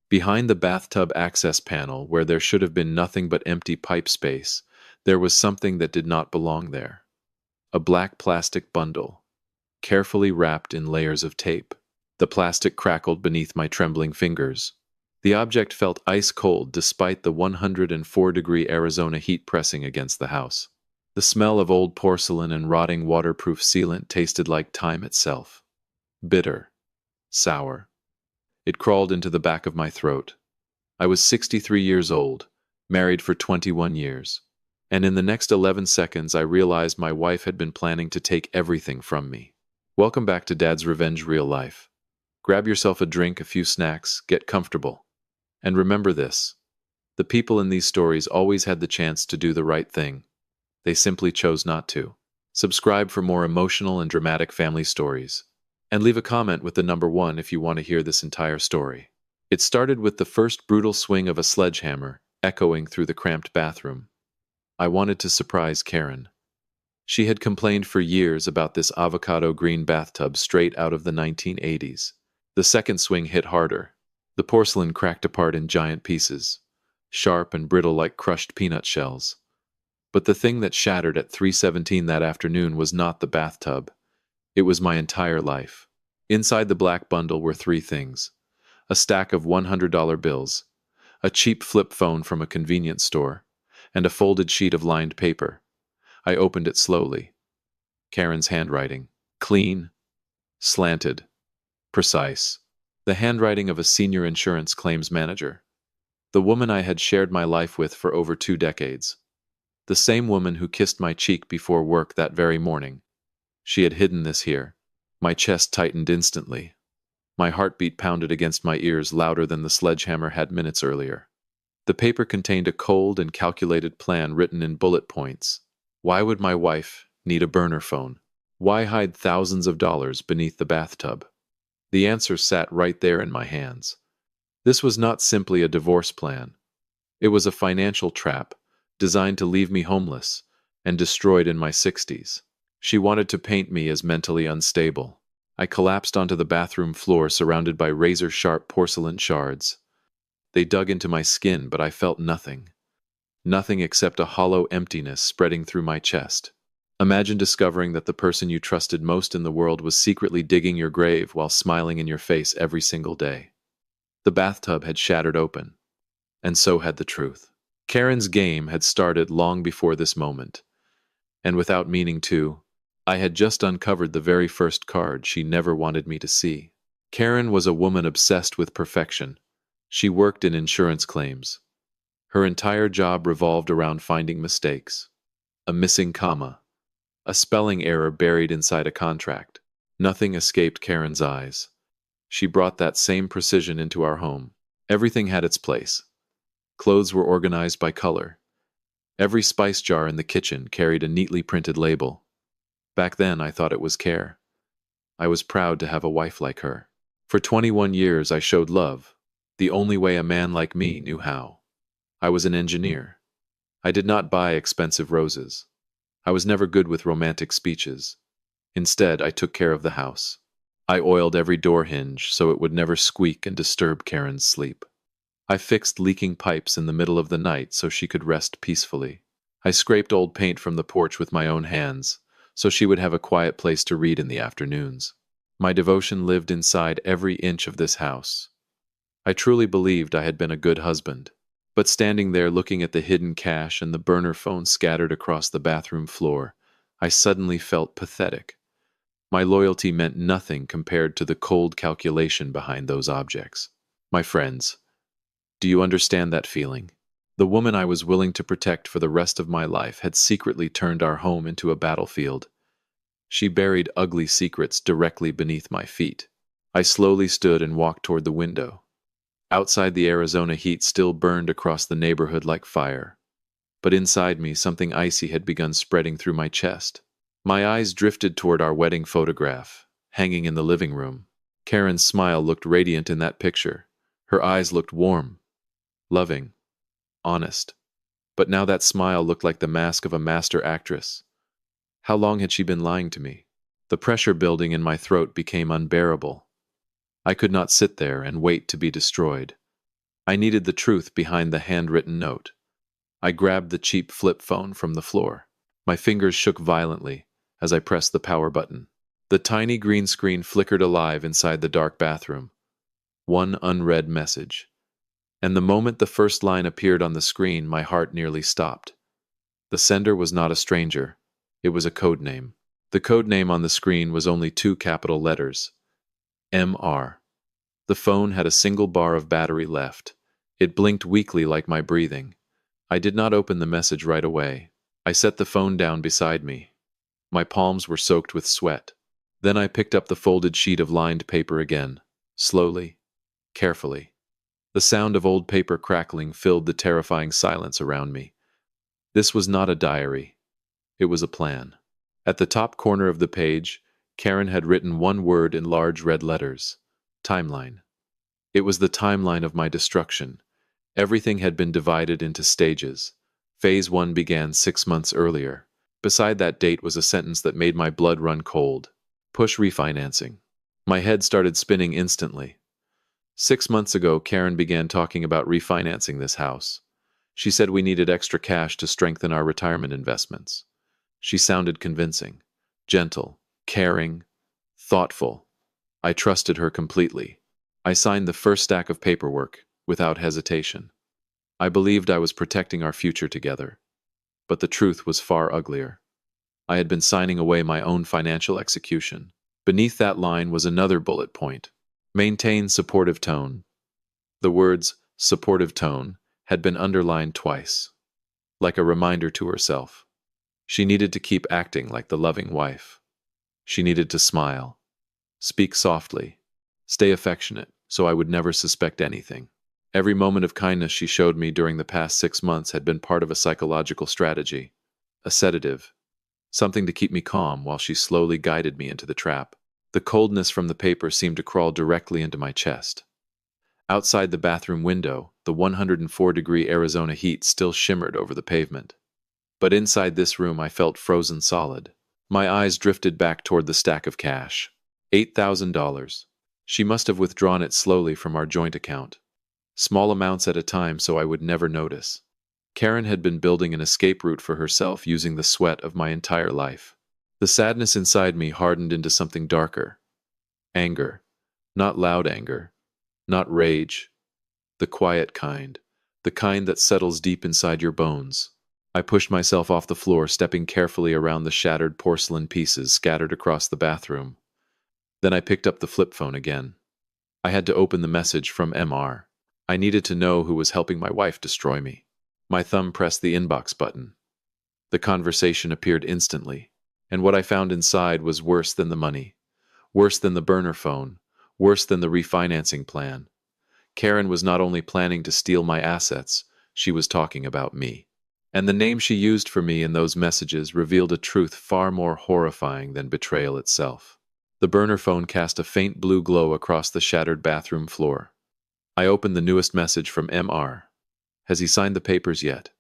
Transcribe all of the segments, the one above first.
Behind the bathtub access panel, where there should have been nothing but empty pipe space, there was something that did not belong there. A black plastic bundle, carefully wrapped in layers of tape. The plastic crackled beneath my trembling fingers. The object felt ice cold despite the 104-degree Arizona heat pressing against the house. The smell of old porcelain and rotting waterproof sealant tasted like time itself. Bitter. Sour. It crawled into the back of my throat. I was 63 years old, married for 21 years. And in the next 11 seconds I realized my wife had been planning to take everything from me. Welcome back to Dad's Revenge Real Life. Grab yourself a drink, a few snacks, get comfortable. And remember this: the people in these stories always had the chance to do the right thing. They simply chose not to. Subscribe for more emotional and dramatic family stories. And leave a comment with the number 1 if you want to hear this entire story. It started with the first brutal swing of a sledgehammer, echoing through the cramped bathroom. I wanted to surprise Karen. She had complained for years about this avocado green bathtub straight out of the 1980s. The second swing hit harder. The porcelain cracked apart in giant pieces, sharp and brittle like crushed peanut shells. But the thing that shattered at 3:17 that afternoon was not the bathtub. It was my entire life. Inside the black bundle were 3 things: a stack of $100 bills, a cheap flip phone from a convenience store, and a folded sheet of lined paper. I opened it slowly. Karen's handwriting. Clean, slanted, precise. The handwriting of a senior insurance claims manager. The woman I had shared my life with for over 2 decades. The same woman who kissed my cheek before work that very morning. She had hidden this here. My chest tightened instantly. My heartbeat pounded against my ears louder than the sledgehammer had minutes earlier. The paper contained a cold and calculated plan written in bullet points. Why would my wife need a burner phone? Why hide thousands of dollars beneath the bathtub? The answer sat right there in my hands. This was not simply a divorce plan. It was a financial trap designed to leave me homeless and destroyed in my 60s. She wanted to paint me as mentally unstable. I collapsed onto the bathroom floor surrounded by razor-sharp porcelain shards. They dug into my skin, but I felt nothing. Nothing except a hollow emptiness spreading through my chest. Imagine discovering that the person you trusted most in the world was secretly digging your grave while smiling in your face every single day. The bathtub had shattered open, and so had the truth. Karen's game had started long before this moment, and without meaning to, I had just uncovered the very first card she never wanted me to see. Karen was a woman obsessed with perfection. She worked in insurance claims. Her entire job revolved around finding mistakes. A missing comma, a spelling error buried inside a contract. Nothing escaped Karen's eyes. She brought that same precision into our home. Everything had its place. Clothes were organized by color. Every spice jar in the kitchen carried a neatly printed label. Back then, I thought it was care. I was proud to have a wife like her. For 21 years, I showed love, the only way a man like me knew how. I was an engineer. I did not buy expensive roses. I was never good with romantic speeches. Instead, I took care of the house. I oiled every door hinge so it would never squeak and disturb Karen's sleep. I fixed leaking pipes in the middle of the night so she could rest peacefully. I scraped old paint from the porch with my own hands so she would have a quiet place to read in the afternoons. My devotion lived inside every inch of this house. I truly believed I had been a good husband. But standing there looking at the hidden cash and the burner phone scattered across the bathroom floor, I suddenly felt pathetic. My loyalty meant nothing compared to the cold calculation behind those objects. My friends, do you understand that feeling? The woman I was willing to protect for the rest of my life had secretly turned our home into a battlefield. She buried ugly secrets directly beneath my feet. I slowly stood and walked toward the window. Outside, the Arizona heat still burned across the neighborhood like fire. But inside me, something icy had begun spreading through my chest. My eyes drifted toward our wedding photograph, hanging in the living room. Karen's smile looked radiant in that picture. Her eyes looked warm, loving, honest. But now that smile looked like the mask of a master actress. How long had she been lying to me? The pressure building in my throat became unbearable. I could not sit there and wait to be destroyed. I needed the truth behind the handwritten note. I grabbed the cheap flip phone from the floor. My fingers shook violently as I pressed the power button. The tiny green screen flickered alive inside the dark bathroom. One unread message. And the moment the first line appeared on the screen, my heart nearly stopped. The sender was not a stranger. It was a code name. The code name on the screen was only 2 capital letters. MR. The phone had a single bar of battery left. It blinked weakly like my breathing. I did not open the message right away. I set the phone down beside me. My palms were soaked with sweat. Then I picked up the folded sheet of lined paper again, slowly, carefully. The sound of old paper crackling filled the terrifying silence around me. This was not a diary. It was a plan. At the top corner of the page, Karen had written one word in large red letters: timeline. It was the timeline of my destruction. Everything had been divided into stages. Phase 1 began 6 months earlier. Beside that date was a sentence that made my blood run cold. Push refinancing. My head started spinning instantly. 6 months ago, Karen began talking about refinancing this house. She said we needed extra cash to strengthen our retirement investments. She sounded convincing, gentle, caring, thoughtful. I trusted her completely. I signed the first stack of paperwork without hesitation. I believed I was protecting our future together. But the truth was far uglier. I had been signing away my own financial execution. Beneath that line was another bullet point: maintain supportive tone. The words supportive tone had been underlined twice, like a reminder to herself. She needed to keep acting like the loving wife. She needed to smile, speak softly, stay affectionate, so I would never suspect anything. Every moment of kindness she showed me during the past 6 months had been part of a psychological strategy, a sedative, something to keep me calm while she slowly guided me into the trap. The coldness from the paper seemed to crawl directly into my chest. Outside the bathroom window, the 104-degree Arizona heat still shimmered over the pavement. But inside this room I felt frozen solid. My eyes drifted back toward the stack of cash. $8,000. She must have withdrawn it slowly from our joint account. Small amounts at a time so I would never notice. Karen had been building an escape route for herself using the sweat of my entire life. The sadness inside me hardened into something darker. Anger. Not loud anger. Not rage. The quiet kind. The kind that settles deep inside your bones. I pushed myself off the floor, stepping carefully around the shattered porcelain pieces scattered across the bathroom. Then I picked up the flip phone again. I had to open the message from MR. I needed to know who was helping my wife destroy me. My thumb pressed the inbox button. The conversation appeared instantly, and what I found inside was worse than the money, worse than the burner phone, worse than the refinancing plan. Karen was not only planning to steal my assets, she was talking about me. And the name she used for me in those messages revealed a truth far more horrifying than betrayal itself. The burner phone cast a faint blue glow across the shattered bathroom floor. I opened the newest message from MR. Has he signed the papers yet?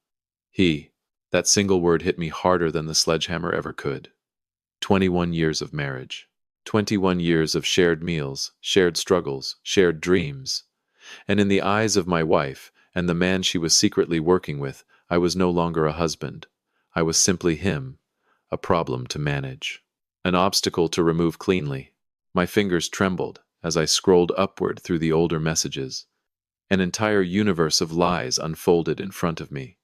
He. That single word hit me harder than the sledgehammer ever could. 21 years of marriage. 21 years of shared meals, shared struggles, shared dreams. And in the eyes of my wife and the man she was secretly working with, I was no longer a husband. I was simply him, a problem to manage, an obstacle to remove cleanly. My fingers trembled as I scrolled upward through the older messages. An entire universe of lies unfolded in front of me.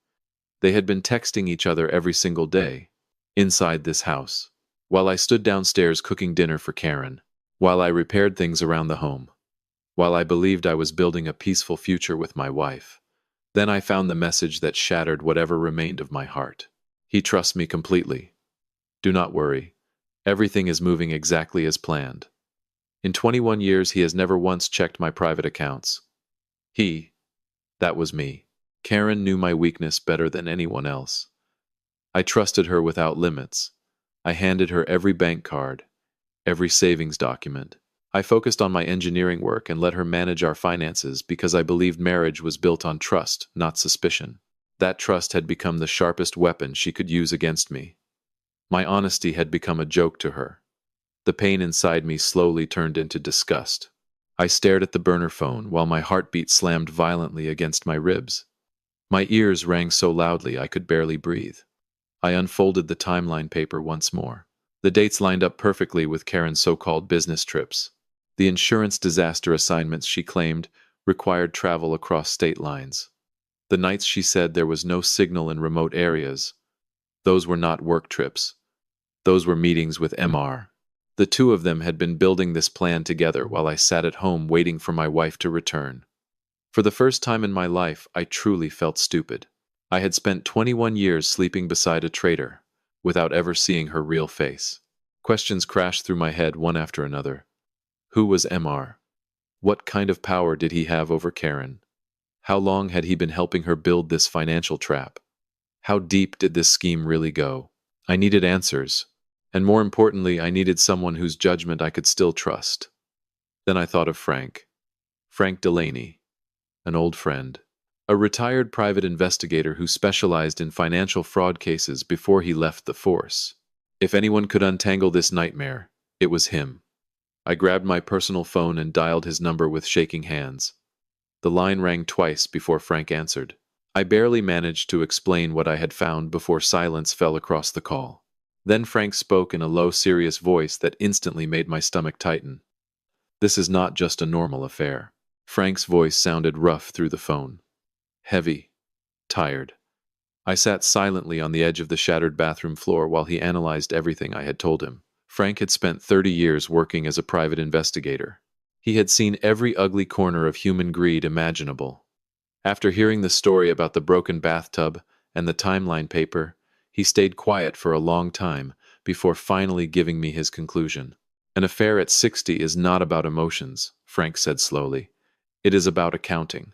They had been texting each other every single day, inside this house, while I stood downstairs cooking dinner for Karen, while I repaired things around the home, while I believed I was building a peaceful future with my wife. Then I found the message that shattered whatever remained of my heart. He trusts me completely. Do not worry. Everything is moving exactly as planned. In 21 years, he has never once checked my private accounts. That was me. Karen knew my weakness better than anyone else. I trusted her without limits. I handed her every bank card, every savings document. I focused on my engineering work and let her manage our finances because I believed marriage was built on trust, not suspicion. That trust had become the sharpest weapon she could use against me. My honesty had become a joke to her. The pain inside me slowly turned into disgust. I stared at the burner phone while my heartbeat slammed violently against my ribs. My ears rang so loudly I could barely breathe. I unfolded the timeline paper once more. The dates lined up perfectly with Karen's so-called business trips. The insurance disaster assignments she claimed required travel across state lines. The nights she said there was no signal in remote areas. Those were not work trips. Those were meetings with MR. The two of them had been building this plan together while I sat at home waiting for my wife to return. For the first time in my life, I truly felt stupid. I had spent 21 years sleeping beside a traitor, without ever seeing her real face. Questions crashed through my head one after another. Who was MR? What kind of power did he have over Karen? How long had he been helping her build this financial trap? How deep did this scheme really go? I needed answers. And more importantly, I needed someone whose judgment I could still trust. Then I thought of Frank. Frank Delaney, an old friend. A retired private investigator who specialized in financial fraud cases before he left the force. If anyone could untangle this nightmare, it was him. I grabbed my personal phone and dialed his number with shaking hands. The line rang twice before Frank answered. I barely managed to explain what I had found before silence fell across the call. Then Frank spoke in a low, serious voice that instantly made my stomach tighten. This is not just a normal affair. Frank's voice sounded rough through the phone. Heavy. Tired. I sat silently on the edge of the shattered bathroom floor while he analyzed everything I had told him. Frank had spent 30 years working as a private investigator. He had seen every ugly corner of human greed imaginable. After hearing the story about the broken bathtub and the timeline paper, he stayed quiet for a long time before finally giving me his conclusion. An affair at 60 is not about emotions, Frank said slowly. It is about accounting.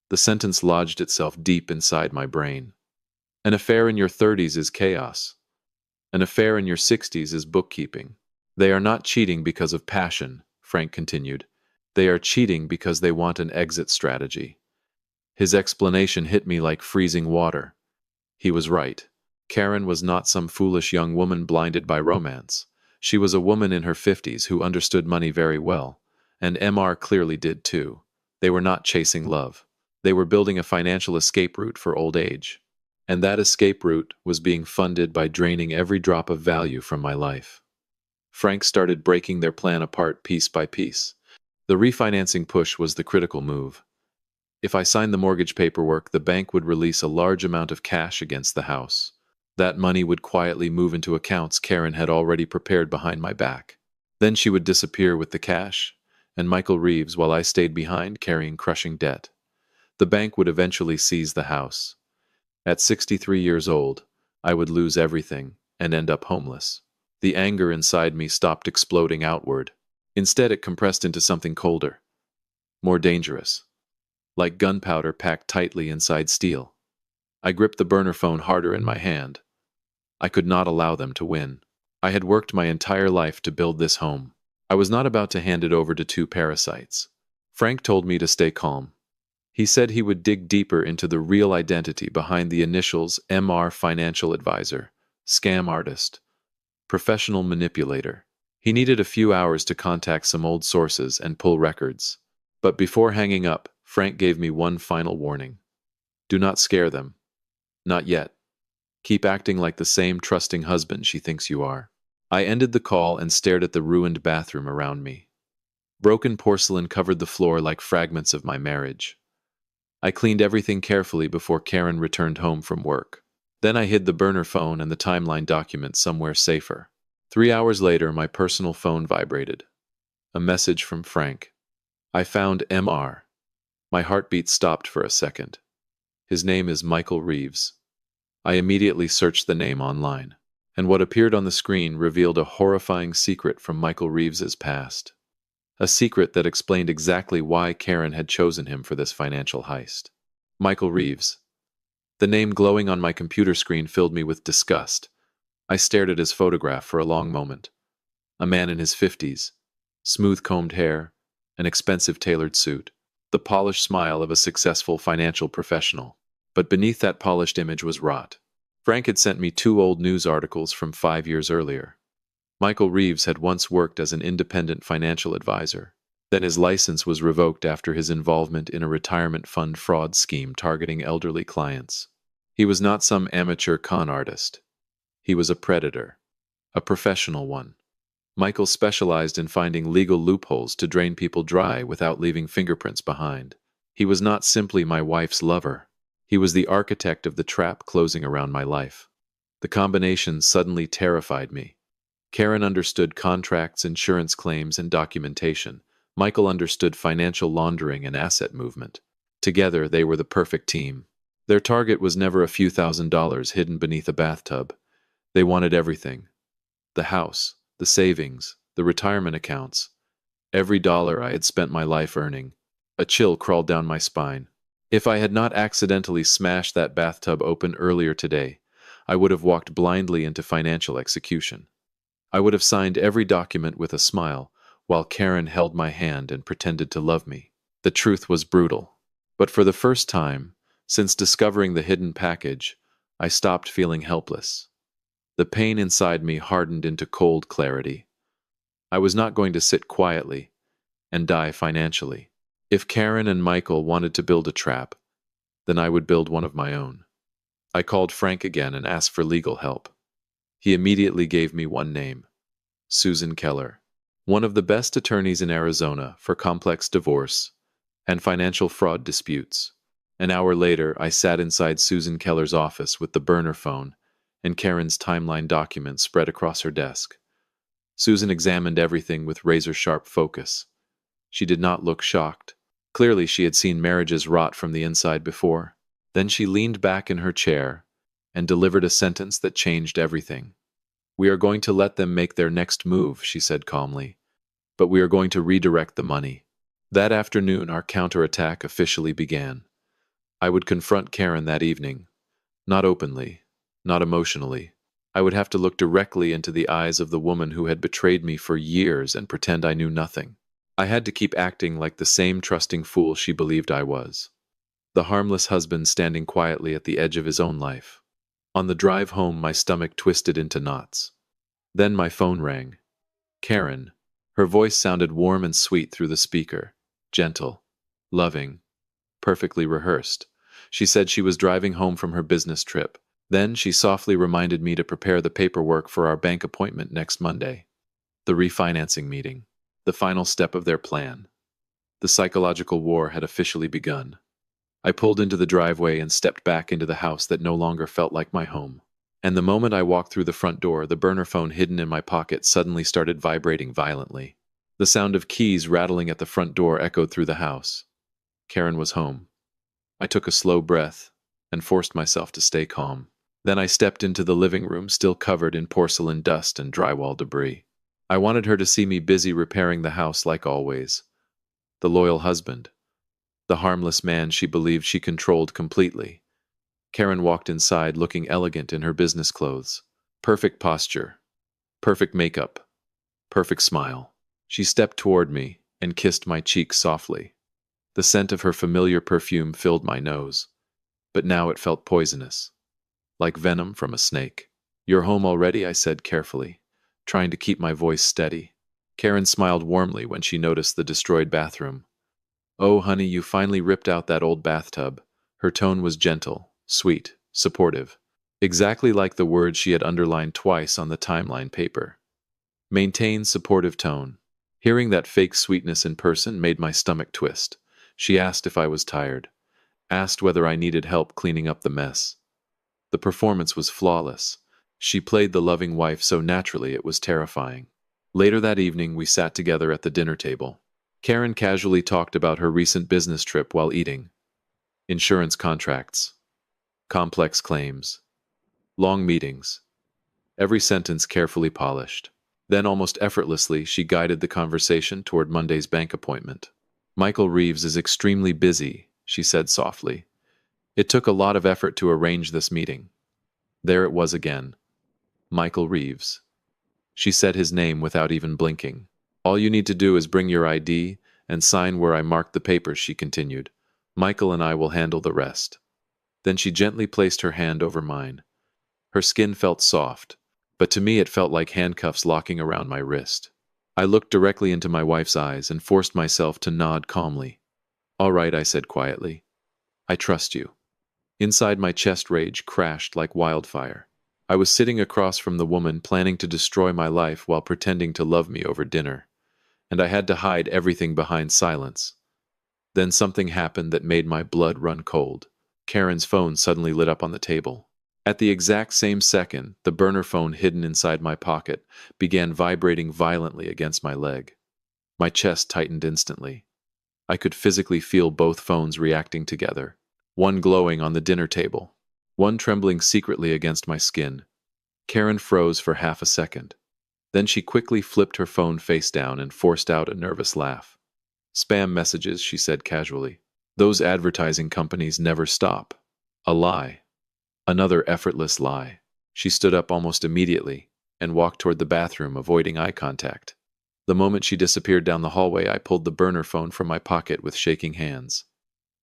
The sentence lodged itself deep inside my brain. An affair in your 30s is chaos. An affair in your 60s is bookkeeping. They are not cheating because of passion, Frank continued. They are cheating because they want an exit strategy. His explanation hit me like freezing water. He was right. Karen was not some foolish young woman blinded by romance. She was a woman in her 50s who understood money very well, and MR clearly did too. They were not chasing love. They were building a financial escape route for old age. And that escape route was being funded by draining every drop of value from my life. Frank started breaking their plan apart piece by piece. The refinancing push was the critical move. If I signed the mortgage paperwork, the bank would release a large amount of cash against the house. That money would quietly move into accounts Karen had already prepared behind my back. Then she would disappear with the cash, and Michael Reeves while I stayed behind carrying crushing debt. The bank would eventually seize the house. At 63 years old, I would lose everything and end up homeless. The anger inside me stopped exploding outward. Instead, it compressed into something colder, more dangerous, like gunpowder packed tightly inside steel. I gripped the burner phone harder in my hand. I could not allow them to win. I had worked my entire life to build this home. I was not about to hand it over to two parasites. Frank told me to stay calm. He said he would dig deeper into the real identity behind the initials MR financial advisor, scam artist, professional manipulator. He needed a few hours to contact some old sources and pull records. But before hanging up, Frank gave me one final warning. Do not scare them. Not yet. Keep acting like the same trusting husband she thinks you are. I ended the call and stared at the ruined bathroom around me. Broken porcelain covered the floor like fragments of my marriage. I cleaned everything carefully before Karen returned home from work. Then I hid the burner phone and the timeline document somewhere safer. 3 hours later, my personal phone vibrated. A message from Frank. I found MR. My heartbeat stopped for a second. His name is Michael Reeves. I immediately searched the name online, and what appeared on the screen revealed a horrifying secret from Michael Reeves's past. A secret that explained exactly why Karen had chosen him for this financial heist. Michael Reeves. The name glowing on my computer screen filled me with disgust. I stared at his photograph for a long moment. A man in his 50s, smooth-combed hair, an expensive tailored suit, the polished smile of a successful financial professional. But beneath that polished image was rot. Frank had sent me 2 old news articles from 5 years earlier. Michael Reeves had once worked as an independent financial advisor. Then his license was revoked after his involvement in a retirement fund fraud scheme targeting elderly clients. He was not some amateur con artist. He was a predator, a professional one. Michael specialized in finding legal loopholes to drain people dry without leaving fingerprints behind. He was not simply my wife's lover. He was the architect of the trap closing around my life. The combination suddenly terrified me. Karen understood contracts, insurance claims, and documentation. Michael understood financial laundering and asset movement. Together, they were the perfect team. Their target was never a few $1,000s hidden beneath a bathtub. They wanted everything. The house, the savings, the retirement accounts. Every dollar I had spent my life earning. A chill crawled down my spine. If I had not accidentally smashed that bathtub open earlier today, I would have walked blindly into financial execution. I would have signed every document with a smile, while Karen held my hand and pretended to love me. The truth was brutal. But for the first time, since discovering the hidden package, I stopped feeling helpless. The pain inside me hardened into cold clarity. I was not going to sit quietly and die financially. If Karen and Michael wanted to build a trap, then I would build one of my own. I called Frank again and asked for legal help. He immediately gave me one name: Susan Keller, one of the best attorneys in Arizona for complex divorce and financial fraud disputes. An hour later, I sat inside Susan Keller's office with the burner phone and Karen's timeline document spread across her desk. Susan examined everything with razor-sharp focus. She did not look shocked. Clearly, she had seen marriages rot from the inside before. Then she leaned back in her chair and delivered a sentence that changed everything. "We are going to let them make their next move," she said calmly, "but we are going to redirect the money." That afternoon, our counterattack officially began. I would confront Karen that evening, not openly, not emotionally. I would have to look directly into the eyes of the woman who had betrayed me for years and pretend I knew nothing. I had to keep acting like the same trusting fool she believed I was. The harmless husband standing quietly at the edge of his own life. On the drive home, my stomach twisted into knots. Then my phone rang. Karen. Her voice sounded warm and sweet through the speaker. Gentle. Loving. Perfectly rehearsed. She said she was driving home from her business trip. Then she softly reminded me to prepare the paperwork for our bank appointment next Monday. The refinancing meeting. The final step of their plan. The psychological war had officially begun. I pulled into the driveway and stepped back into the house that no longer felt like my home. And the moment I walked through the front door, the burner phone hidden in my pocket suddenly started vibrating violently. The sound of keys rattling at the front door echoed through the house. Karen was home. I took a slow breath and forced myself to stay calm. Then I stepped into the living room, still covered in porcelain dust and drywall debris. I wanted her to see me busy repairing the house like always. The loyal husband. The harmless man she believed she controlled completely. Karen walked inside looking elegant in her business clothes. Perfect posture. Perfect makeup. Perfect smile. She stepped toward me and kissed my cheek softly. The scent of her familiar perfume filled my nose. But now it felt poisonous. Like venom from a snake. "You're home already?" I said carefully, trying to keep my voice steady. Karen smiled warmly when she noticed the destroyed bathroom. "Oh, honey, you finally ripped out that old bathtub." Her tone was gentle, sweet, supportive. Exactly like the words she had underlined twice on the timeline paper. Maintain supportive tone. Hearing that fake sweetness in person made my stomach twist. She asked if I was tired. Asked whether I needed help cleaning up the mess. The performance was flawless. She played the loving wife so naturally it was terrifying. Later that evening, we sat together at the dinner table. Karen casually talked about her recent business trip while eating. Insurance contracts. Complex claims. Long meetings. Every sentence carefully polished. Then, almost effortlessly, she guided the conversation toward Monday's bank appointment. "Michael Reeves is extremely busy," she said softly. "It took a lot of effort to arrange this meeting." There it was again. Michael Reeves. She said his name without even blinking. "All you need to do is bring your ID and sign where I marked the papers," she continued. "Michael and I will handle the rest." Then she gently placed her hand over mine. Her skin felt soft, but to me it felt like handcuffs locking around my wrist. I looked directly into my wife's eyes and forced myself to nod calmly. "All right," I said quietly. "I trust you." Inside, my chest rage crashed like wildfire. I was sitting across from the woman planning to destroy my life while pretending to love me over dinner, and I had to hide everything behind silence. Then something happened that made my blood run cold. Karen's phone suddenly lit up on the table. At the exact same second, the burner phone hidden inside my pocket began vibrating violently against my leg. My chest tightened instantly. I could physically feel both phones reacting together, one glowing on the dinner table, one trembling secretly against my skin. Karen froze for half a second. Then she quickly flipped her phone face down and forced out a nervous laugh. "Spam messages," she said casually. "Those advertising companies never stop." A lie. Another effortless lie. She stood up almost immediately and walked toward the bathroom, avoiding eye contact. The moment she disappeared down the hallway, I pulled the burner phone from my pocket with shaking hands.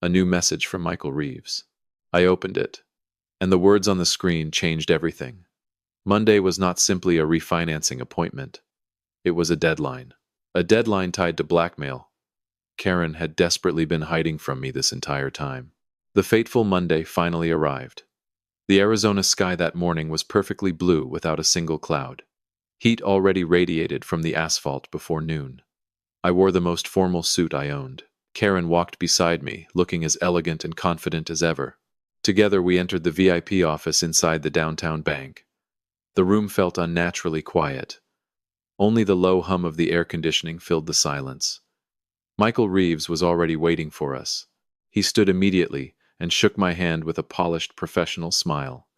A new message from Michael Reeves. I opened it, and the words on the screen changed everything. Monday was not simply a refinancing appointment. It was a deadline. A deadline tied to blackmail. Karen had desperately been hiding from me this entire time. The fateful Monday finally arrived. The Arizona sky that morning was perfectly blue without a single cloud. Heat already radiated from the asphalt before noon. I wore the most formal suit I owned. Karen walked beside me, looking as elegant and confident as ever. Together we entered the VIP office inside the downtown bank. The room felt unnaturally quiet. Only the low hum of the air conditioning filled the silence. Michael Reeves was already waiting for us. He stood immediately and shook my hand with a polished professional smile.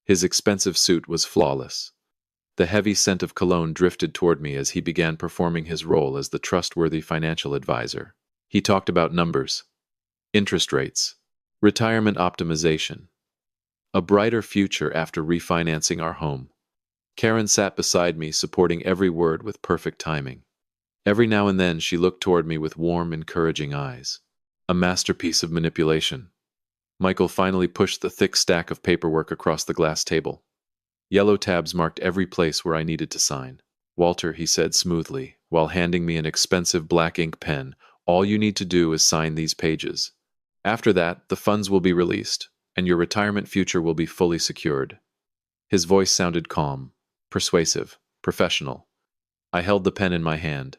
His expensive suit was flawless. The heavy scent of cologne drifted toward me as he began performing his role as the trustworthy financial advisor. He talked about numbers, interest rates, retirement optimization, a brighter future after refinancing our home. Karen sat beside me, supporting every word with perfect timing. Every now and then she looked toward me with warm, encouraging eyes. A masterpiece of manipulation. Michael finally pushed the thick stack of paperwork across the glass table. Yellow tabs marked every place where I needed to sign. "Walter," he said smoothly, while handing me an expensive black ink pen, "all you need to do is sign these pages. After that, the funds will be released, and your retirement future will be fully secured." His voice sounded calm, persuasive, professional. I held the pen in my hand,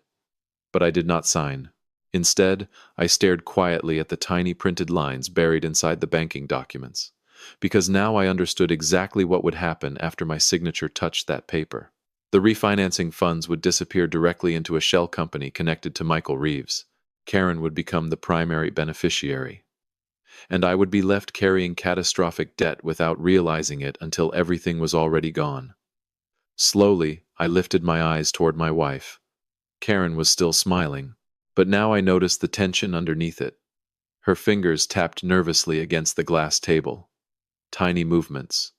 but I did not sign. Instead, I stared quietly at the tiny printed lines buried inside the banking documents, because now I understood exactly what would happen after my signature touched that paper. The refinancing funds would disappear directly into a shell company connected to Michael Reeves. Karen would become the primary beneficiary, and I would be left carrying catastrophic debt without realizing it until everything was already gone. Slowly, I lifted my eyes toward my wife. Karen was still smiling, but now I noticed the tension underneath it. Her fingers tapped nervously against the glass table. Tiny movements,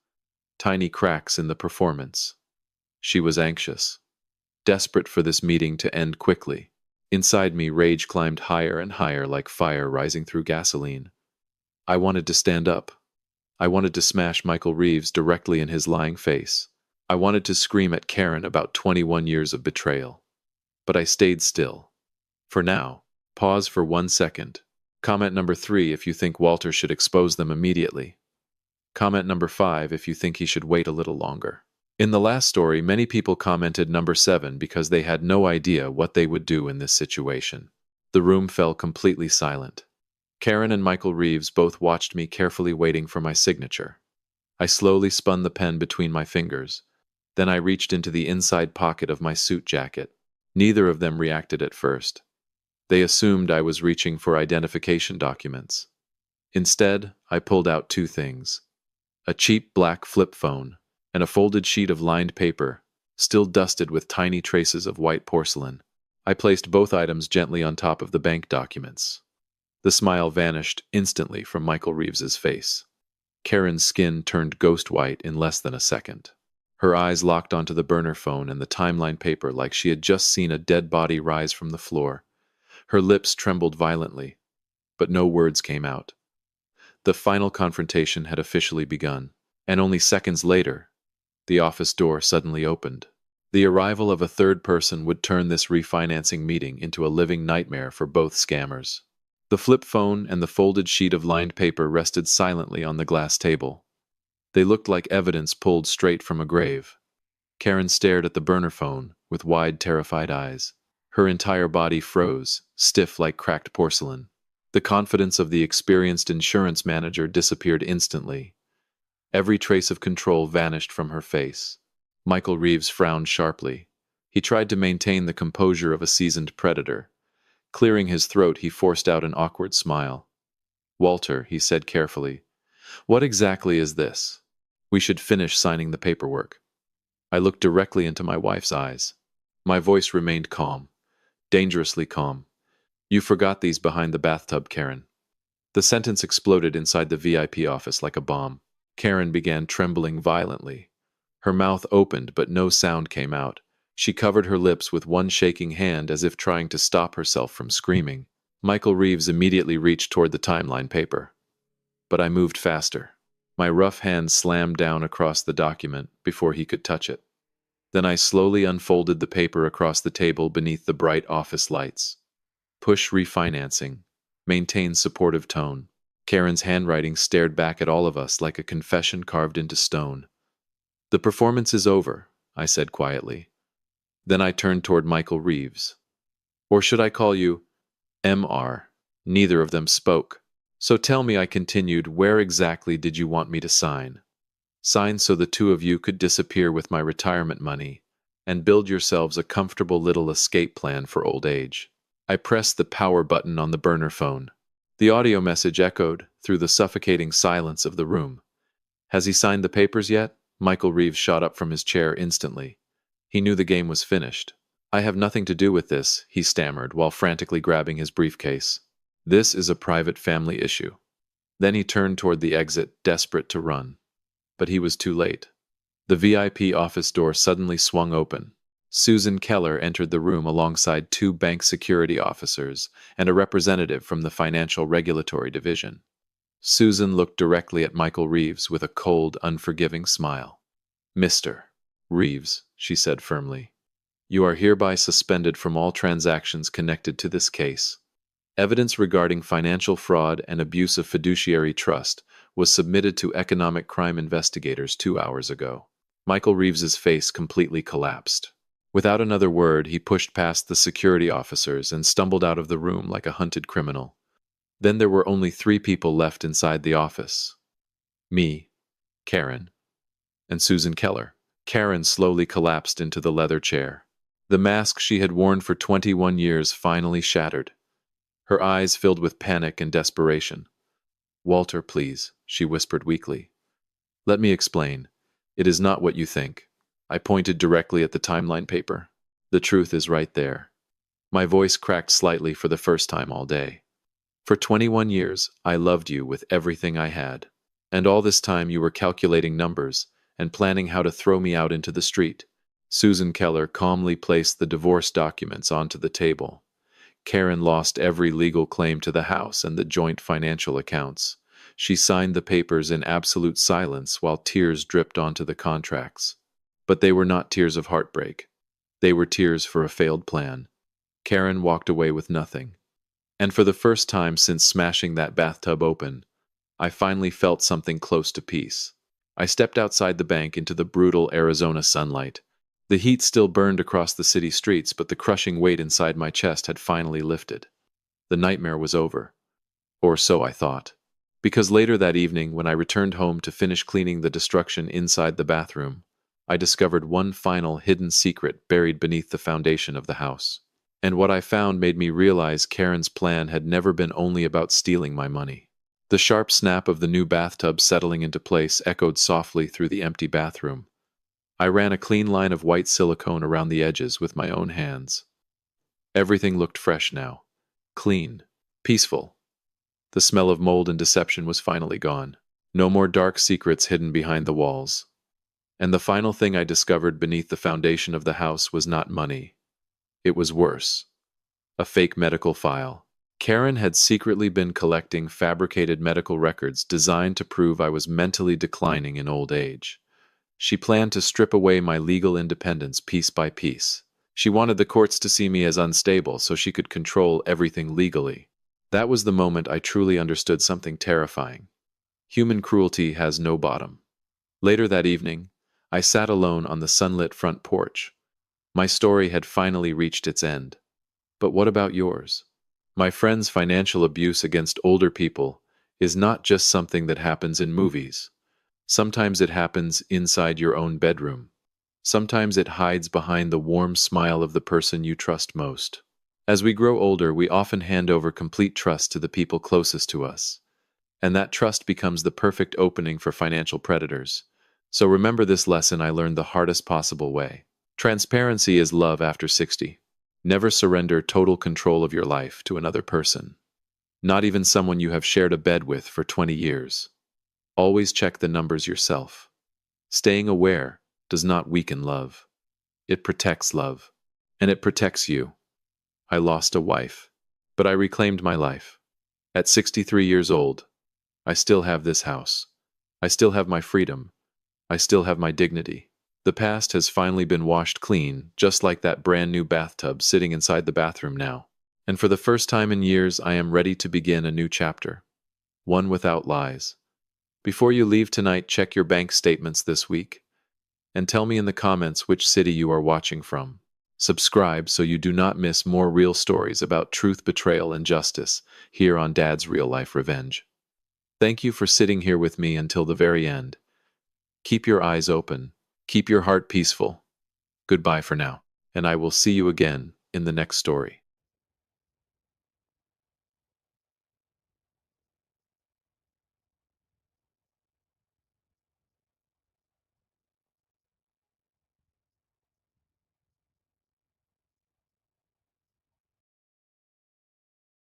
tiny cracks in the performance. She was anxious, desperate for this meeting to end quickly. Inside me, rage climbed higher and higher like fire rising through gasoline. I wanted to stand up. I wanted to smash Michael Reeves directly in his lying face. I wanted to scream at Karen about 21 years of betrayal. But I stayed still. For now. Pause for 1 second. Comment number 3 if you think Walter should expose them immediately. Comment number 5 if you think he should wait a little longer. In the last story, many people commented number 7 because they had no idea what they would do in this situation. The room fell completely silent. Karen and Michael Reeves both watched me carefully, waiting for my signature. I slowly spun the pen between my fingers. Then I reached into the inside pocket of my suit jacket. Neither of them reacted at first. They assumed I was reaching for identification documents. Instead, I pulled out 2 things: a cheap black flip phone and a folded sheet of lined paper, still dusted with tiny traces of white porcelain. I placed both items gently on top of the bank documents. The smile vanished instantly from Michael Reeves's face. Karen's skin turned ghost white in less than a second. Her eyes locked onto the burner phone and the timeline paper like she had just seen a dead body rise from the floor. Her lips trembled violently, but no words came out. The final confrontation had officially begun, and only seconds later, the office door suddenly opened. The arrival of a third person would turn this refinancing meeting into a living nightmare for both scammers. The flip phone and the folded sheet of lined paper rested silently on the glass table. They looked like evidence pulled straight from a grave. Karen stared at the burner phone with wide, terrified eyes. Her entire body froze, stiff like cracked porcelain. The confidence of the experienced insurance manager disappeared instantly. Every trace of control vanished from her face. Michael Reeves frowned sharply. He tried to maintain the composure of a seasoned predator. Clearing his throat, he forced out an awkward smile. "Walter," he said carefully, "what exactly is this? We should finish signing the paperwork." I looked directly into my wife's eyes. My voice remained calm, dangerously calm. "You forgot these behind the bathtub, Karen." The sentence exploded inside the VIP office like a bomb. Karen began trembling violently. Her mouth opened, but no sound came out. She covered her lips with one shaking hand as if trying to stop herself from screaming. Michael Reeves immediately reached toward the timeline paper. But I moved faster. My rough hand slammed down across the document before he could touch it. Then I slowly unfolded the paper across the table beneath the bright office lights. "Push refinancing. Maintain supportive tone." Karen's handwriting stared back at all of us like a confession carved into stone. "The performance is over," I said quietly. Then I turned toward Michael Reeves. "Or should I call you MR?" Neither of them spoke. "So tell me," I continued, "where exactly did you want me to sign?" "Sign so the two of you could disappear with my retirement money and build yourselves a comfortable little escape plan for old age." I pressed the power button on the burner phone. The audio message echoed through the suffocating silence of the room. "Has he signed the papers yet?" Michael Reeves shot up from his chair instantly. He knew the game was finished. "I have nothing to do with this," he stammered while frantically grabbing his briefcase. "This is a private family issue." Then he turned toward the exit, desperate to run. But he was too late. The VIP office door suddenly swung open. Susan Keller entered the room alongside two bank security officers and a representative from the Financial Regulatory Division. Susan looked directly at Michael Reeves with a cold, unforgiving smile. "Mr. Reeves," she said firmly, "you are hereby suspended from all transactions connected to this case. Evidence regarding financial fraud and abuse of fiduciary trust was submitted to economic crime investigators 2 hours ago." Michael Reeves's face completely collapsed. Without another word, he pushed past the security officers and stumbled out of the room like a hunted criminal. Then there were only 3 people left inside the office. Me, Karen, and Susan Keller. Karen slowly collapsed into the leather chair. The mask she had worn for 21 years finally shattered. Her eyes filled with panic and desperation. "Walter, please," she whispered weakly. "Let me explain. It is not what you think." I pointed directly at the timeline paper. "The truth is right there." My voice cracked slightly for the first time all day. "For 21 years, I loved you with everything I had. And all this time you were calculating numbers and planning how to throw me out into the street." Susan Keller calmly placed the divorce documents onto the table. Karen lost every legal claim to the house and the joint financial accounts. She signed the papers in absolute silence while tears dripped onto the contracts. But they were not tears of heartbreak. They were tears for a failed plan. Karen walked away with nothing. And for the first time since smashing that bathtub open, I finally felt something close to peace. I stepped outside the bank into the brutal Arizona sunlight. The heat still burned across the city streets, but the crushing weight inside my chest had finally lifted. The nightmare was over. Or so I thought. Because later that evening, when I returned home to finish cleaning the destruction inside the bathroom, I discovered one final hidden secret buried beneath the foundation of the house. And what I found made me realize Karen's plan had never been only about stealing my money. The sharp snap of the new bathtub settling into place echoed softly through the empty bathroom. I ran a clean line of white silicone around the edges with my own hands. Everything looked fresh now. Clean. Peaceful. The smell of mold and deception was finally gone. No more dark secrets hidden behind the walls. And the final thing I discovered beneath the foundation of the house was not money. It was worse. A fake medical file. Karen had secretly been collecting fabricated medical records designed to prove I was mentally declining in old age. She planned to strip away my legal independence piece by piece. She wanted the courts to see me as unstable so she could control everything legally. That was the moment I truly understood something terrifying. Human cruelty has no bottom. Later that evening, I sat alone on the sunlit front porch. My story had finally reached its end. But what about yours? My friend's financial abuse against older people is not just something that happens in movies. Sometimes it happens inside your own bedroom. Sometimes it hides behind the warm smile of the person you trust most. As we grow older, we often hand over complete trust to the people closest to us. And that trust becomes the perfect opening for financial predators. So remember this lesson I learned the hardest possible way. Transparency is love after 60. Never surrender total control of your life to another person. Not even someone you have shared a bed with for 20 years. Always check the numbers yourself. Staying aware does not weaken love. It protects love. And it protects you. I lost a wife, but I reclaimed my life. At 63 years old, I still have this house. I still have my freedom. I still have my dignity. The past has finally been washed clean, just like that brand new bathtub sitting inside the bathroom now. And for the first time in years, I am ready to begin a new chapter. One without lies. Before you leave tonight, check your bank statements this week. And tell me in the comments which city you are watching from. Subscribe so you do not miss more real stories about truth, betrayal, and justice here on Dad's Real Life Revenge. Thank you for sitting here with me until the very end. Keep your eyes open. Keep your heart peaceful. Goodbye for now, and I will see you again in the next story.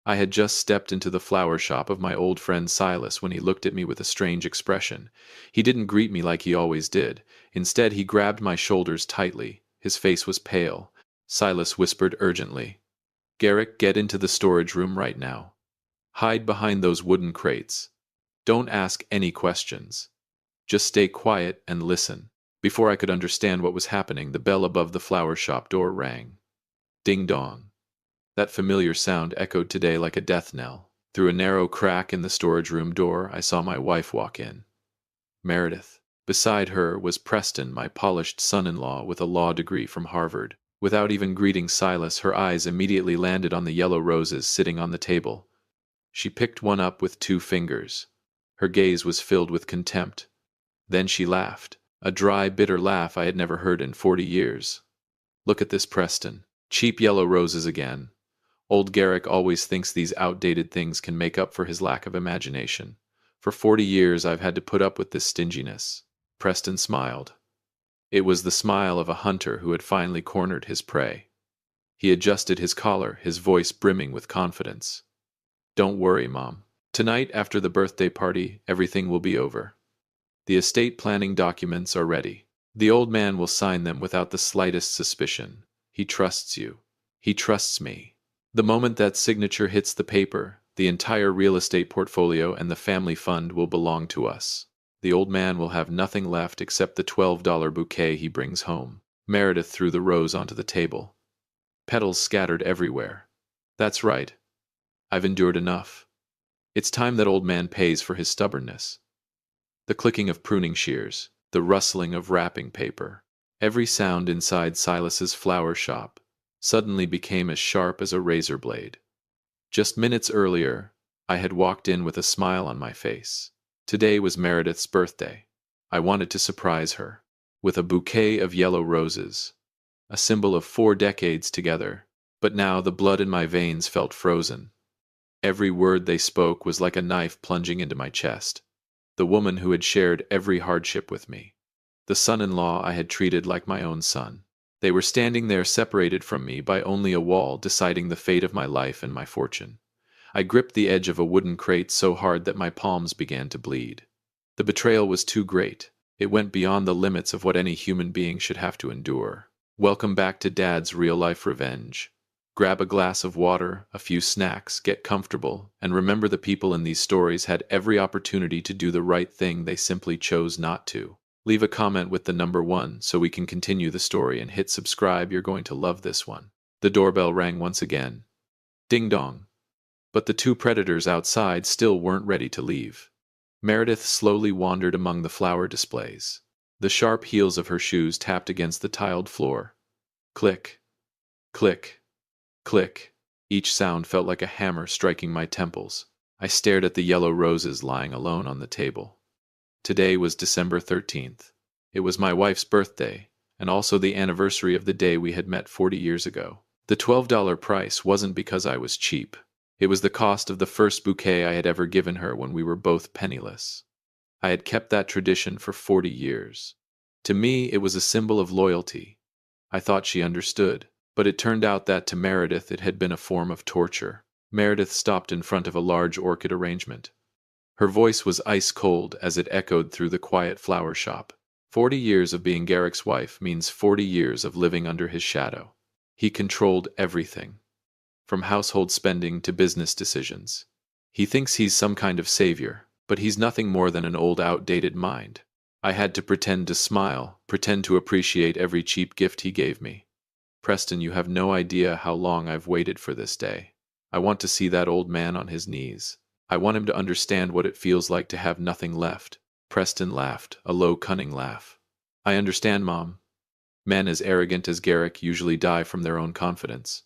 I had just stepped into the flower shop of my old friend Silas when he looked at me with a strange expression. He didn't greet me like he always did. Instead, he grabbed my shoulders tightly. His face was pale. Silas whispered urgently, "Garrick, get into the storage room right now. Hide behind those wooden crates. Don't ask any questions. Just stay quiet and listen." Before I could understand what was happening, the bell above the flower shop door rang. Ding dong. That familiar sound echoed today like a death knell. Through a narrow crack in the storage room door, I saw my wife walk in. Meredith. Beside her was Preston, my polished son-in-law with a law degree from Harvard. Without even greeting Silas, her eyes immediately landed on the yellow roses sitting on the table. She picked one up with 2 fingers. Her gaze was filled with contempt. Then she laughed, a dry, bitter laugh I had never heard in 40 years. "Look at this, Preston. Cheap yellow roses again. Old Garrick always thinks these outdated things can make up for his lack of imagination. For 40 years I've had to put up with this stinginess." Preston smiled. It was the smile of a hunter who had finally cornered his prey. He adjusted his collar, his voice brimming with confidence. "Don't worry, Mom. Tonight, after the birthday party, everything will be over. The estate planning documents are ready. The old man will sign them without the slightest suspicion. He trusts you. He trusts me. The moment that signature hits the paper, the entire real estate portfolio and the family fund will belong to us. The old man will have nothing left except the $12 bouquet he brings home." Meredith threw the rose onto the table. Petals scattered everywhere. "That's right. I've endured enough. It's time that old man pays for his stubbornness." The clicking of pruning shears, the rustling of wrapping paper, every sound inside Silas's flower shop suddenly became as sharp as a razor blade. Just minutes earlier, I had walked in with a smile on my face. Today was Meredith's birthday. I wanted to surprise her with a bouquet of yellow roses, a symbol of 4 decades together. But now the blood in my veins felt frozen. Every word they spoke was like a knife plunging into my chest. The woman who had shared every hardship with me. The son-in-law I had treated like my own son. They were standing there separated from me by only a wall deciding the fate of my life and my fortune. I gripped the edge of a wooden crate so hard that my palms began to bleed. The betrayal was too great. It went beyond the limits of what any human being should have to endure. Welcome back to Dad's Real Life Revenge. Grab a glass of water, a few snacks, get comfortable, and remember the people in these stories had every opportunity to do the right thing, they simply chose not to. Leave a comment with the number 1 so we can continue the story, and hit subscribe. You're going to love this one. The doorbell rang once again. Ding dong. But the two predators outside still weren't ready to leave. Meredith slowly wandered among the flower displays. The sharp heels of her shoes tapped against the tiled floor. Click, click, click. Each sound felt like a hammer striking my temples. I stared at the yellow roses lying alone on the table. Today was December 13th. It was my wife's birthday, and also the anniversary of the day we had met 40 years ago. The $12 price wasn't because I was cheap. It was the cost of the first bouquet I had ever given her when we were both penniless. I had kept that tradition for 40 years. To me, it was a symbol of loyalty. I thought she understood, but it turned out that to Meredith it had been a form of torture. Meredith stopped in front of a large orchid arrangement. Her voice was ice cold as it echoed through the quiet flower shop. 40 years of being Garrick's wife means 40 years of living under his shadow. He controlled everything, from household spending to business decisions. He thinks he's some kind of savior, but he's nothing more than an old, outdated mind. I had to pretend to smile, pretend to appreciate every cheap gift he gave me. Preston, you have no idea how long I've waited for this day. I want to see that old man on his knees. I want him to understand what it feels like to have nothing left. Preston laughed, a low, cunning laugh. I understand, Mom. Men as arrogant as Garrick usually die from their own confidence.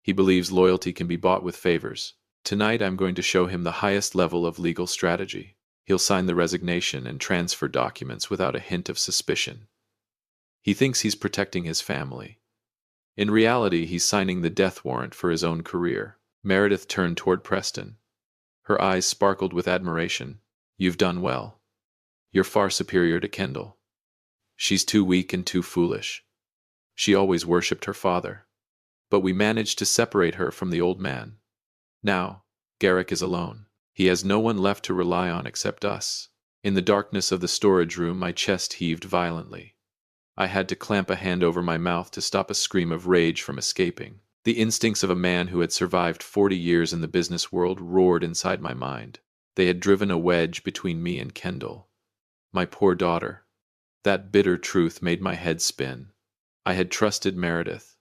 He believes loyalty can be bought with favors. Tonight I'm going to show him the highest level of legal strategy. He'll sign the resignation and transfer documents without a hint of suspicion. He thinks he's protecting his family. In reality, he's signing the death warrant for his own career. Meredith turned toward Preston. Her eyes sparkled with admiration. You've done well. You're far superior to Kendall. She's too weak and too foolish. She always worshipped her father. But we managed to separate her from the old man. Now, Garrick is alone. He has no one left to rely on except us. In the darkness of the storage room, my chest heaved violently. I had to clamp a hand over my mouth to stop a scream of rage from escaping. The instincts of a man who had survived 40 years in the business world roared inside my mind. They had driven a wedge between me and Kendall. My poor daughter. That bitter truth made my head spin. I had trusted Meredith.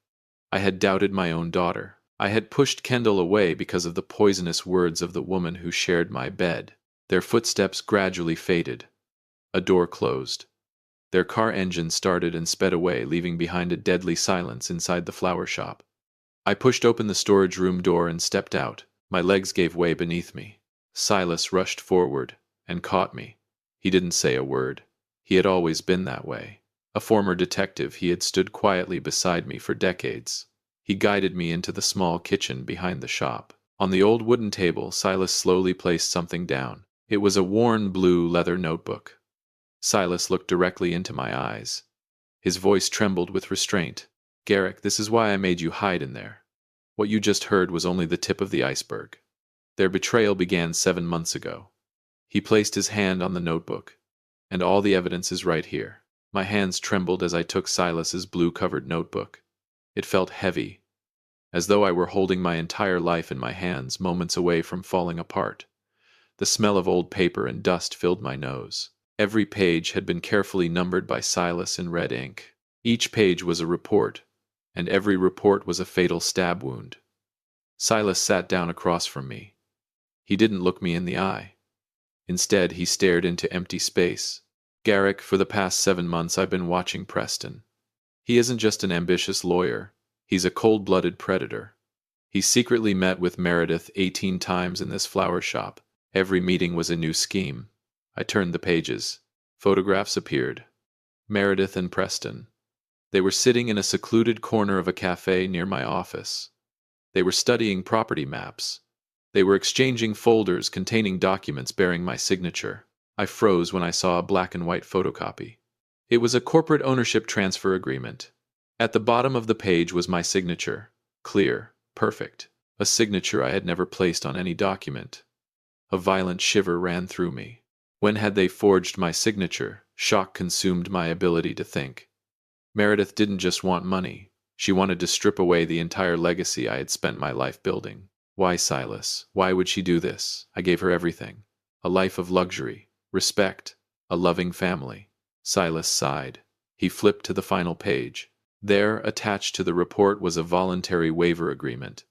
I had doubted my own daughter. I had pushed Kendall away because of the poisonous words of the woman who shared my bed. Their footsteps gradually faded. A door closed. Their car engine started and sped away, leaving behind a deadly silence inside the flower shop. I pushed open the storage room door and stepped out. My legs gave way beneath me. Silas rushed forward and caught me. He didn't say a word. He had always been that way. A former detective, he had stood quietly beside me for decades. He guided me into the small kitchen behind the shop. On the old wooden table, Silas slowly placed something down. It was a worn blue leather notebook. Silas looked directly into my eyes. His voice trembled with restraint. Garrick, this is why I made you hide in there. What you just heard was only the tip of the iceberg. Their betrayal began 7 months ago. He placed his hand on the notebook. And all the evidence is right here. My hands trembled as I took Silas's blue-covered notebook. It felt heavy, as though I were holding my entire life in my hands, moments away from falling apart. The smell of old paper and dust filled my nose. Every page had been carefully numbered by Silas in red ink. Each page was a report, and every report was a fatal stab wound. Silas sat down across from me. He didn't look me in the eye. Instead, he stared into empty space. Garrick, for the past 7 months I've been watching Preston. He isn't just an ambitious lawyer. He's a cold-blooded predator. He secretly met with Meredith 18 times in this flower shop. Every meeting was a new scheme. I turned the pages. Photographs appeared. Meredith and Preston. They were sitting in a secluded corner of a cafe near my office. They were studying property maps. They were exchanging folders containing documents bearing my signature. I froze when I saw a black and white photocopy. It was a corporate ownership transfer agreement. At the bottom of the page was my signature. Clear, perfect. A signature I had never placed on any document. A violent shiver ran through me. When had they forged my signature? Shock consumed my ability to think. Meredith didn't just want money. She wanted to strip away the entire legacy I had spent my life building. Why, Silas? Why would she do this? I gave her everything. A life of luxury, respect, a loving family. Silas sighed. He flipped to the final page. There, attached to the report, was a voluntary waiver agreement.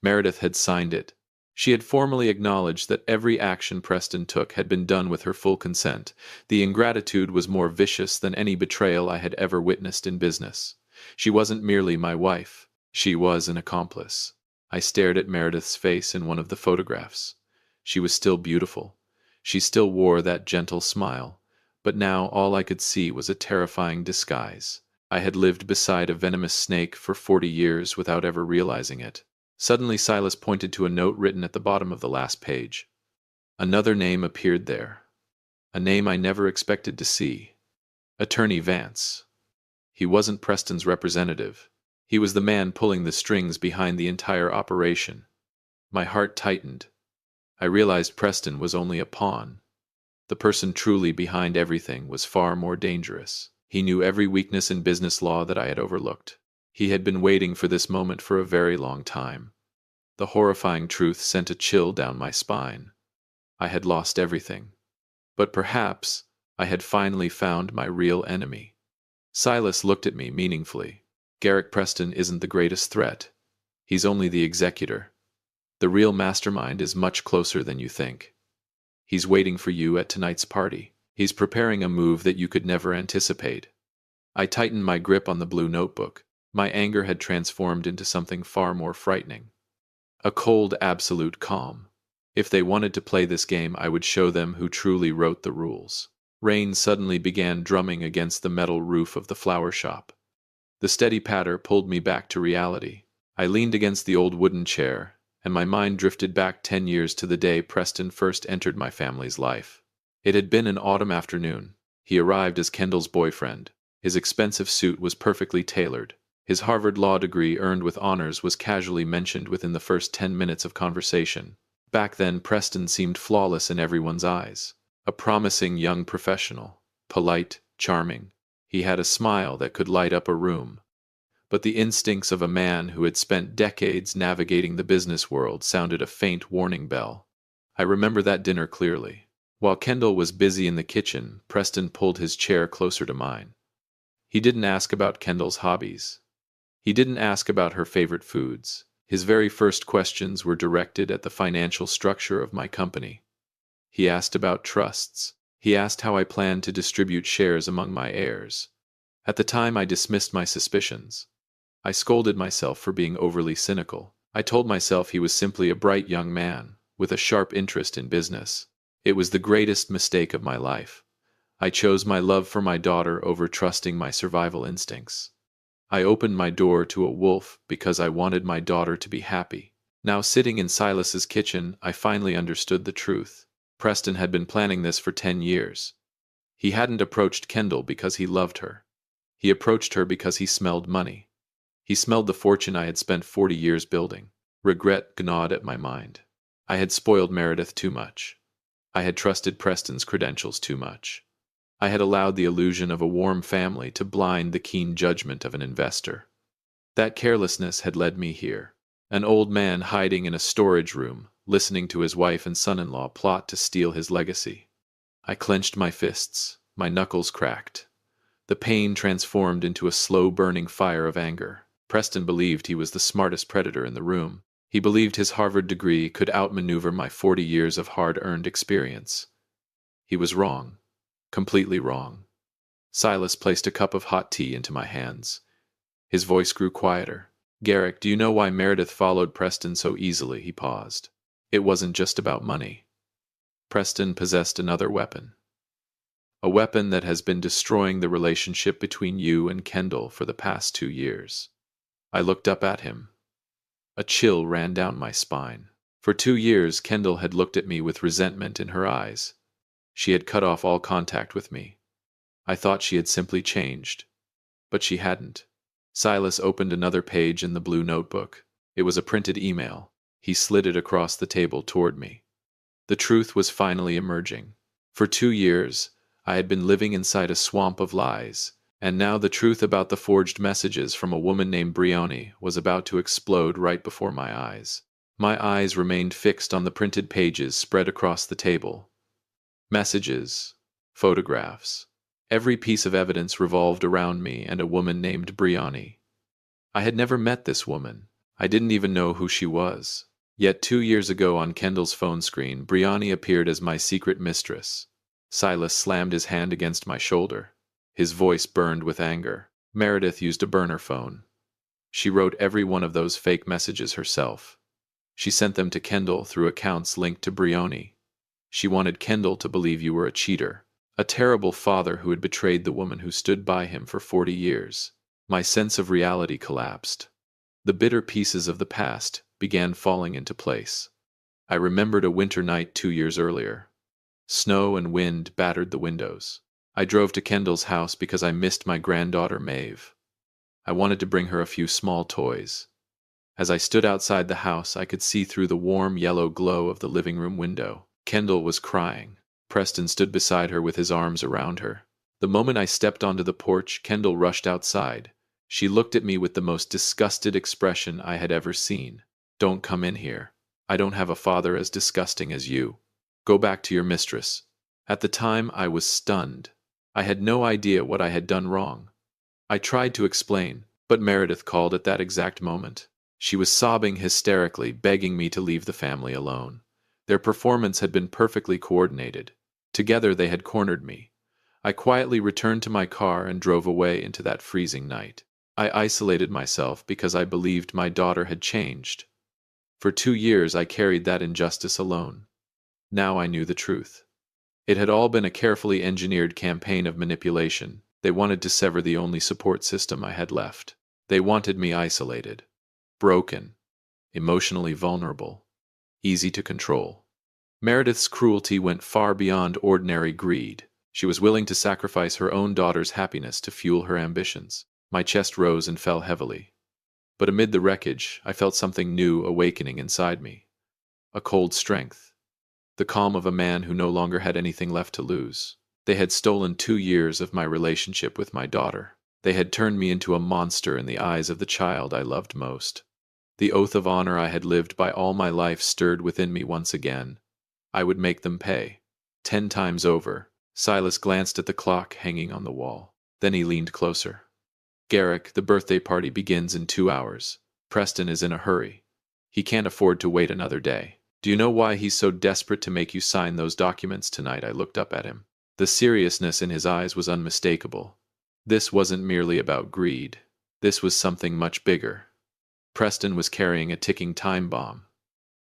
Meredith had signed it. She had formally acknowledged that every action Preston took had been done with her full consent. The ingratitude was more vicious than any betrayal I had ever witnessed in business. She wasn't merely my wife. She was an accomplice. I stared at Meredith's face in one of the photographs. She was still beautiful. She still wore that gentle smile. But now all I could see was a terrifying disguise. I had lived beside a venomous snake for 40 years without ever realizing it. Suddenly Silas pointed to a note written at the bottom of the last page. Another name appeared there. A name I never expected to see. Attorney Vance. He wasn't Preston's representative. He was the man pulling the strings behind the entire operation. My heart tightened. I realized Preston was only a pawn. The person truly behind everything was far more dangerous. He knew every weakness in business law that I had overlooked. He had been waiting for this moment for a very long time. The horrifying truth sent a chill down my spine. I had lost everything. But perhaps I had finally found my real enemy. Silas looked at me meaningfully. Garrick Preston isn't the greatest threat. He's only the executor. The real mastermind is much closer than you think. He's waiting for you at tonight's party. He's preparing a move that you could never anticipate. I tightened my grip on the blue notebook. My anger had transformed into something far more frightening. A cold, absolute calm. If they wanted to play this game, I would show them who truly wrote the rules. Rain suddenly began drumming against the metal roof of the flower shop. The steady patter pulled me back to reality. I leaned against the old wooden chair, and my mind drifted back 10 years to the day Preston first entered my family's life. It had been an autumn afternoon. He arrived as Kendall's boyfriend. His expensive suit was perfectly tailored. His Harvard law degree earned with honors was casually mentioned within the first 10 minutes of conversation. Back then, Preston seemed flawless in everyone's eyes. A promising young professional. Polite, charming. He had a smile that could light up a room. But the instincts of a man who had spent decades navigating the business world sounded a faint warning bell. I remember that dinner clearly. While Kendall was busy in the kitchen, Preston pulled his chair closer to mine. He didn't ask about Kendall's hobbies. He didn't ask about her favorite foods. His very first questions were directed at the financial structure of my company. He asked about trusts. He asked how I planned to distribute shares among my heirs. At the time, I dismissed my suspicions. I scolded myself for being overly cynical. I told myself he was simply a bright young man, with a sharp interest in business. It was the greatest mistake of my life. I chose my love for my daughter over trusting my survival instincts. I opened my door to a wolf because I wanted my daughter to be happy. Now sitting in Silas's kitchen, I finally understood the truth. Preston had been planning this for 10 years. He hadn't approached Kendall because he loved her. He approached her because he smelled money. He smelled the fortune I had spent 40 years building. Regret gnawed at my mind. I had spoiled Meredith too much. I had trusted Preston's credentials too much. I had allowed the illusion of a warm family to blind the keen judgment of an investor. That carelessness had led me here. An old man hiding in a storage room, listening to his wife and son-in-law plot to steal his legacy. I clenched my fists. My knuckles cracked. The pain transformed into a slow-burning fire of anger. Preston believed he was the smartest predator in the room. He believed his Harvard degree could outmaneuver my 40 years of hard-earned experience. He was wrong. Completely wrong. Silas placed a cup of hot tea into my hands. His voice grew quieter. "Garrick, do you know why Meredith followed Preston so easily?" He paused. "It wasn't just about money. Preston possessed another weapon. A weapon that has been destroying the relationship between you and Kendall for the past 2 years." I looked up at him. A chill ran down my spine. For 2 years, Kendall had looked at me with resentment in her eyes. She had cut off all contact with me. I thought she had simply changed. But she hadn't. Silas opened another page in the blue notebook. It was a printed email. He slid it across the table toward me. The truth was finally emerging. For 2 years, I had been living inside a swamp of lies, and now the truth about the forged messages from a woman named Brioni was about to explode right before my eyes. My eyes remained fixed on the printed pages spread across the table. Messages, photographs, Every piece of evidence revolved around me and a woman named Briani. I had never met this woman. I didn't even know who she was. Yet 2 years ago on Kendall's phone screen, Briani appeared as my secret mistress. Silas slammed his hand against my shoulder. His voice burned with anger. Meredith used a burner phone. She wrote every one of those fake messages herself. She sent them to Kendall through accounts linked to Brioni. She wanted Kendall to believe you were a cheater, a terrible father who had betrayed the woman who stood by him for 40 years. My sense of reality collapsed. The bitter pieces of the past began falling into place. I remembered a winter night 2 years earlier. Snow and wind battered the windows. I drove to Kendall's house because I missed my granddaughter Maeve. I wanted to bring her a few small toys. As I stood outside the house, I could see through the warm yellow glow of the living room window. Kendall was crying. Preston stood beside her with his arms around her. The moment I stepped onto the porch, Kendall rushed outside. She looked at me with the most disgusted expression I had ever seen. "Don't come in here. I don't have a father as disgusting as you. Go back to your mistress." At the time, I was stunned. I had no idea what I had done wrong. I tried to explain, but Meredith called at that exact moment. She was sobbing hysterically, begging me to leave the family alone. Their performance had been perfectly coordinated. Together they had cornered me. I quietly returned to my car and drove away into that freezing night. I isolated myself because I believed my daughter had changed. For 2 years I carried that injustice alone. Now I knew the truth. It had all been a carefully engineered campaign of manipulation. They wanted to sever the only support system I had left. They wanted me isolated, broken, emotionally vulnerable, easy to control. Meredith's cruelty went far beyond ordinary greed. She was willing to sacrifice her own daughter's happiness to fuel her ambitions. My chest rose and fell heavily. But amid the wreckage, I felt something new awakening inside me. A cold strength. The calm of a man who no longer had anything left to lose. They had stolen 2 years of my relationship with my daughter. They had turned me into a monster in the eyes of the child I loved most. The oath of honor I had lived by all my life stirred within me once again. I would make them pay. 10 times over. Silas glanced at the clock hanging on the wall. Then he leaned closer. "Garrick, the birthday party begins in 2 hours. Preston is in a hurry. He can't afford to wait another day. Do you know why he's so desperate to make you sign those documents tonight?" I looked up at him. The seriousness in his eyes was unmistakable. This wasn't merely about greed. This was something much bigger. Preston was carrying a ticking time bomb.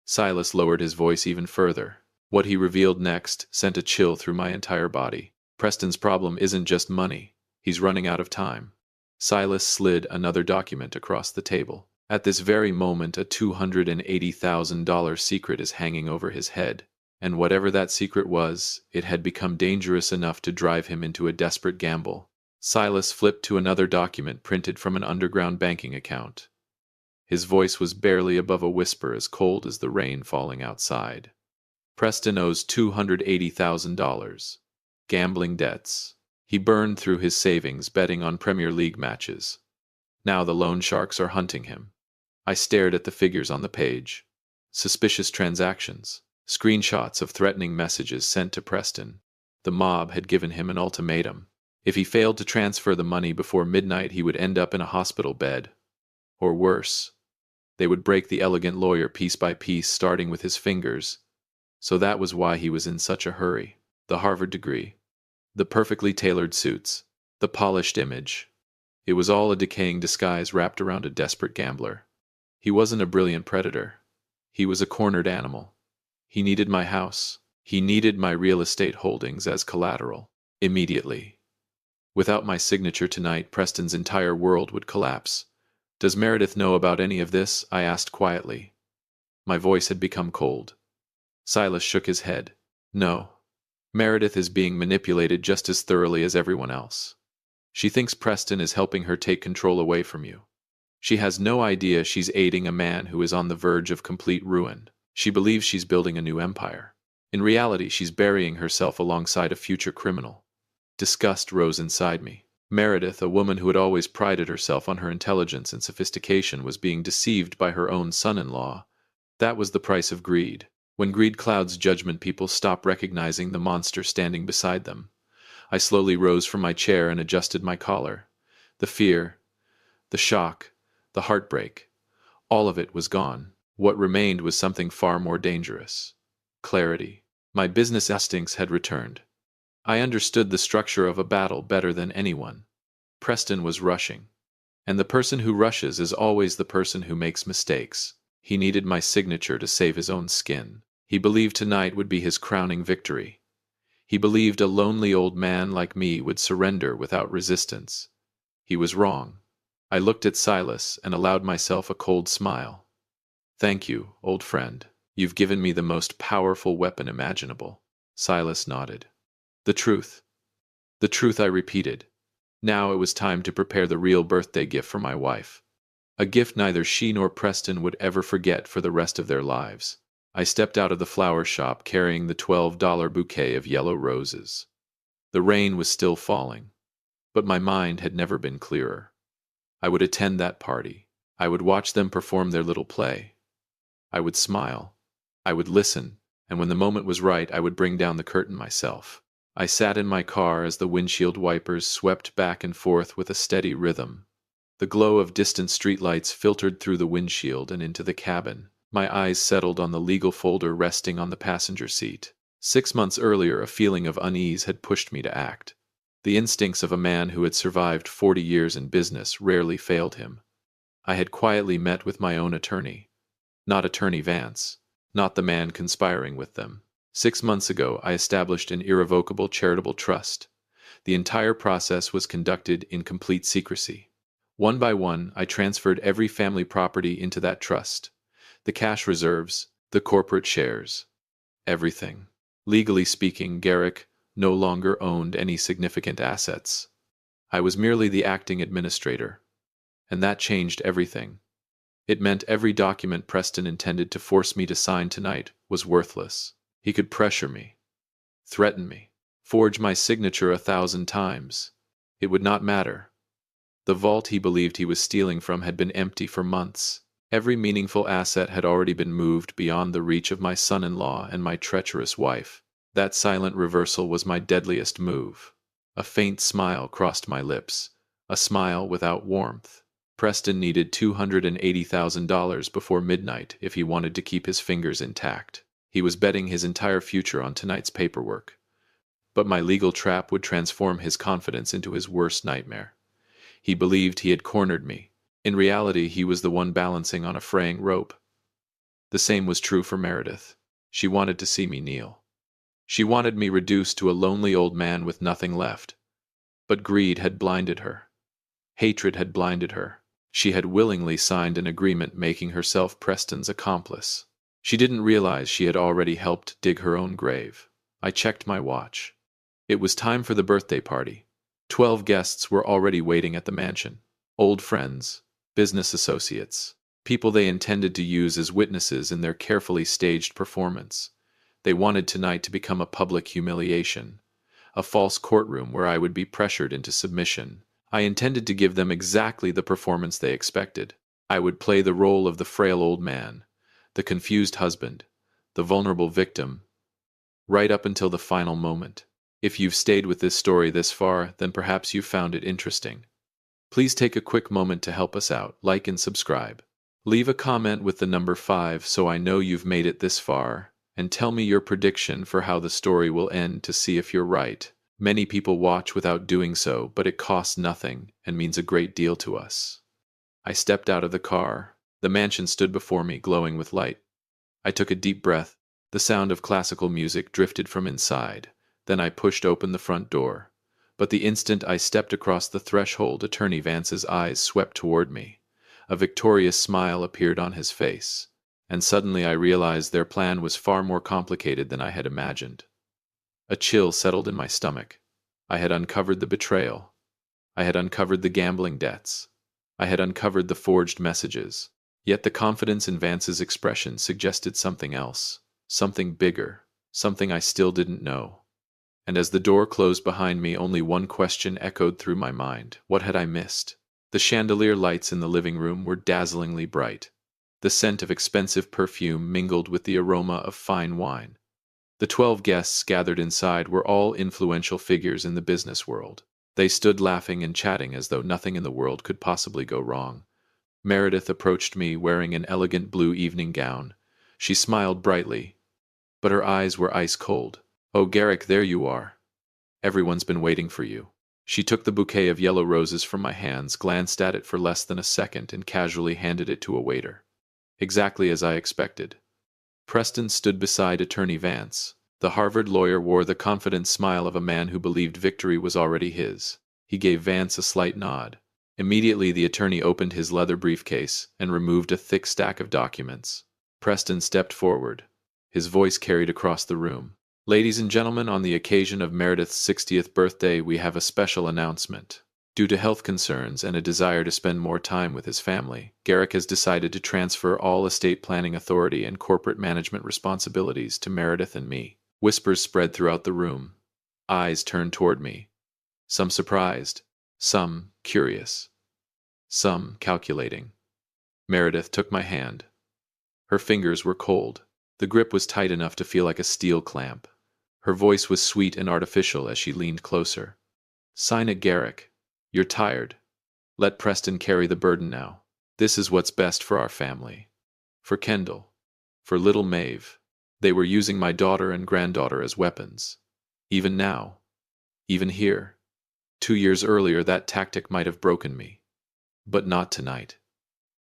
Silas lowered his voice even further. What he revealed next sent a chill through my entire body. Preston's problem isn't just money. He's running out of time. Silas slid another document across the table. At this very moment, a $280,000 secret is hanging over his head. And whatever that secret was, it had become dangerous enough to drive him into a desperate gamble. Silas flipped to another document printed from an underground banking account. His voice was barely above a whisper, as cold as the rain falling outside. Preston owes $280,000. Gambling debts. He burned through his savings betting on Premier League matches. Now the loan sharks are hunting him. I stared at the figures on the page. Suspicious transactions. Screenshots of threatening messages sent to Preston. The mob had given him an ultimatum. If he failed to transfer the money before midnight, he would end up in a hospital bed. Or worse. They would break the elegant lawyer piece by piece, starting with his fingers. So that was why he was in such a hurry. The Harvard degree. The perfectly tailored suits. The polished image. It was all a decaying disguise wrapped around a desperate gambler. He wasn't a brilliant predator. He was a cornered animal. He needed my house. He needed my real estate holdings as collateral. Immediately. Without my signature tonight, Preston's entire world would collapse. "Does Meredith know about any of this?" I asked quietly. My voice had become cold. Silas shook his head. "No. Meredith is being manipulated just as thoroughly as everyone else. She thinks Preston is helping her take control away from you. She has no idea she's aiding a man who is on the verge of complete ruin. She believes she's building a new empire. In reality, she's burying herself alongside a future criminal." Disgust rose inside me. Meredith, a woman who had always prided herself on her intelligence and sophistication, was being deceived by her own son-in-law. That was the price of greed. When greed clouds judgment, people stop recognizing the monster standing beside them. I slowly rose from my chair and adjusted my collar. The fear, the shock, the heartbreak, all of it was gone. What remained was something far more dangerous. Clarity. My business instincts had returned. I understood the structure of a battle better than anyone. Preston was rushing. And the person who rushes is always the person who makes mistakes. He needed my signature to save his own skin. He believed tonight would be his crowning victory. He believed a lonely old man like me would surrender without resistance. He was wrong. I looked at Silas and allowed myself a cold smile. Thank you, old friend. You've given me the most powerful weapon imaginable. Silas nodded. The truth. The truth, I repeated. Now it was time to prepare the real birthday gift for my wife. A gift neither she nor Preston would ever forget for the rest of their lives. I stepped out of the flower shop carrying the $12 bouquet of yellow roses. The rain was still falling, but my mind had never been clearer. I would attend that party. I would watch them perform their little play. I would smile. I would listen, and when the moment was right, I would bring down the curtain myself. I sat in my car as the windshield wipers swept back and forth with a steady rhythm. The glow of distant streetlights filtered through the windshield and into the cabin. My eyes settled on the legal folder resting on the passenger seat. 6 months earlier, a feeling of unease had pushed me to act. The instincts of a man who had survived 40 years in business rarely failed him. I had quietly met with my own attorney. Not Attorney Vance. Not the man conspiring with them. 6 months ago, I established an irrevocable charitable trust. The entire process was conducted in complete secrecy. One by one, I transferred every family property into that trust. The cash reserves, the corporate shares, everything. Legally speaking, Garrick no longer owned any significant assets. I was merely the acting administrator. And that changed everything. It meant every document Preston intended to force me to sign tonight was worthless. He could pressure me, threaten me, forge my signature 1,000 times. It would not matter. The vault he believed he was stealing from had been empty for months. Every meaningful asset had already been moved beyond the reach of my son-in-law and my treacherous wife. That silent reversal was my deadliest move. A faint smile crossed my lips, a smile without warmth. Preston needed $280,000 before midnight if he wanted to keep his fingers intact. He was betting his entire future on tonight's paperwork. But my legal trap would transform his confidence into his worst nightmare. He believed he had cornered me. In reality, he was the one balancing on a fraying rope. The same was true for Meredith. She wanted to see me kneel. She wanted me reduced to a lonely old man with nothing left. But greed had blinded her. Hatred had blinded her. She had willingly signed an agreement making herself Preston's accomplice. She didn't realize she had already helped dig her own grave. I checked my watch. It was time for the birthday party. 12 guests were already waiting at the mansion. Old friends, business associates, people they intended to use as witnesses in their carefully staged performance. They wanted tonight to become a public humiliation, a false courtroom where I would be pressured into submission. I intended to give them exactly the performance they expected. I would play the role of the frail old man, the confused husband, the vulnerable victim, right up until the final moment. If you've stayed with this story this far, then perhaps you've found it interesting. Please take a quick moment to help us out, like and subscribe. Leave a comment with the number 5 so I know you've made it this far, and tell me your prediction for how the story will end to see if you're right. Many people watch without doing so, but it costs nothing and means a great deal to us. I stepped out of the car. The mansion stood before me, glowing with light. I took a deep breath. The sound of classical music drifted from inside. Then I pushed open the front door. But the instant I stepped across the threshold, Attorney Vance's eyes swept toward me. A victorious smile appeared on his face. And suddenly I realized their plan was far more complicated than I had imagined. A chill settled in my stomach. I had uncovered the betrayal. I had uncovered the gambling debts. I had uncovered the forged messages. Yet the confidence in Vance's expression suggested something else, something bigger, something I still didn't know. And as the door closed behind me, only one question echoed through my mind. What had I missed? The chandelier lights in the living room were dazzlingly bright. The scent of expensive perfume mingled with the aroma of fine wine. The 12 guests gathered inside were all influential figures in the business world. They stood laughing and chatting as though nothing in the world could possibly go wrong. Meredith approached me wearing an elegant blue evening gown. She smiled brightly, but her eyes were ice cold. "Oh, Garrick, there you are. Everyone's been waiting for you." She took the bouquet of yellow roses from my hands, glanced at it for less than a second, and casually handed it to a waiter. Exactly as I expected. Preston stood beside Attorney Vance. The Harvard lawyer wore the confident smile of a man who believed victory was already his. He gave Vance a slight nod. Immediately the attorney opened his leather briefcase and removed a thick stack of documents. Preston stepped forward. His voice carried across the room. "Ladies and gentlemen, on the occasion of Meredith's 60th birthday, we have a special announcement. Due to health concerns and a desire to spend more time with his family, Garrick has decided to transfer all estate planning authority and corporate management responsibilities to Meredith and me." Whispers spread throughout the room. Eyes turned toward me. Some surprised, some curious, some calculating. Meredith took my hand. Her fingers were cold. The grip was tight enough to feel like a steel clamp. Her voice was sweet and artificial as she leaned closer. "Sign it, Garrick. You're tired. Let Preston carry the burden now. This is what's best for our family. For Kendall. For little Maeve. They were using my daughter and granddaughter as weapons. Even now. Even here. 2 years earlier that tactic might have broken me. But not tonight."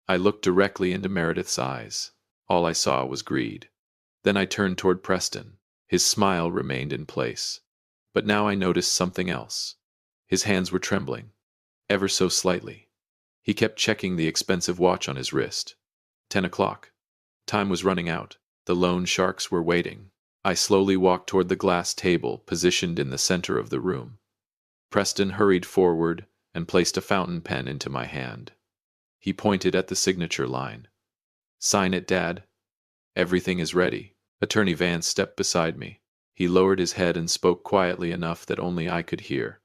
I looked directly into Meredith's eyes. All I saw was greed. Then I turned toward Preston. His smile remained in place. But now I noticed something else. His hands were trembling. Ever so slightly. He kept checking the expensive watch on his wrist. 10 o'clock. Time was running out. The loan sharks were waiting. I slowly walked toward the glass table positioned in the center of the room. Preston hurried forward and placed a fountain pen into my hand. He pointed at the signature line. "Sign it, Dad. Everything is ready." Attorney Vance stepped beside me. He lowered his head and spoke quietly enough that only I could hear.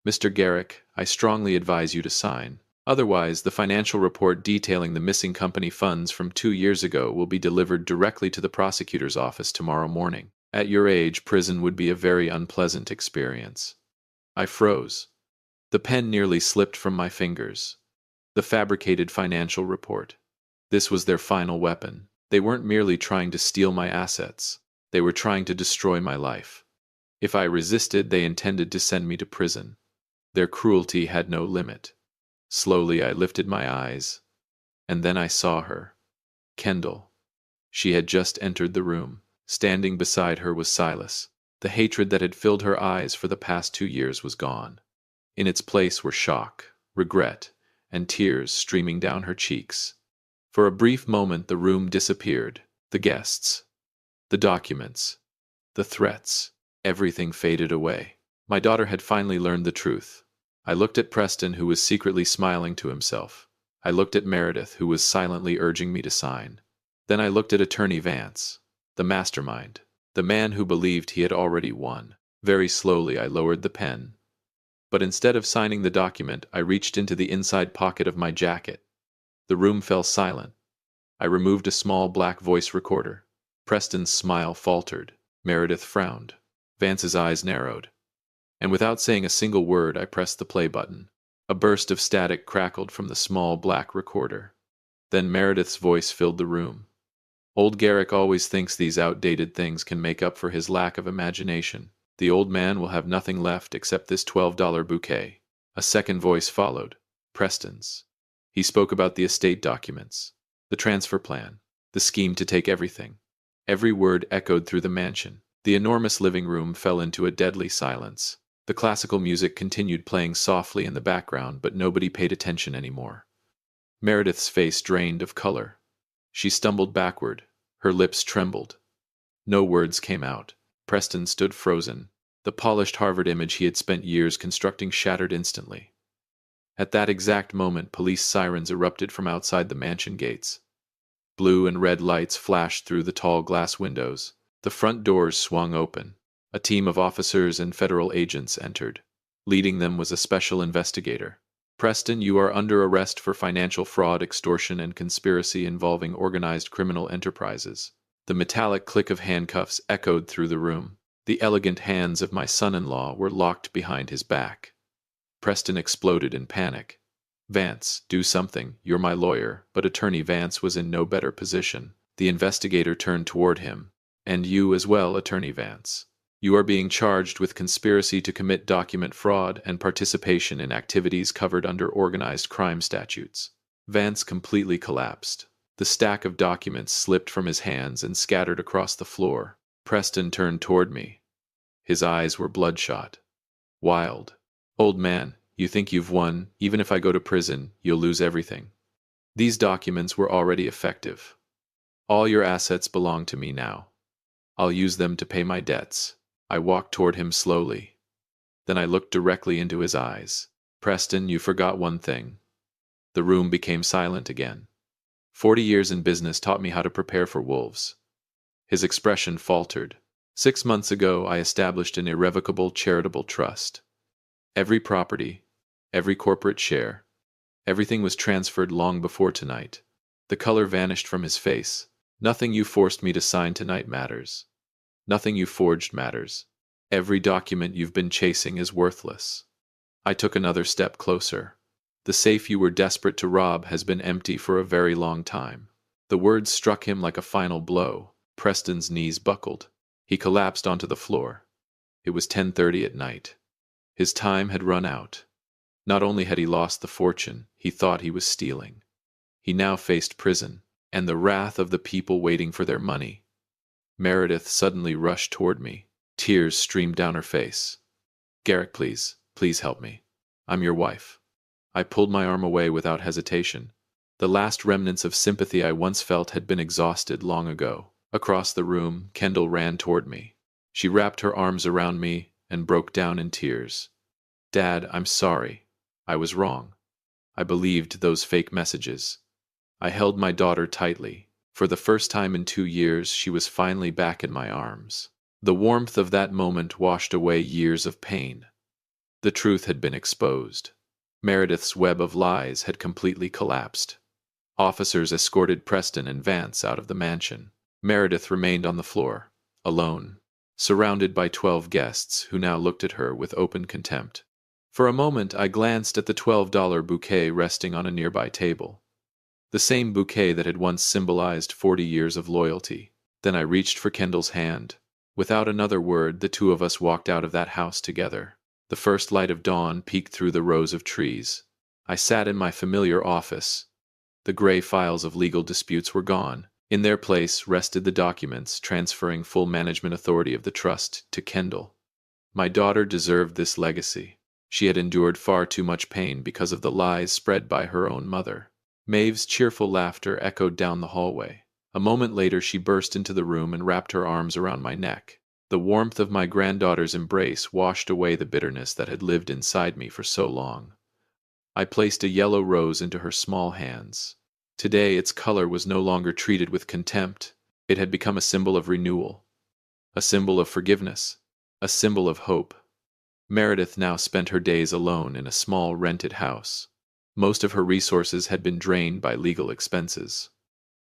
"Mr. Garrick, I strongly advise you to sign. Otherwise, the financial report detailing the missing company funds from 2 years ago will be delivered directly to the prosecutor's office tomorrow morning. At your age, prison would be a very unpleasant experience." I froze. The pen nearly slipped from my fingers. The fabricated financial report. This was their final weapon. They weren't merely trying to steal my assets. They were trying to destroy my life. If I resisted, they intended to send me to prison. Their cruelty had no limit. Slowly I lifted my eyes, and then I saw her. Kendall. She had just entered the room. Standing beside her was Silas. The hatred that had filled her eyes for the past 2 years was gone. In its place were shock, regret, and tears streaming down her cheeks. For a brief moment the room disappeared. The guests, the documents, the threats, everything faded away. My daughter had finally learned the truth. I looked at Preston, who was secretly smiling to himself. I looked at Meredith, who was silently urging me to sign. Then I looked at Attorney Vance, the mastermind, the man who believed he had already won. Very slowly I lowered the pen. But instead of signing the document, I reached into the inside pocket of my jacket. The room fell silent. I removed a small black voice recorder. Preston's smile faltered. Meredith frowned. Vance's eyes narrowed. And without saying a single word, I pressed the play button. A burst of static crackled from the small black recorder. Then Meredith's voice filled the room. "Old Garrick always thinks these outdated things can make up for his lack of imagination. The old man will have nothing left except this $12 bouquet." A second voice followed. Preston's. He spoke about the estate documents, the transfer plan, the scheme to take everything. Every word echoed through the mansion. The enormous living room fell into a deadly silence. The classical music continued playing softly in the background, but nobody paid attention anymore. Meredith's face drained of color. She stumbled backward. Her lips trembled. No words came out. Preston stood frozen. The polished Harvard image he had spent years constructing shattered instantly. At that exact moment, police sirens erupted from outside the mansion gates. Blue and red lights flashed through the tall glass windows. The front doors swung open. A team of officers and federal agents entered. Leading them was a special investigator. "Preston, you are under arrest for financial fraud, extortion, and conspiracy involving organized criminal enterprises." The metallic click of handcuffs echoed through the room. The elegant hands of my son-in-law were locked behind his back. Preston exploded in panic. "Vance, do something. You're my lawyer." But Attorney Vance was in no better position. The investigator turned toward him. "And you as well, Attorney Vance. You are being charged with conspiracy to commit document fraud and participation in activities covered under organized crime statutes." Vance completely collapsed. The stack of documents slipped from his hands and scattered across the floor. Preston turned toward me. His eyes were bloodshot. "Wild. Old man, you think you've won. Even if I go to prison, you'll lose everything." "These documents were already effective. All your assets belong to me now. I'll use them to pay my debts." I walked toward him slowly. Then I looked directly into his eyes. "Preston, you forgot one thing." The room became silent again. 40 years in business taught me how to prepare for wolves." His expression faltered. 6 months ago, I established an irrevocable charitable trust. Every property, every corporate share, everything was transferred long before tonight. The color vanished from his face. "Nothing you forced me to sign tonight matters. Nothing you forged matters. Every document you've been chasing is worthless." I took another step closer. "The safe you were desperate to rob has been empty for a very long time." The words struck him like a final blow. Preston's knees buckled. He collapsed onto the floor. It was 10:30 at night. His time had run out. Not only had he lost the fortune he thought he was stealing, he now faced prison and the wrath of the people waiting for their money. Meredith suddenly rushed toward me. Tears streamed down her face. "Garrick, please help me. I'm your wife." I pulled my arm away without hesitation. The last remnants of sympathy I once felt had been exhausted long ago. Across the room, Kendall ran toward me. She wrapped her arms around me and broke down in tears. "Dad, I'm sorry. I was wrong. I believed those fake messages." I held my daughter tightly. For the first time in 2 years, she was finally back in my arms. The warmth of that moment washed away years of pain. The truth had been exposed. Meredith's web of lies had completely collapsed. Officers escorted Preston and Vance out of the mansion. Meredith remained on the floor, alone, surrounded by 12 guests who now looked at her with open contempt. For a moment, I glanced at the $12 bouquet resting on a nearby table. The same bouquet that had once symbolized 40 years of loyalty. Then I reached for Kendall's hand. Without another word, the two of us walked out of that house together. The first light of dawn peeked through the rows of trees. I sat in my familiar office. The gray files of legal disputes were gone. In their place rested the documents transferring full management authority of the trust to Kendall. My daughter deserved this legacy. She had endured far too much pain because of the lies spread by her own mother. Maeve's cheerful laughter echoed down the hallway. A moment later she burst into the room and wrapped her arms around my neck. The warmth of my granddaughter's embrace washed away the bitterness that had lived inside me for so long. I placed a yellow rose into her small hands. Today its color was no longer treated with contempt. It had become a symbol of renewal, a symbol of forgiveness, a symbol of hope. Meredith now spent her days alone in a small rented house. Most of her resources had been drained by legal expenses.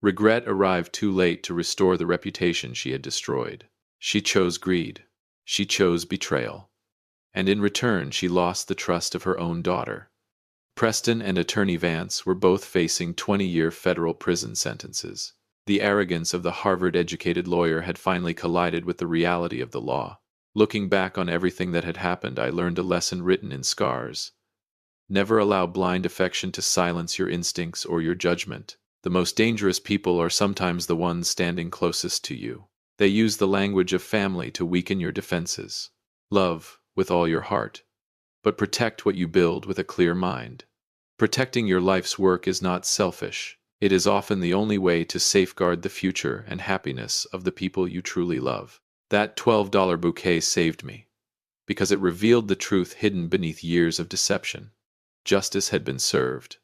Regret arrived too late to restore the reputation she had destroyed. She chose greed. She chose betrayal. And in return, she lost the trust of her own daughter. Preston and Attorney Vance were both facing 20-year federal prison sentences. The arrogance of the Harvard-educated lawyer had finally collided with the reality of the law. Looking back on everything that had happened, I learned a lesson written in scars. Never allow blind affection to silence your instincts or your judgment. The most dangerous people are sometimes the ones standing closest to you. They use the language of family to weaken your defenses. Love with all your heart, but protect what you build with a clear mind. Protecting your life's work is not selfish. It is often the only way to safeguard the future and happiness of the people you truly love. That $12 bouquet saved me, because it revealed the truth hidden beneath years of deception. Justice had been served.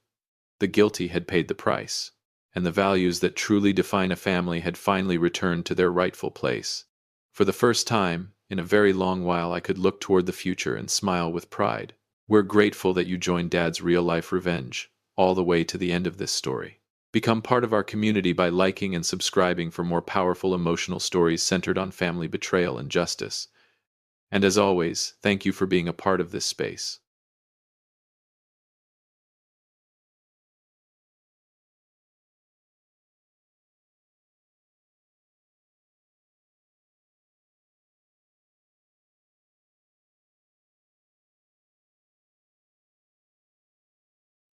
The guilty had paid the price, and the values that truly define a family had finally returned to their rightful place. For the first time, in a very long while, I could look toward the future and smile with pride. We're grateful that you joined Dad's Real Life Revenge, all the way to the end of this story. Become part of our community by liking and subscribing for more powerful emotional stories centered on family betrayal and justice. And as always, thank you for being a part of this space.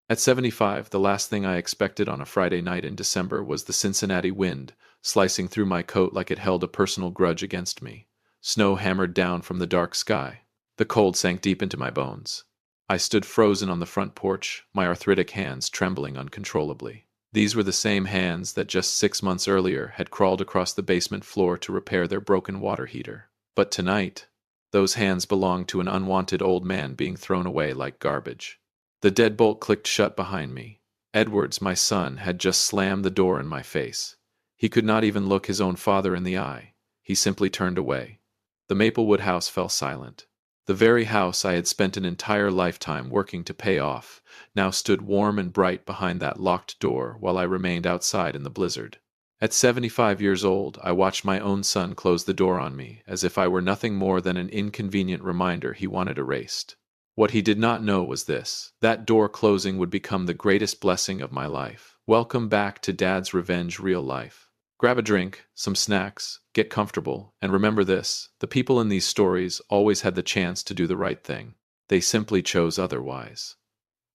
At 75, the last thing I expected on a Friday night in December was the Cincinnati wind, slicing through my coat like it held a personal grudge against me. Snow hammered down from the dark sky. The cold sank deep into my bones. I stood frozen on the front porch, my arthritic hands trembling uncontrollably. These were the same hands that just 6 months earlier had crawled across the basement floor to repair their broken water heater. But tonight, those hands belonged to an unwanted old man being thrown away like garbage. The deadbolt clicked shut behind me. Edwards, my son, had just slammed the door in my face. He could not even look his own father in the eye. He simply turned away. The Maplewood house fell silent. The very house I had spent an entire lifetime working to pay off now stood warm and bright behind that locked door while I remained outside in the blizzard. At 75 years old, I watched my own son close the door on me as if I were nothing more than an inconvenient reminder he wanted erased. What he did not know was this: that door closing would become the greatest blessing of my life. Welcome back to Dad's Revenge Real Life. Grab a drink, some snacks, get comfortable, and remember this: the people in these stories always had the chance to do the right thing. They simply chose otherwise.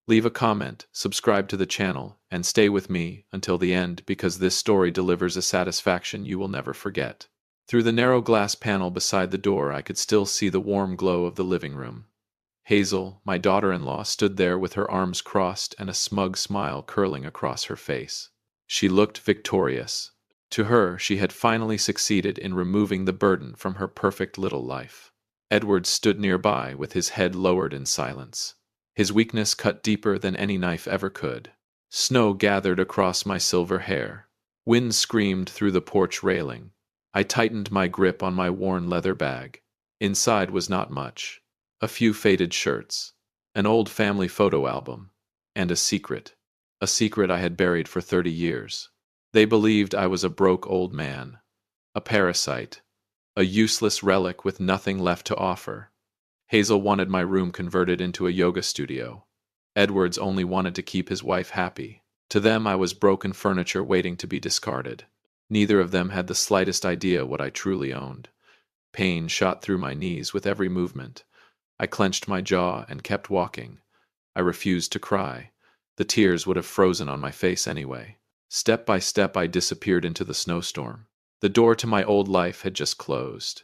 Leave a comment, subscribe to the channel, and stay with me until the end because this story delivers a satisfaction you will never forget. Through the narrow glass panel beside the door, I could still see the warm glow of the living room. Hazel, my daughter-in-law, stood there with her arms crossed and a smug smile curling across her face. She looked victorious. To her, she had finally succeeded in removing the burden from her perfect little life. Edward stood nearby with his head lowered in silence. His weakness cut deeper than any knife ever could. Snow gathered across my silver hair. Wind screamed through the porch railing. I tightened my grip on my worn leather bag. Inside was not much. A few faded shirts, an old family photo album, and a secret I had buried for 30 years. They believed I was a broke old man, a parasite, a useless relic with nothing left to offer. Hazel wanted my room converted into a yoga studio. Edwards only wanted to keep his wife happy. To them, I was broken furniture waiting to be discarded. Neither of them had the slightest idea what I truly owned. Pain shot through my knees with every movement. I clenched my jaw and kept walking. I refused to cry. The tears would have frozen on my face anyway. Step by step, I disappeared into the snowstorm. The door to my old life had just closed.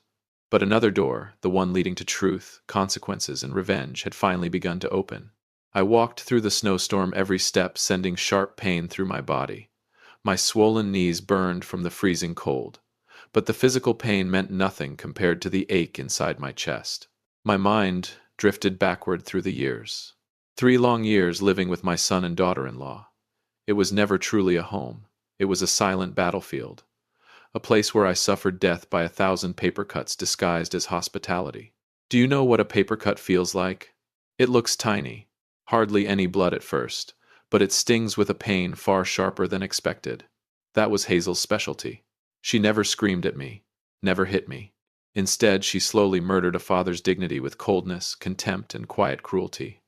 But another door, the one leading to truth, consequences, and revenge, had finally begun to open. I walked through the snowstorm, every step sending sharp pain through my body. My swollen knees burned from the freezing cold. But the physical pain meant nothing compared to the ache inside my chest. My mind drifted backward through the years. 3 long years living with my son and daughter-in-law. It was never truly a home. It was a silent battlefield. A place where I suffered death by 1,000 paper cuts disguised as hospitality. Do you know what a paper cut feels like? It looks tiny, hardly any blood at first, but it stings with a pain far sharper than expected. That was Hazel's specialty. She never screamed at me, never hit me. Instead, she slowly murdered a father's dignity with coldness, contempt, and quiet cruelty.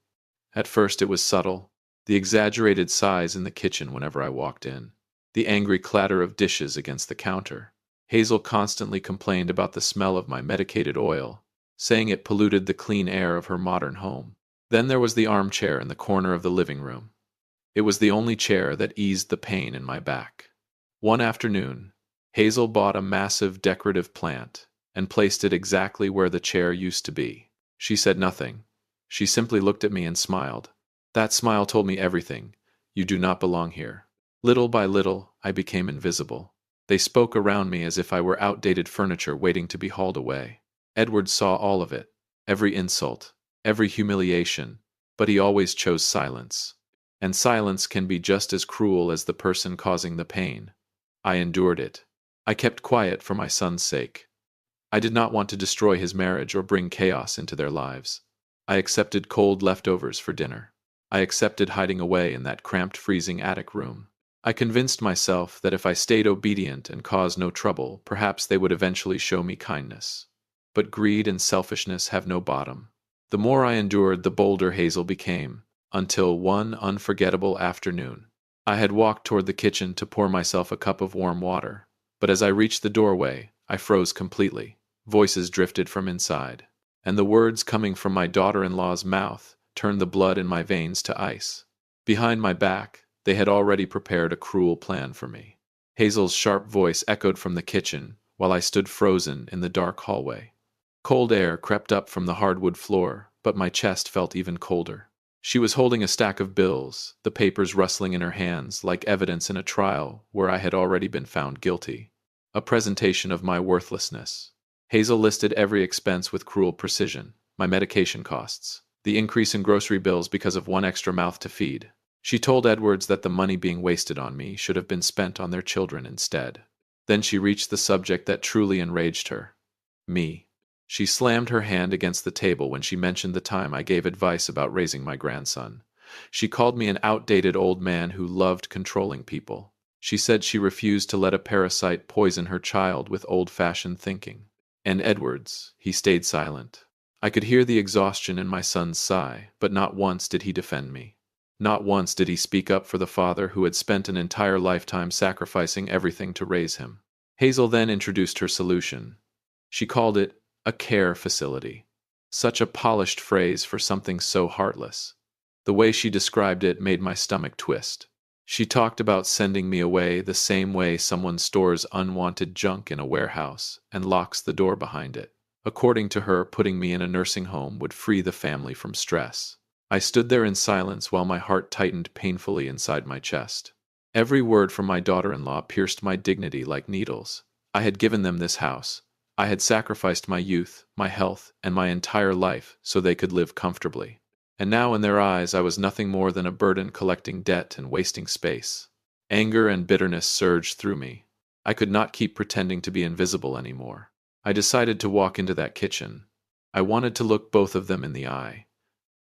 At first it was subtle, the exaggerated sighs in the kitchen whenever I walked in, the angry clatter of dishes against the counter. Hazel constantly complained about the smell of my medicated oil, saying it polluted the clean air of her modern home. Then there was the armchair in the corner of the living room. It was the only chair that eased the pain in my back. One afternoon, Hazel bought a massive decorative plant and placed it exactly where the chair used to be. She said nothing. She simply looked at me and smiled. That smile told me everything. You do not belong here. Little by little, I became invisible. They spoke around me as if I were outdated furniture waiting to be hauled away. Edward saw all of it, every insult, every humiliation, but he always chose silence. And silence can be just as cruel as the person causing the pain. I endured it. I kept quiet for my son's sake. I did not want to destroy his marriage or bring chaos into their lives. I accepted cold leftovers for dinner. I accepted hiding away in that cramped, freezing attic room. I convinced myself that if I stayed obedient and caused no trouble, perhaps they would eventually show me kindness. But greed and selfishness have no bottom. The more I endured, the bolder Hazel became, until one unforgettable afternoon. I had walked toward the kitchen to pour myself a cup of warm water, but as I reached the doorway, I froze completely. Voices drifted from inside, and the words coming from my daughter-in-law's mouth turned the blood in my veins to ice. Behind my back, they had already prepared a cruel plan for me. Hazel's sharp voice echoed from the kitchen while I stood frozen in the dark hallway. Cold air crept up from the hardwood floor, but my chest felt even colder. She was holding a stack of bills, the papers rustling in her hands like evidence in a trial where I had already been found guilty. A presentation of my worthlessness. Hazel listed every expense with cruel precision: my medication costs, the increase in grocery bills because of one extra mouth to feed. She told Edwards that the money being wasted on me should have been spent on their children instead. Then she reached the subject that truly enraged her: me. She slammed her hand against the table when she mentioned the time I gave advice about raising my grandson. She called me an outdated old man who loved controlling people. She said she refused to let a parasite poison her child with old-fashioned thinking. And Edwards, he stayed silent. I could hear the exhaustion in my son's sigh, but not once did he defend me. Not once did he speak up for the father who had spent an entire lifetime sacrificing everything to raise him. Hazel then introduced her solution. She called it a care facility. Such a polished phrase for something so heartless. The way she described it made my stomach twist. She talked about sending me away the same way someone stores unwanted junk in a warehouse and locks the door behind it. According to her, putting me in a nursing home would free the family from stress. I stood there in silence while my heart tightened painfully inside my chest. Every word from my daughter-in-law pierced my dignity like needles. I had given them this house. I had sacrificed my youth, my health, and my entire life so they could live comfortably. And now in their eyes I was nothing more than a burden collecting debt and wasting space. Anger and bitterness surged through me. I could not keep pretending to be invisible anymore. I decided to walk into that kitchen. I wanted to look both of them in the eye.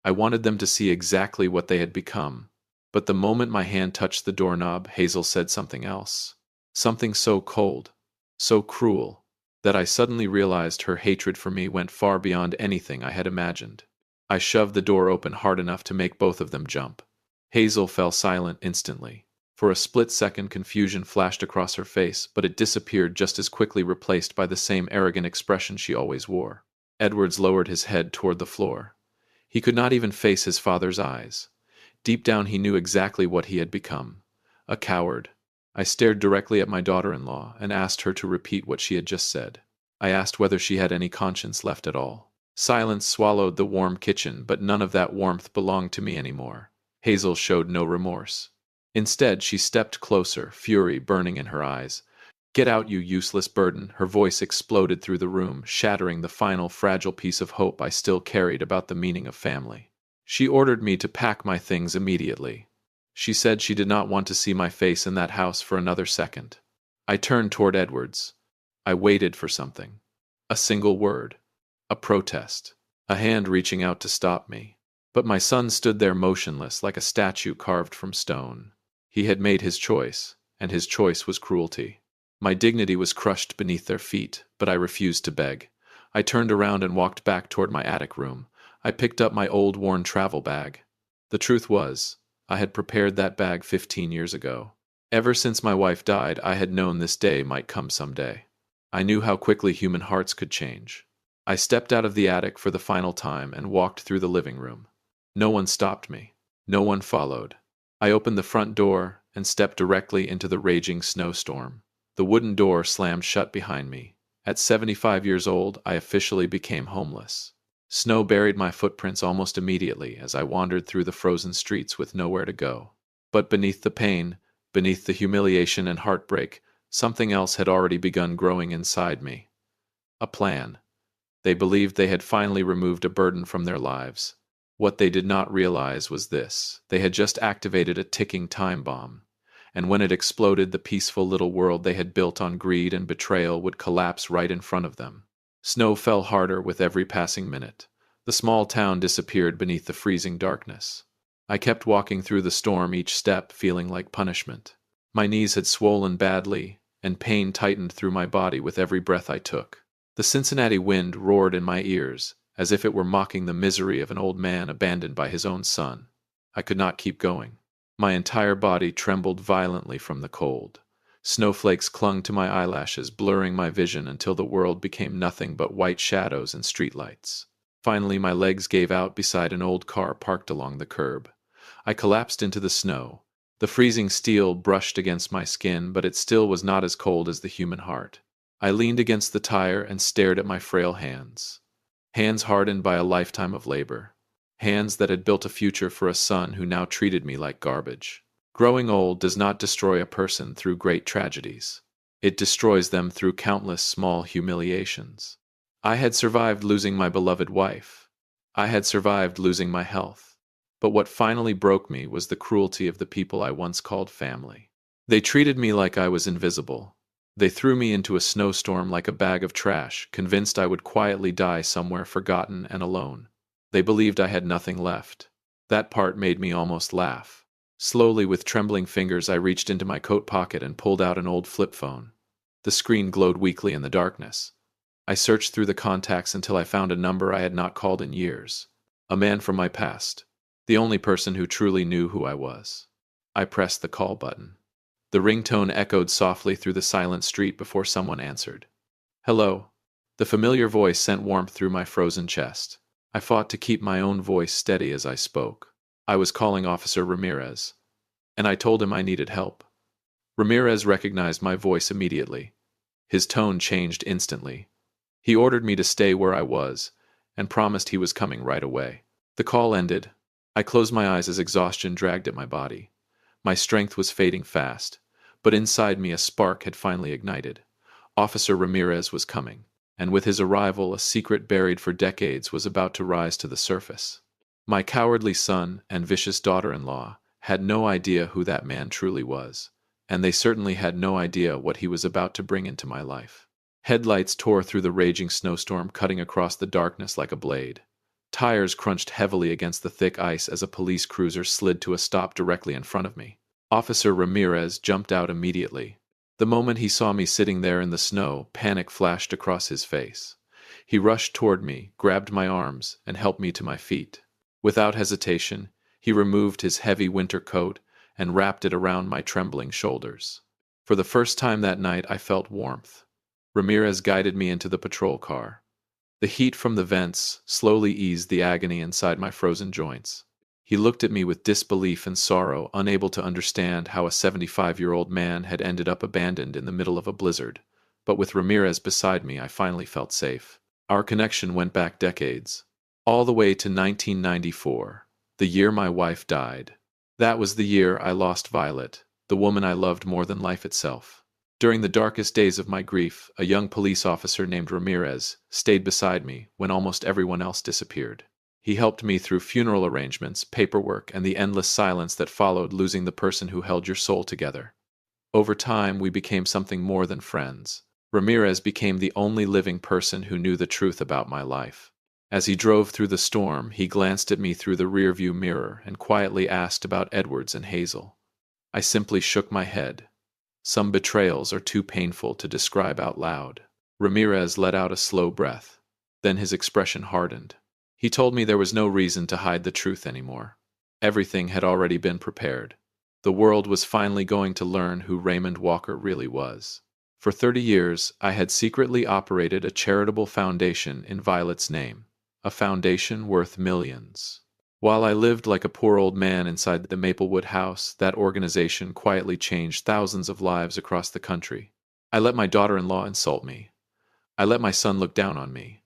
I wanted them to see exactly what they had become. But the moment my hand touched the doorknob, Hazel said something else. Something so cold, so cruel, that I suddenly realized her hatred for me went far beyond anything I had imagined. I shoved the door open hard enough to make both of them jump. Hazel fell silent instantly. For a split second, confusion flashed across her face, but it disappeared just as quickly, replaced by the same arrogant expression she always wore. Edwards lowered his head toward the floor. He could not even face his father's eyes. Deep down he knew exactly what he had become. A coward. I stared directly at my daughter-in-law and asked her to repeat what she had just said. I asked whether she had any conscience left at all. Silence swallowed the warm kitchen, but none of that warmth belonged to me anymore. Hazel showed no remorse. Instead, she stepped closer, fury burning in her eyes. "Get out, you useless burden!" Her voice exploded through the room, shattering the final fragile piece of hope I still carried about the meaning of family. She ordered me to pack my things immediately. She said she did not want to see my face in that house for another second. I turned toward Edwards. I waited for something. A single word. A protest. A hand reaching out to stop me. But my son stood there motionless, like a statue carved from stone. He had made his choice, and his choice was cruelty. My dignity was crushed beneath their feet, but I refused to beg. I turned around and walked back toward my attic room. I picked up my old worn travel bag. The truth was, I had prepared that bag 15 years ago. Ever since my wife died, I had known this day might come someday. I knew how quickly human hearts could change. I stepped out of the attic for the final time and walked through the living room. No one stopped me. No one followed. I opened the front door and stepped directly into the raging snowstorm. The wooden door slammed shut behind me. At 75 years old, I officially became homeless. Snow buried my footprints almost immediately as I wandered through the frozen streets with nowhere to go. But beneath the pain, beneath the humiliation and heartbreak, something else had already begun growing inside me. A plan. They believed they had finally removed a burden from their lives. What they did not realize was this: they had just activated a ticking time bomb. And when it exploded, the peaceful little world they had built on greed and betrayal would collapse right in front of them. Snow fell harder with every passing minute. The small town disappeared beneath the freezing darkness. I kept walking through the storm, each step feeling like punishment. My knees had swollen badly, and pain tightened through my body with every breath I took. The Cincinnati wind roared in my ears, as if it were mocking the misery of an old man abandoned by his own son. I could not keep going. My entire body trembled violently from the cold. Snowflakes clung to my eyelashes, blurring my vision until the world became nothing but white shadows and streetlights. Finally, my legs gave out beside an old car parked along the curb. I collapsed into the snow. The freezing steel brushed against my skin, but it still was not as cold as the human heart. I leaned against the tire and stared at my frail hands. Hands hardened by a lifetime of labor. Hands that had built a future for a son who now treated me like garbage. Growing old does not destroy a person through great tragedies. It destroys them through countless small humiliations. I had survived losing my beloved wife. I had survived losing my health. But what finally broke me was the cruelty of the people I once called family. They treated me like I was invisible. They threw me into a snowstorm like a bag of trash, convinced I would quietly die somewhere forgotten and alone. They believed I had nothing left. That part made me almost laugh. Slowly, with trembling fingers, I reached into my coat pocket and pulled out an old flip phone. The screen glowed weakly in the darkness. I searched through the contacts until I found a number I had not called in years. A man from my past. The only person who truly knew who I was. I pressed the call button. The ringtone echoed softly through the silent street before someone answered. Hello. The familiar voice sent warmth through my frozen chest. I fought to keep my own voice steady as I spoke. I was calling Officer Ramirez, and I told him I needed help. Ramirez recognized my voice immediately. His tone changed instantly. He ordered me to stay where I was, and promised he was coming right away. The call ended. I closed my eyes as exhaustion dragged at my body. My strength was fading fast, but inside me a spark had finally ignited. Officer Ramirez was coming, and with his arrival a secret buried for decades was about to rise to the surface. My cowardly son and vicious daughter-in-law had no idea who that man truly was, and they certainly had no idea what he was about to bring into my life. Headlights tore through the raging snowstorm, cutting across the darkness like a blade. Tires crunched heavily against the thick ice as a police cruiser slid to a stop directly in front of me. Officer Ramirez jumped out immediately. The moment he saw me sitting there in the snow, panic flashed across his face. He rushed toward me, grabbed my arms, and helped me to my feet. Without hesitation, he removed his heavy winter coat and wrapped it around my trembling shoulders. For the first time that night, I felt warmth. Ramirez guided me into the patrol car. The heat from the vents slowly eased the agony inside my frozen joints. He looked at me with disbelief and sorrow, unable to understand how a 75-year-old man had ended up abandoned in the middle of a blizzard. But with Ramirez beside me, I finally felt safe. Our connection went back decades, all the way to 1994, the year my wife died. That was the year I lost Violet, the woman I loved more than life itself. During the darkest days of my grief, a young police officer named Ramirez stayed beside me when almost everyone else disappeared. He helped me through funeral arrangements, paperwork, and the endless silence that followed losing the person who held your soul together. Over time, we became something more than friends. Ramirez became the only living person who knew the truth about my life. As he drove through the storm, he glanced at me through the rearview mirror and quietly asked about Edwards and Hazel. I simply shook my head. Some betrayals are too painful to describe out loud. Ramirez let out a slow breath. Then his expression hardened. He told me there was no reason to hide the truth anymore. Everything had already been prepared. The world was finally going to learn who Raymond Walker really was. For 30 years, I had secretly operated a charitable foundation in Violet's name, a foundation worth millions. While I lived like a poor old man inside the Maplewood house, that organization quietly changed thousands of lives across the country. I let my daughter-in-law insult me. I let my son look down on me.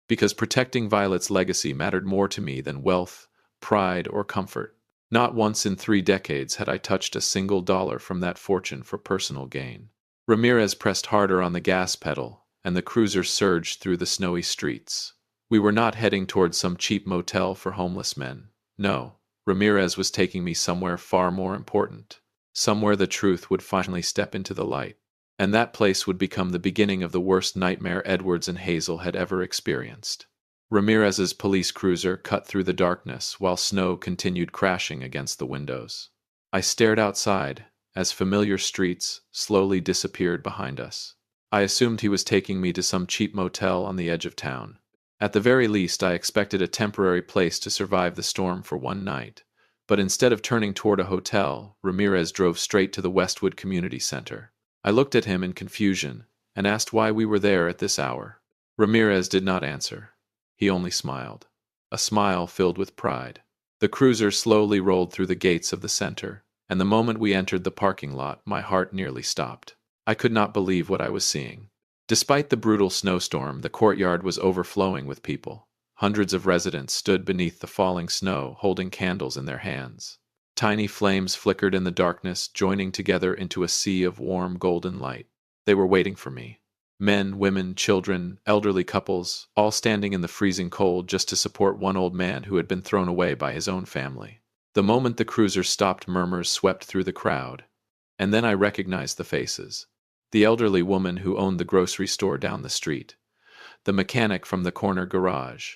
Because protecting Violet's legacy mattered more to me than wealth, pride, or comfort. Not once in 3 decades had I touched a single dollar from that fortune for personal gain. Ramirez pressed harder on the gas pedal, and the cruiser surged through the snowy streets. We were not heading towards some cheap motel for homeless men. No, Ramirez was taking me somewhere far more important. Somewhere the truth would finally step into the light. And that place would become the beginning of the worst nightmare Edwards and Hazel had ever experienced. Ramirez's police cruiser cut through the darkness while snow continued crashing against the windows. I stared outside, as familiar streets slowly disappeared behind us. I assumed he was taking me to some cheap motel on the edge of town. At the very least, I expected a temporary place to survive the storm for one night. But instead of turning toward a hotel, Ramirez drove straight to the Westwood Community Center. I looked at him in confusion and asked why we were there at this hour. Ramirez did not answer. He only smiled. A smile filled with pride. The cruiser slowly rolled through the gates of the center, and the moment we entered the parking lot, my heart nearly stopped. I could not believe what I was seeing. Despite the brutal snowstorm, the courtyard was overflowing with people. Hundreds of residents stood beneath the falling snow, holding candles in their hands. Tiny flames flickered in the darkness, joining together into a sea of warm golden light. They were waiting for me. Men, women, children, elderly couples, all standing in the freezing cold just to support one old man who had been thrown away by his own family. The moment the cruiser stopped, murmurs swept through the crowd. And then I recognized the faces. The elderly woman who owned the grocery store down the street. The mechanic from the corner garage.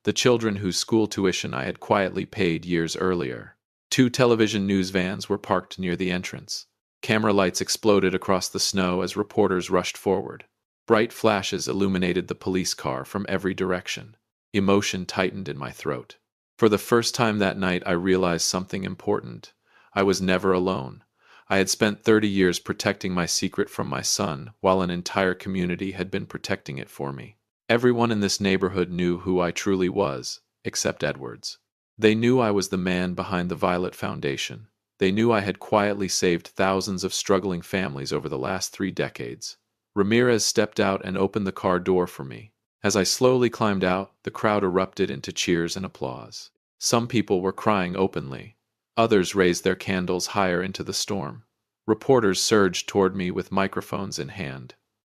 The children whose school tuition I had quietly paid years earlier. 2 television news vans were parked near the entrance. Camera lights exploded across the snow as reporters rushed forward. Bright flashes illuminated the police car from every direction. Emotion tightened in my throat. For the first time that night, I realized something important. I was never alone. I had spent 30 years protecting my secret from my son, while an entire community had been protecting it for me. Everyone in this neighborhood knew who I truly was, except Edwards. They knew I was the man behind the Violet Foundation. They knew I had quietly saved thousands of struggling families over the last 3 decades. Ramirez stepped out and opened the car door for me. As I slowly climbed out, the crowd erupted into cheers and applause. Some people were crying openly. Others raised their candles higher into the storm. Reporters surged toward me with microphones in hand.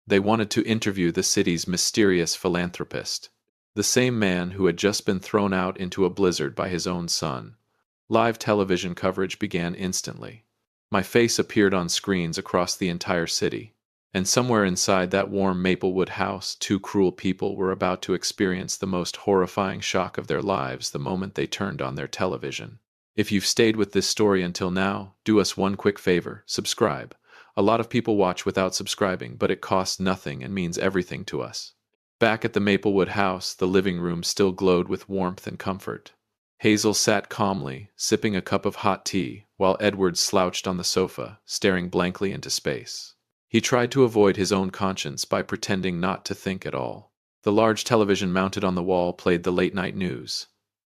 They wanted to interview the city's mysterious philanthropist, the same man who had just been thrown out into a blizzard by his own son. Live television coverage began instantly. My face appeared on screens across the entire city. And somewhere inside that warm Maplewood house, 2 cruel people were about to experience the most horrifying shock of their lives the moment they turned on their television. If you've stayed with this story until now, do us one quick favor: subscribe. A lot of people watch without subscribing, but it costs nothing and means everything to us. Back at the Maplewood house, the living room still glowed with warmth and comfort. Hazel sat calmly, sipping a cup of hot tea, while Edward slouched on the sofa, staring blankly into space. He tried to avoid his own conscience by pretending not to think at all. The large television mounted on the wall played the late-night news.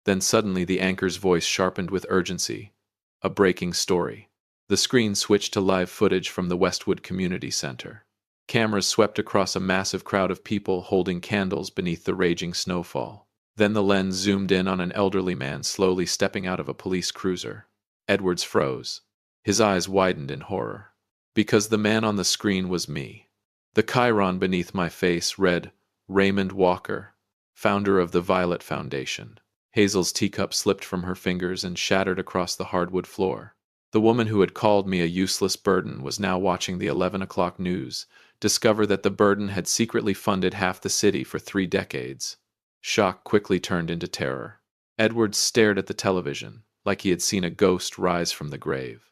Then suddenly the anchor's voice sharpened with urgency. A breaking story. The screen switched to live footage from the Westwood Community Center. Cameras swept across a massive crowd of people holding candles beneath the raging snowfall. Then the lens zoomed in on an elderly man slowly stepping out of a police cruiser. Edwards froze. His eyes widened in horror. Because the man on the screen was me. The chyron beneath my face read, Raymond Walker, founder of the Violet Foundation. Hazel's teacup slipped from her fingers and shattered across the hardwood floor. The woman who had called me a useless burden was now watching the 11 o'clock news, discover that the burden had secretly funded half the city for 3 decades. Shock quickly turned into terror. Edwards stared at the television, like he had seen a ghost rise from the grave.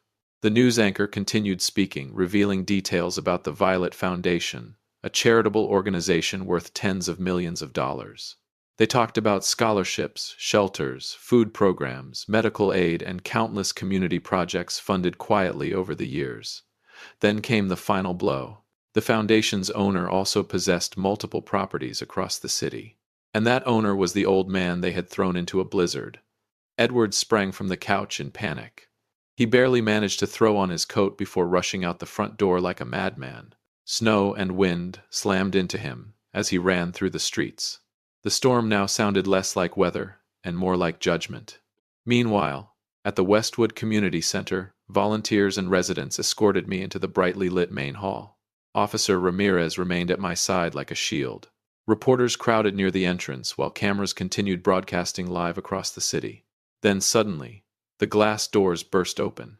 The news anchor continued speaking, revealing details about the Violet Foundation, a charitable organization worth tens of millions of dollars. They talked about scholarships, shelters, food programs, medical aid, and countless community projects funded quietly over the years. Then came the final blow. The foundation's owner also possessed multiple properties across the city. And that owner was the old man they had thrown into a blizzard. Edward sprang from the couch in panic. He barely managed to throw on his coat before rushing out the front door like a madman. Snow and wind slammed into him as he ran through the streets. The storm now sounded less like weather and more like judgment. Meanwhile, at the Westwood Community Center, volunteers and residents escorted me into the brightly lit main hall. Officer Ramirez remained at my side like a shield. Reporters crowded near the entrance while cameras continued broadcasting live across the city. Then suddenly, the glass doors burst open.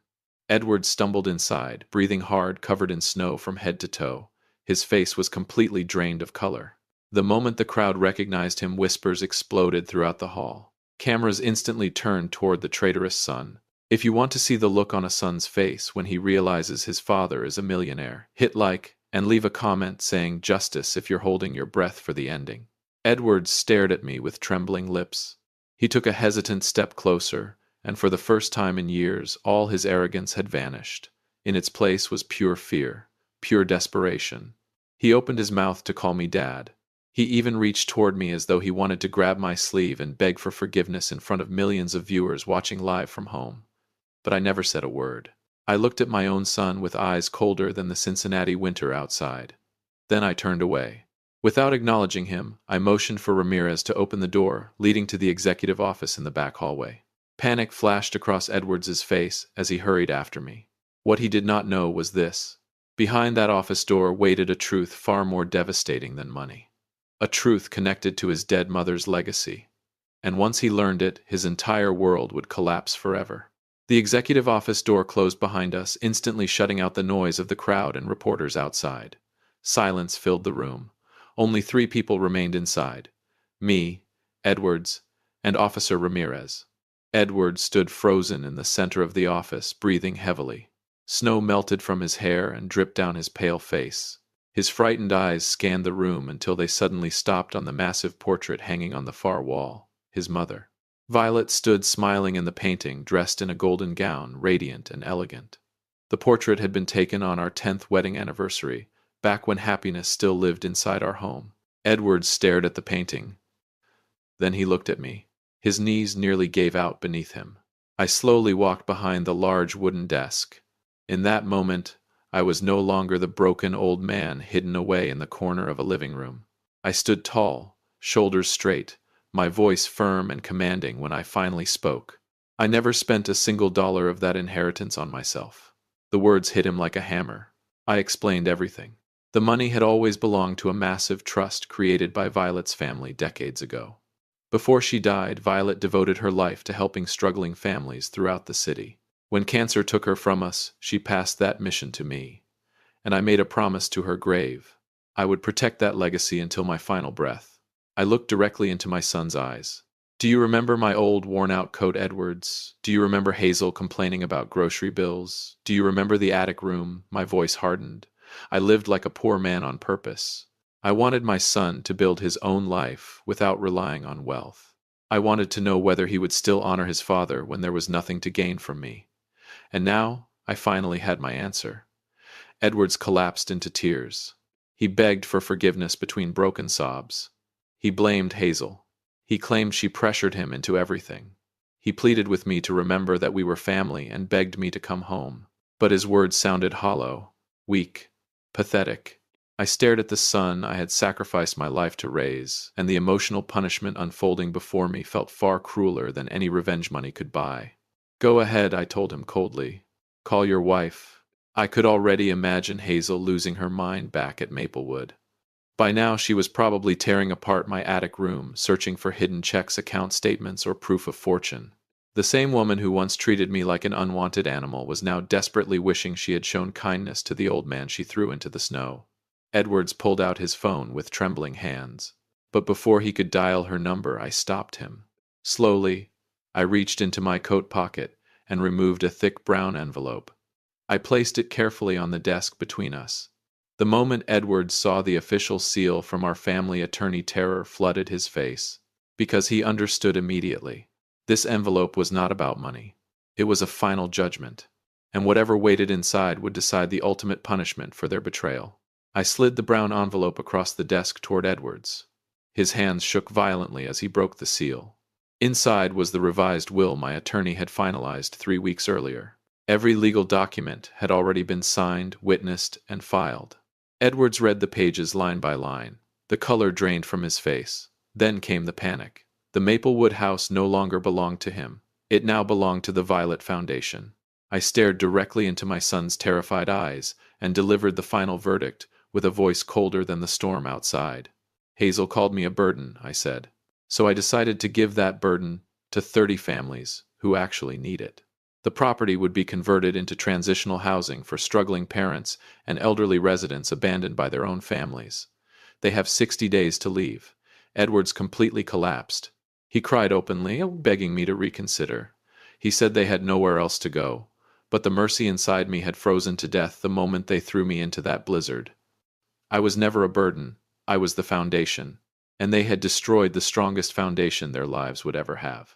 Edward stumbled inside, breathing hard, covered in snow from head to toe. His face was completely drained of color. The moment the crowd recognized him, whispers exploded throughout the hall. Cameras instantly turned toward the traitorous son. If you want to see the look on a son's face when he realizes his father is a millionaire, hit like and leave a comment saying justice if you're holding your breath for the ending. Edward stared at me with trembling lips. He took a hesitant step closer, and for the first time in years, all his arrogance had vanished. In its place was pure fear, pure desperation. He opened his mouth to call me Dad. He even reached toward me as though he wanted to grab my sleeve and beg for forgiveness in front of millions of viewers watching live from home. But I never said a word. I looked at my own son with eyes colder than the Cincinnati winter outside. Then I turned away. Without acknowledging him, I motioned for Ramirez to open the door leading to the executive office in the back hallway. Panic flashed across Edwards's face as he hurried after me. What he did not know was this. Behind that office door waited a truth far more devastating than money. A truth connected to his dead mother's legacy. And once he learned it, his entire world would collapse forever. The executive office door closed behind us, instantly shutting out the noise of the crowd and reporters outside. Silence filled the room. Only 3 people remained inside. Me, Edwards, and Officer Ramirez. Edwards stood frozen in the center of the office, breathing heavily. Snow melted from his hair and dripped down his pale face. His frightened eyes scanned the room until they suddenly stopped on the massive portrait hanging on the far wall, his mother. Violet stood smiling in the painting, dressed in a golden gown, radiant and elegant. The portrait had been taken on our 10th wedding anniversary, back when happiness still lived inside our home. Edwards stared at the painting. Then he looked at me. His knees nearly gave out beneath him. I slowly walked behind the large wooden desk. In that moment, I was no longer the broken old man hidden away in the corner of a living room. I stood tall, shoulders straight, my voice firm and commanding when I finally spoke. I never spent a single dollar of that inheritance on myself. The words hit him like a hammer. I explained everything. The money had always belonged to a massive trust created by Violet's family decades ago. Before she died, Violet devoted her life to helping struggling families throughout the city. When cancer took her from us, she passed that mission to me. And I made a promise to her grave. I would protect that legacy until my final breath. I looked directly into my son's eyes. Do you remember my old worn-out coat, Edwards? Do you remember Hazel complaining about grocery bills? Do you remember the attic room? My voice hardened. I lived like a poor man on purpose. I wanted my son to build his own life without relying on wealth. I wanted to know whether he would still honor his father when there was nothing to gain from me. And now I finally had my answer. Edwards collapsed into tears. He begged for forgiveness between broken sobs. He blamed Hazel. He claimed she pressured him into everything. He pleaded with me to remember that we were family and begged me to come home. But his words sounded hollow, weak, pathetic. I stared at the son I had sacrificed my life to raise, and the emotional punishment unfolding before me felt far crueler than any revenge money could buy. Go ahead, I told him coldly. Call your wife. I could already imagine Hazel losing her mind back at Maplewood. By now she was probably tearing apart my attic room, searching for hidden checks, account statements, or proof of fortune. The same woman who once treated me like an unwanted animal was now desperately wishing she had shown kindness to the old man she threw into the snow. Edwards pulled out his phone with trembling hands. But before he could dial her number, I stopped him. Slowly, I reached into my coat pocket and removed a thick brown envelope. I placed it carefully on the desk between us. The moment Edwards saw the official seal from our family attorney, terror flooded his face, because he understood immediately. This envelope was not about money. It was a final judgment, and whatever waited inside would decide the ultimate punishment for their betrayal. I slid the brown envelope across the desk toward Edwards. His hands shook violently as he broke the seal. Inside was the revised will my attorney had finalized 3 weeks earlier. Every legal document had already been signed, witnessed, and filed. Edwards read the pages line by line. The color drained from his face. Then came the panic. The Maplewood house no longer belonged to him. It now belonged to the Violet Foundation. I stared directly into my son's terrified eyes and delivered the final verdict with a voice colder than the storm outside. Hazel called me a burden, I said. So I decided to give that burden to 30 families who actually need it. The property would be converted into transitional housing for struggling parents and elderly residents abandoned by their own families. They have 60 days to leave. Edwards completely collapsed. He cried openly, begging me to reconsider. He said they had nowhere else to go, but the mercy inside me had frozen to death the moment they threw me into that blizzard. I was never a burden, I was the foundation, and they had destroyed the strongest foundation their lives would ever have.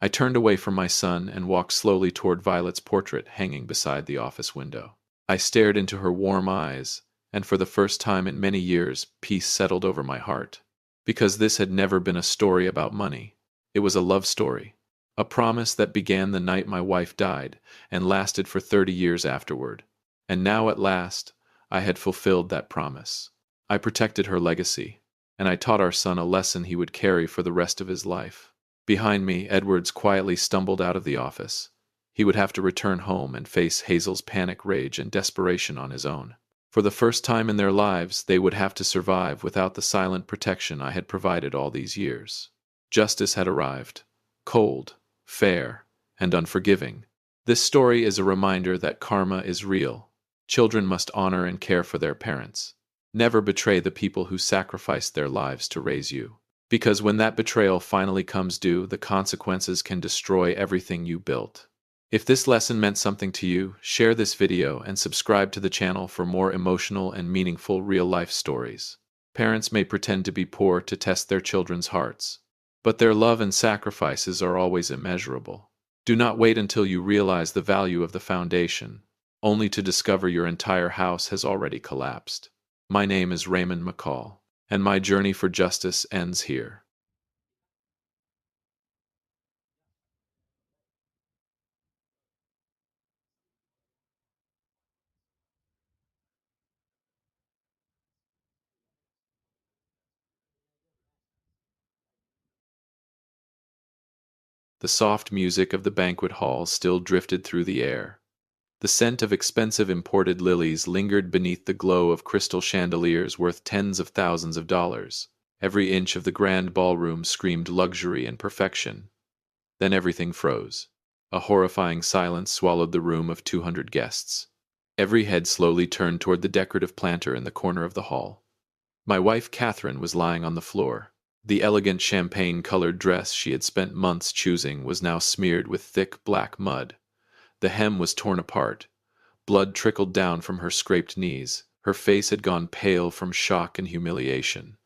I turned away from my son and walked slowly toward Violet's portrait hanging beside the office window. I stared into her warm eyes, and for the first time in many years, peace settled over my heart. Because this had never been a story about money. It was a love story. A promise that began the night my wife died and lasted for 30 years afterward. And now at last, I had fulfilled that promise. I protected her legacy, and I taught our son a lesson he would carry for the rest of his life. Behind me, Edwards quietly stumbled out of the office. He would have to return home and face Hazel's panic, rage, and desperation on his own. For the first time in their lives, they would have to survive without the silent protection I had provided all these years. Justice had arrived. Cold, fair, and unforgiving. This story is a reminder that karma is real. Children must honor and care for their parents. Never betray the people who sacrificed their lives to raise you. Because when that betrayal finally comes due, the consequences can destroy everything you built. If this lesson meant something to you, share this video and subscribe to the channel for more emotional and meaningful real-life stories. Parents may pretend to be poor to test their children's hearts, but their love and sacrifices are always immeasurable. Do not wait until you realize the value of the foundation, only to discover your entire house has already collapsed. My name is Raymond McCall, and my journey for justice ends here. The soft music of the banquet hall still drifted through the air. The scent of expensive imported lilies lingered beneath the glow of crystal chandeliers worth tens of thousands of dollars. Every inch of the grand ballroom screamed luxury and perfection. Then everything froze. A horrifying silence swallowed the room of 200 guests. Every head slowly turned toward the decorative planter in the corner of the hall. My wife Catherine was lying on the floor. The elegant champagne-colored dress she had spent months choosing was now smeared with thick black mud. The hem was torn apart. Blood trickled down from her scraped knees. Her face had gone pale from shock and humiliation.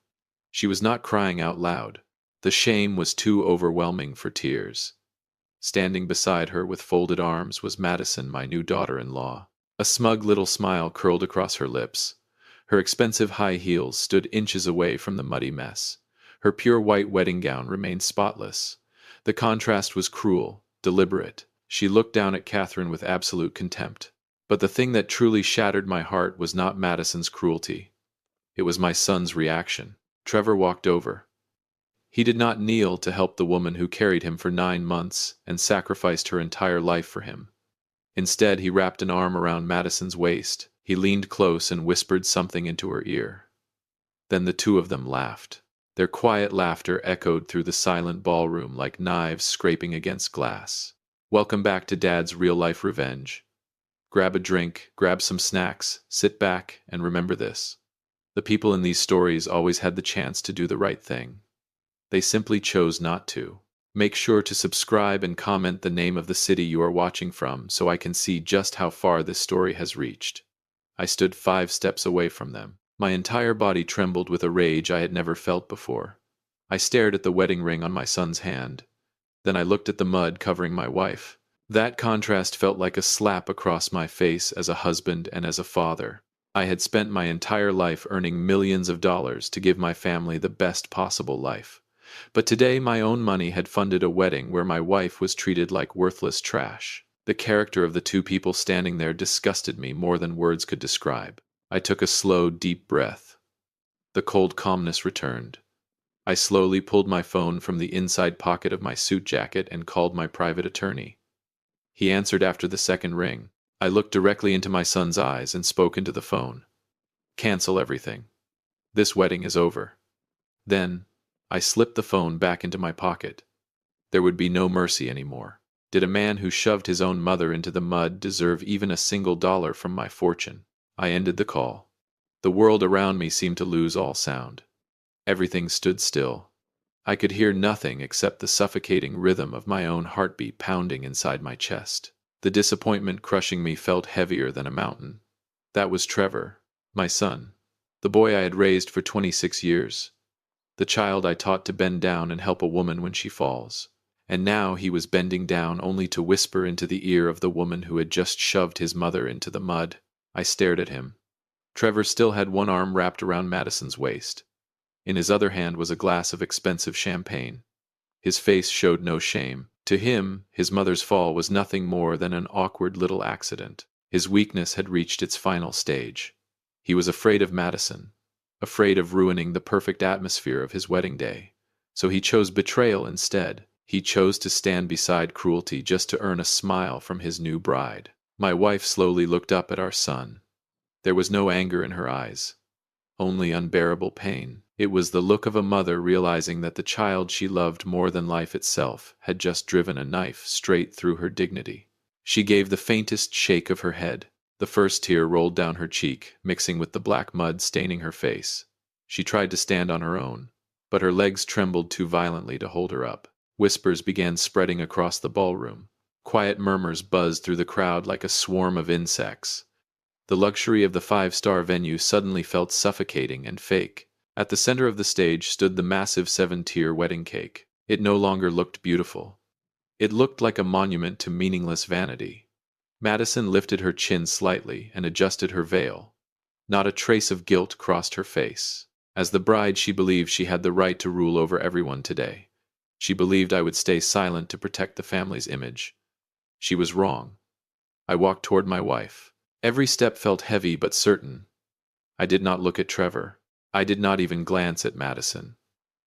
She was not crying out loud. The shame was too overwhelming for tears. Standing beside her with folded arms was Madison, my new daughter-in-law. A smug little smile curled across her lips. Her expensive high heels stood inches away from the muddy mess. Her pure white wedding gown remained spotless. The contrast was cruel, deliberate. She looked down at Catherine with absolute contempt. But the thing that truly shattered my heart was not Madison's cruelty. It was my son's reaction. Trevor walked over. He did not kneel to help the woman who carried him for 9 months and sacrificed her entire life for him. Instead, he wrapped an arm around Madison's waist. He leaned close and whispered something into her ear. Then the two of them laughed. Their quiet laughter echoed through the silent ballroom like knives scraping against glass. Welcome back to Dad's Real-Life Revenge. Grab a drink, grab some snacks, sit back, and remember this. The people in these stories always had the chance to do the right thing. They simply chose not to. Make sure to subscribe and comment the name of the city you are watching from so I can see just how far this story has reached. I stood 5 steps away from them. My entire body trembled with a rage I had never felt before. I stared at the wedding ring on my son's hand. Then I looked at the mud covering my wife. That contrast felt like a slap across my face as a husband and as a father. I had spent my entire life earning millions of dollars to give my family the best possible life. But today my own money had funded a wedding where my wife was treated like worthless trash. The character of the two people standing there disgusted me more than words could describe. I took a slow, deep breath. The cold calmness returned. I slowly pulled my phone from the inside pocket of my suit jacket and called my private attorney. He answered after the second ring. I looked directly into my son's eyes and spoke into the phone. Cancel everything. This wedding is over. Then, I slipped the phone back into my pocket. There would be no mercy anymore. Did a man who shoved his own mother into the mud deserve even a single dollar from my fortune? I ended the call. The world around me seemed to lose all sound. Everything stood still. I could hear nothing except the suffocating rhythm of my own heartbeat pounding inside my chest. The disappointment crushing me felt heavier than a mountain. That was Trevor, my son, the boy I had raised for 26 years, the child I taught to bend down and help a woman when she falls. And now he was bending down only to whisper into the ear of the woman who had just shoved his mother into the mud. I stared at him. Trevor still had one arm wrapped around Madison's waist. In his other hand was a glass of expensive champagne. His face showed no shame. To him, his mother's fall was nothing more than an awkward little accident. His weakness had reached its final stage. He was afraid of Madison, afraid of ruining the perfect atmosphere of his wedding day. So he chose betrayal instead. He chose to stand beside cruelty just to earn a smile from his new bride. My wife slowly looked up at our son. There was no anger in her eyes, only unbearable pain. It was the look of a mother realizing that the child she loved more than life itself had just driven a knife straight through her dignity. She gave the faintest shake of her head. The first tear rolled down her cheek, mixing with the black mud staining her face. She tried to stand on her own, but her legs trembled too violently to hold her up. Whispers began spreading across the ballroom. Quiet murmurs buzzed through the crowd like a swarm of insects. The luxury of the five-star venue suddenly felt suffocating and fake. At the center of the stage stood the massive 7-tier wedding cake. It no longer looked beautiful. It looked like a monument to meaningless vanity. Madison lifted her chin slightly and adjusted her veil. Not a trace of guilt crossed her face. As the bride, she believed she had the right to rule over everyone today. She believed I would stay silent to protect the family's image. She was wrong. I walked toward my wife. Every step felt heavy but certain. I did not look at Trevor. I did not even glance at Madison.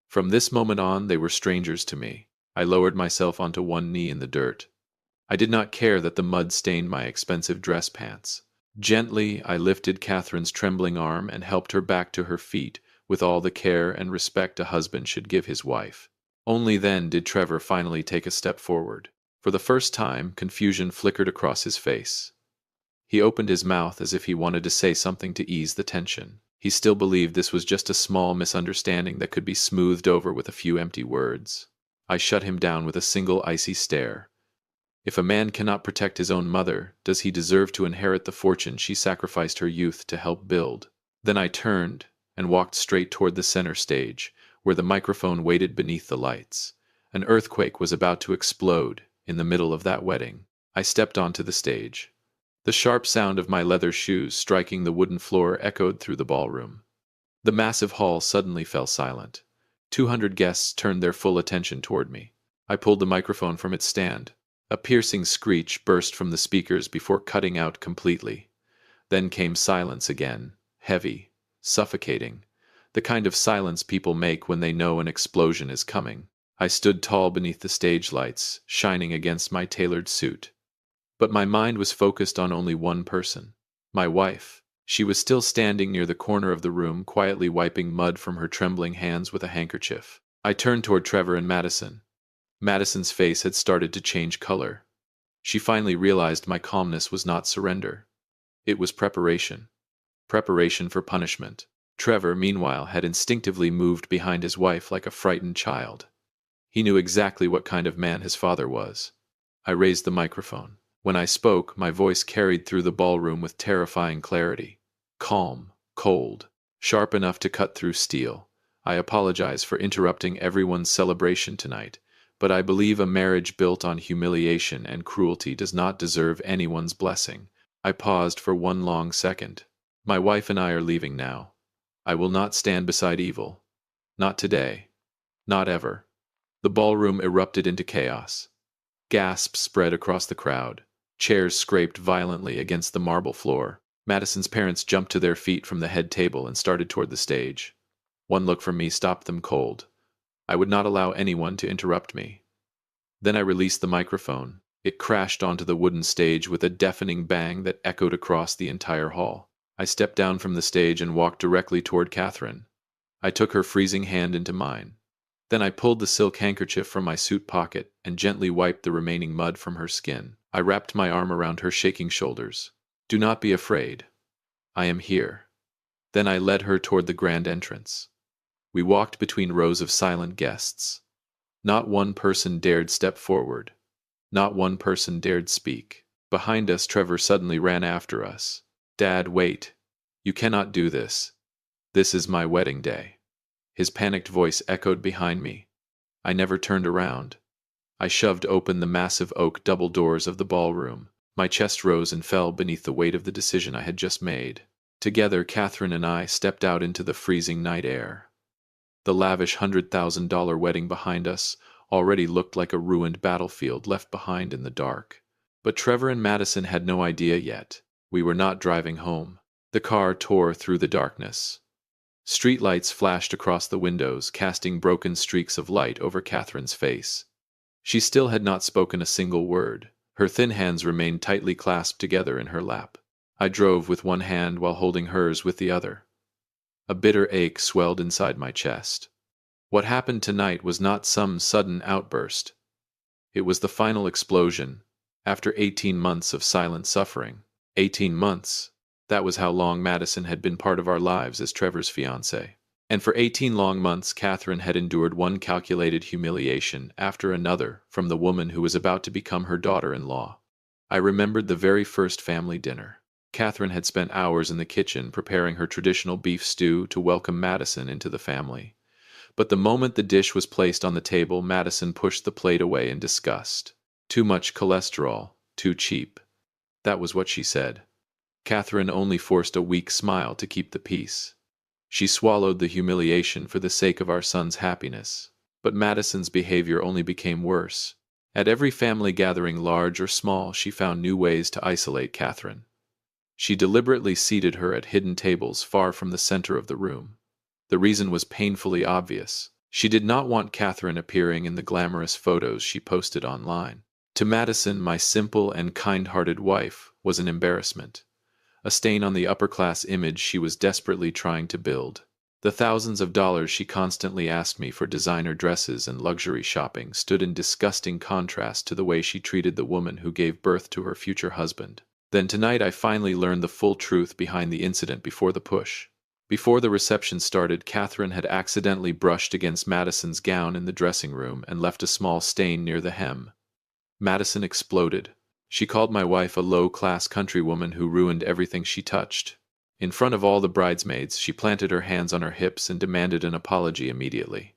From this moment on, they were strangers to me. I lowered myself onto one knee in the dirt. I did not care that the mud stained my expensive dress pants. Gently, I lifted Catherine's trembling arm and helped her back to her feet with all the care and respect a husband should give his wife. Only then did Trevor finally take a step forward. For the first time, confusion flickered across his face. He opened his mouth as if he wanted to say something to ease the tension. He still believed this was just a small misunderstanding that could be smoothed over with a few empty words. I shut him down with a single icy stare. If a man cannot protect his own mother, does he deserve to inherit the fortune she sacrificed her youth to help build? Then I turned and walked straight toward the center stage, where the microphone waited beneath the lights. An earthquake was about to explode in the middle of that wedding. I stepped onto the stage. The sharp sound of my leather shoes striking the wooden floor echoed through the ballroom. The massive hall suddenly fell silent. 200 guests turned their full attention toward me. I pulled the microphone from its stand. A piercing screech burst from the speakers before cutting out completely. Then came silence again, heavy, suffocating, the kind of silence people make when they know an explosion is coming. I stood tall beneath the stage lights, shining against my tailored suit. But my mind was focused on only one person, my wife. She was still standing near the corner of the room, quietly wiping mud from her trembling hands with a handkerchief. I turned toward Trevor and Madison. Madison's face had started to change color. She finally realized my calmness was not surrender. It was preparation. Preparation for punishment. Trevor, meanwhile, had instinctively moved behind his wife like a frightened child. He knew exactly what kind of man his father was. I raised the microphone. When I spoke, my voice carried through the ballroom with terrifying clarity. Calm, cold, sharp enough to cut through steel. I apologize for interrupting everyone's celebration tonight, but I believe a marriage built on humiliation and cruelty does not deserve anyone's blessing. I paused for one long second. My wife and I are leaving now. I will not stand beside evil. Not today. Not ever. The ballroom erupted into chaos. Gasps spread across the crowd. Chairs scraped violently against the marble floor. Madison's parents jumped to their feet from the head table and started toward the stage. One look from me stopped them cold. I would not allow anyone to interrupt me. Then I released the microphone. It crashed onto the wooden stage with a deafening bang that echoed across the entire hall. I stepped down from the stage and walked directly toward Catherine. I took her freezing hand into mine. Then I pulled the silk handkerchief from my suit pocket and gently wiped the remaining mud from her skin. I wrapped my arm around her shaking shoulders. Do not be afraid. I am here. Then I led her toward the grand entrance. We walked between rows of silent guests. Not one person dared step forward. Not one person dared speak. Behind us, Trevor suddenly ran after us. "Dad, wait. You cannot do this. This is my wedding day." His panicked voice echoed behind me. I never turned around. I shoved open the massive oak double doors of the ballroom. My chest rose and fell beneath the weight of the decision I had just made. Together, Catherine and I stepped out into the freezing night air. The lavish $100,000 wedding behind us already looked like a ruined battlefield left behind in the dark. But Trevor and Madison had no idea yet. We were not driving home. The car tore through the darkness. Streetlights flashed across the windows, casting broken streaks of light over Catherine's face. She still had not spoken a single word. Her thin hands remained tightly clasped together in her lap. I drove with one hand while holding hers with the other. A bitter ache swelled inside my chest. What happened tonight was not some sudden outburst. It was the final explosion, after 18 months of silent suffering. 18 months. That was how long Madison had been part of our lives as Trevor's fiancée. And for 18 long months, Catherine had endured one calculated humiliation after another from the woman who was about to become her daughter-in-law. I remembered the very first family dinner. Catherine had spent hours in the kitchen preparing her traditional beef stew to welcome Madison into the family. But the moment the dish was placed on the table, Madison pushed the plate away in disgust. "Too much cholesterol, too cheap." That was what she said. Catherine only forced a weak smile to keep the peace. She swallowed the humiliation for the sake of our son's happiness. But Madison's behavior only became worse. At every family gathering, large or small, she found new ways to isolate Catherine. She deliberately seated her at hidden tables far from the center of the room. The reason was painfully obvious. She did not want Catherine appearing in the glamorous photos she posted online. To Madison, my simple and kind-hearted wife was an embarrassment, a stain on the upper-class image she was desperately trying to build. The thousands of dollars she constantly asked me for designer dresses and luxury shopping stood in disgusting contrast to the way she treated the woman who gave birth to her future husband. Then tonight I finally learned the full truth behind the incident before the push. Before the reception started, Catherine had accidentally brushed against Madison's gown in the dressing room and left a small stain near the hem. Madison exploded. She called my wife a low-class countrywoman who ruined everything she touched. In front of all the bridesmaids, she planted her hands on her hips and demanded an apology immediately.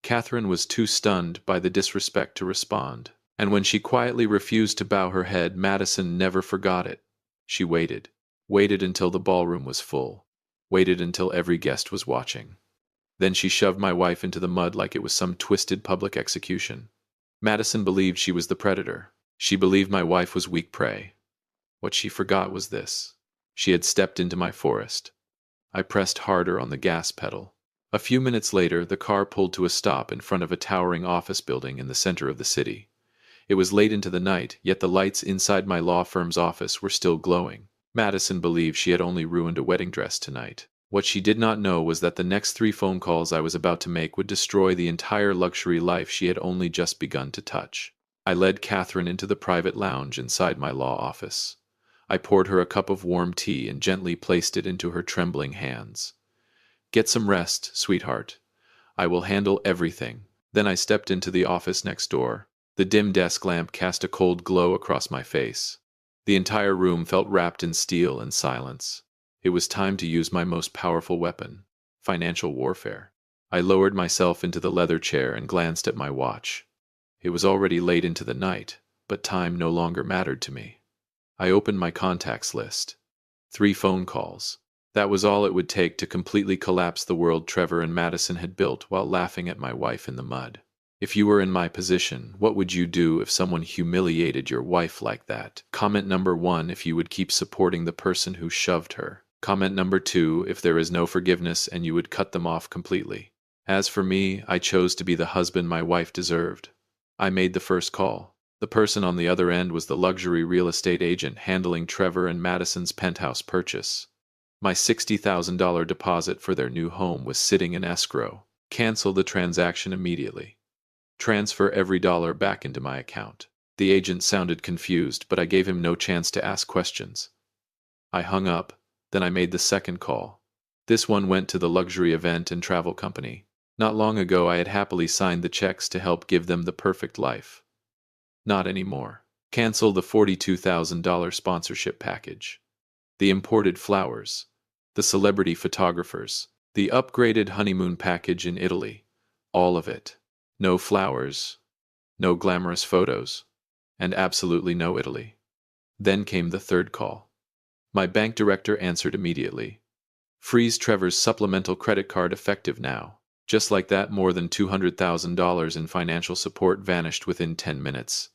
Catherine was too stunned by the disrespect to respond. And when she quietly refused to bow her head, Madison never forgot it. She waited. Waited until the ballroom was full. Waited until every guest was watching. Then she shoved my wife into the mud like it was some twisted public execution. Madison believed she was the predator. She believed my wife was weak prey. What she forgot was this. She had stepped into my forest. I pressed harder on the gas pedal. A few minutes later, the car pulled to a stop in front of a towering office building in the center of the city. It was late into the night, yet the lights inside my law firm's office were still glowing. Madison believed she had only ruined a wedding dress tonight. What she did not know was that the next 3 phone calls I was about to make would destroy the entire luxury life she had only just begun to touch. I led Catherine into the private lounge inside my law office. I poured her a cup of warm tea and gently placed it into her trembling hands. "Get some rest, sweetheart. I will handle everything." Then I stepped into the office next door. The dim desk lamp cast a cold glow across my face. The entire room felt wrapped in steel and silence. It was time to use my most powerful weapon, financial warfare. I lowered myself into the leather chair and glanced at my watch. It was already late into the night, but time no longer mattered to me. I opened my contacts list. 3 phone calls. That was all it would take to completely collapse the world Trevor and Madison had built while laughing at my wife in the mud. If you were in my position, what would you do if someone humiliated your wife like that? Comment number 1 if you would keep supporting the person who shoved her. Comment number 2 if there is no forgiveness and you would cut them off completely. As for me, I chose to be the husband my wife deserved. I made the first call. The person on the other end was the luxury real estate agent handling Trevor and Madison's penthouse purchase. My $60,000 deposit for their new home was sitting in escrow. Cancel the transaction immediately. Transfer every dollar back into my account. The agent sounded confused, but I gave him no chance to ask questions. I hung up, then I made the second call. This one went to the luxury event and travel company. Not long ago I had happily signed the checks to help give them the perfect life. Not anymore. Cancel the $42,000 sponsorship package. The imported flowers. The celebrity photographers. The upgraded honeymoon package in Italy. All of it. No flowers. No glamorous photos. And absolutely no Italy. Then came the third call. My bank director answered immediately. Freeze Trevor's supplemental credit card effective now. Just like that, more than $200,000 in financial support vanished within 10 minutes.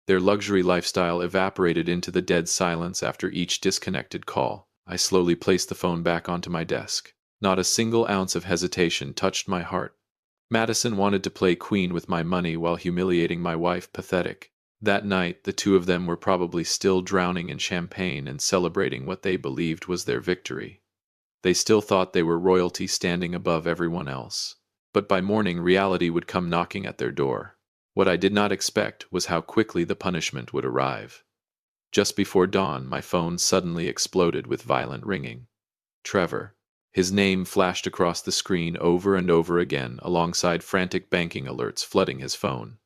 Their luxury lifestyle evaporated into the dead silence after each disconnected call. I slowly placed the phone back onto my desk. Not a single ounce of hesitation touched my heart. Madison wanted to play queen with my money while humiliating my wife. Pathetic. That night, the two of them were probably still drowning in champagne and celebrating what they believed was their victory. They still thought they were royalty standing above everyone else. But by morning, reality would come knocking at their door. What I did not expect was how quickly the punishment would arrive. Just before dawn, my phone suddenly exploded with violent ringing. Trevor. His name flashed across the screen over and over again, alongside frantic banking alerts flooding his phone.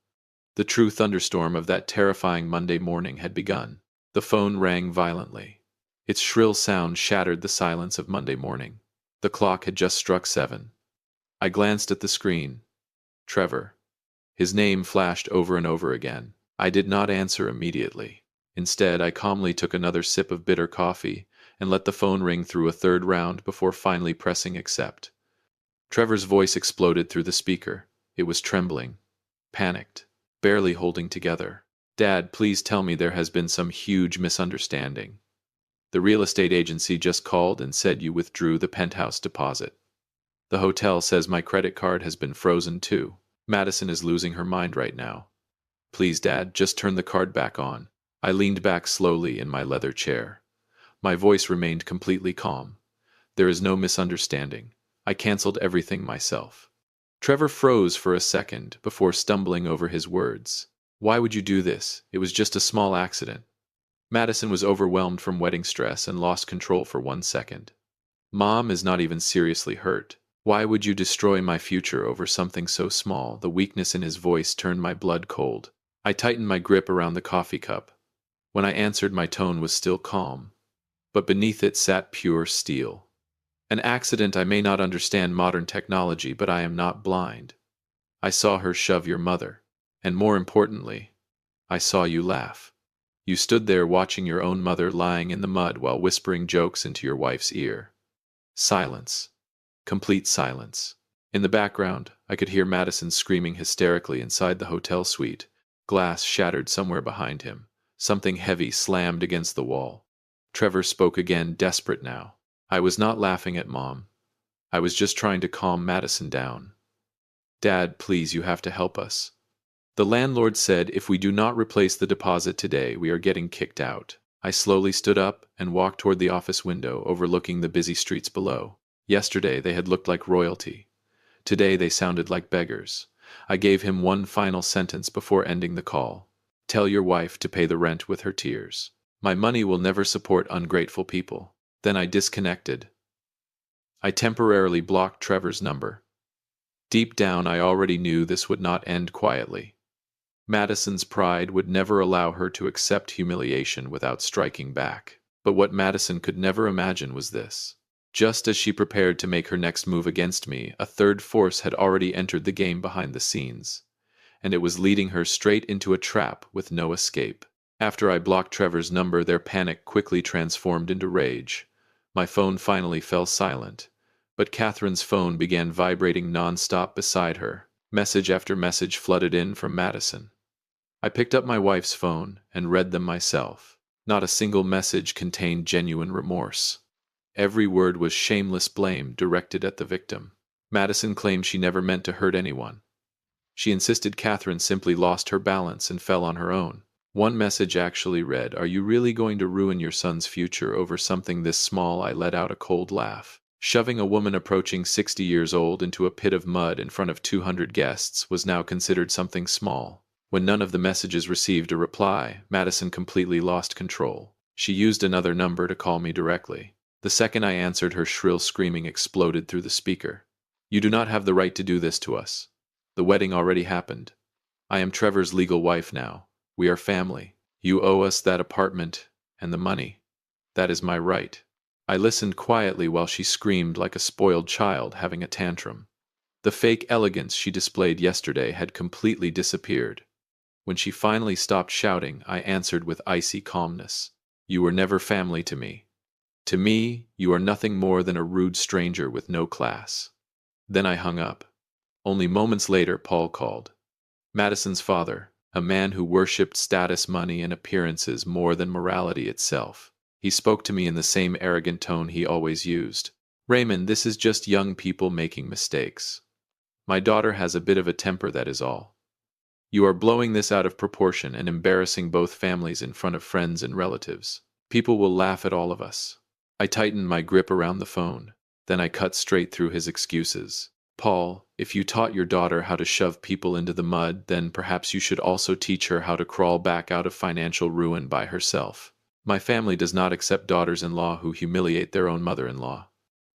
The true thunderstorm of that terrifying Monday morning had begun. The phone rang violently. Its shrill sound shattered the silence of Monday morning. The clock had just struck 7. I glanced at the screen. Trevor. His name flashed over and over again. I did not answer immediately. Instead, I calmly took another sip of bitter coffee and let the phone ring through a third round before finally pressing accept. Trevor's voice exploded through the speaker. It was trembling, panicked, barely holding together. Dad, please tell me there has been some huge misunderstanding. The real estate agency just called and said you withdrew the penthouse deposit. The hotel says my credit card has been frozen too. Madison is losing her mind right now. Please, Dad, just turn the card back on. I leaned back slowly in my leather chair. My voice remained completely calm. There is no misunderstanding. I canceled everything myself. Trevor froze for a second before stumbling over his words. Why would you do this? It was just a small accident. Madison was overwhelmed from wedding stress and lost control for 1 second. Mom is not even seriously hurt. Why would you destroy my future over something so small? The weakness in his voice turned my blood cold. I tightened my grip around the coffee cup. When I answered, my tone was still calm, but beneath it sat pure steel. An accident. I may not understand modern technology, but I am not blind. I saw her shove your mother, and more importantly, I saw you laugh. You stood there watching your own mother lying in the mud while whispering jokes into your wife's ear. Silence. Complete silence. In the background, I could hear Madison screaming hysterically inside the hotel suite. Glass shattered somewhere behind him. Something heavy slammed against the wall. Trevor spoke again, desperate now. I was not laughing at Mom. I was just trying to calm Madison down. Dad, please, you have to help us. The landlord said if we do not replace the deposit today, we are getting kicked out. I slowly stood up and walked toward the office window overlooking the busy streets below. Yesterday they had looked like royalty. Today they sounded like beggars. I gave him one final sentence before ending the call. Tell your wife to pay the rent with her tears. My money will never support ungrateful people. Then I disconnected. I temporarily blocked Trevor's number. Deep down, I already knew this would not end quietly. Madison's pride would never allow her to accept humiliation without striking back. But what Madison could never imagine was this. Just as she prepared to make her next move against me, a third force had already entered the game behind the scenes, and it was leading her straight into a trap with no escape. After I blocked Trevor's number, their panic quickly transformed into rage. My phone finally fell silent, but Catherine's phone began vibrating non-stop beside her. Message after message flooded in from Madison. I picked up my wife's phone and read them myself. Not a single message contained genuine remorse. Every word was shameless blame directed at the victim. Madison claimed she never meant to hurt anyone. She insisted Catherine simply lost her balance and fell on her own. One message actually read, "Are you really going to ruin your son's future over something this small?" I let out a cold laugh. Shoving a woman approaching 60 years old into a pit of mud in front of 200 guests was now considered something small. When none of the messages received a reply, Madison completely lost control. She used another number to call me directly. The second I answered, her shrill screaming exploded through the speaker. You do not have the right to do this to us. The wedding already happened. I am Trevor's legal wife now. We are family. You owe us that apartment and the money. That is my right. I listened quietly while she screamed like a spoiled child having a tantrum. The fake elegance she displayed yesterday had completely disappeared. When she finally stopped shouting, I answered with icy calmness. You were never family to me. To me, you are nothing more than a rude stranger with no class. Then I hung up. Only moments later, Paul called. Madison's father, a man who worshipped status, money, and appearances more than morality itself. He spoke to me in the same arrogant tone he always used. Raymond, this is just young people making mistakes. My daughter has a bit of a temper, that is all. You are blowing this out of proportion and embarrassing both families in front of friends and relatives. People will laugh at all of us. I tightened my grip around the phone. Then I cut straight through his excuses. Paul, if you taught your daughter how to shove people into the mud, then perhaps you should also teach her how to crawl back out of financial ruin by herself. My family does not accept daughters-in-law who humiliate their own mother-in-law.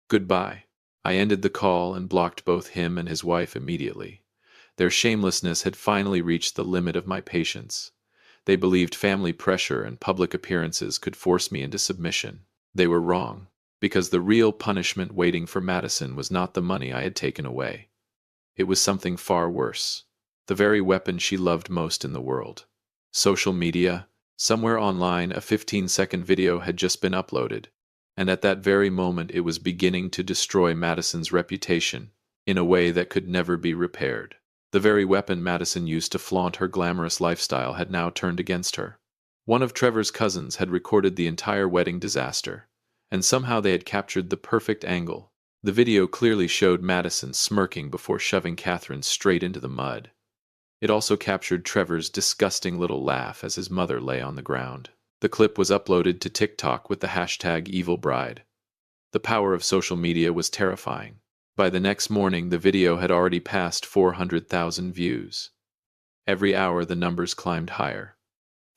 Goodbye. I ended the call and blocked both him and his wife immediately. Their shamelessness had finally reached the limit of my patience. They believed family pressure and public appearances could force me into submission. They were wrong, because the real punishment waiting for Madison was not the money I had taken away. It was something far worse. The very weapon she loved most in the world. Social media. Somewhere online, a 15-second video had just been uploaded, and at that very moment it was beginning to destroy Madison's reputation in a way that could never be repaired. The very weapon Madison used to flaunt her glamorous lifestyle had now turned against her. One of Trevor's cousins had recorded the entire wedding disaster, and somehow they had captured the perfect angle. The video clearly showed Madison smirking before shoving Catherine straight into the mud. It also captured Trevor's disgusting little laugh as his mother lay on the ground. The clip was uploaded to TikTok with the hashtag #EvilBride. The power of social media was terrifying. By the next morning, the video had already passed 400,000 views. Every hour, the numbers climbed higher.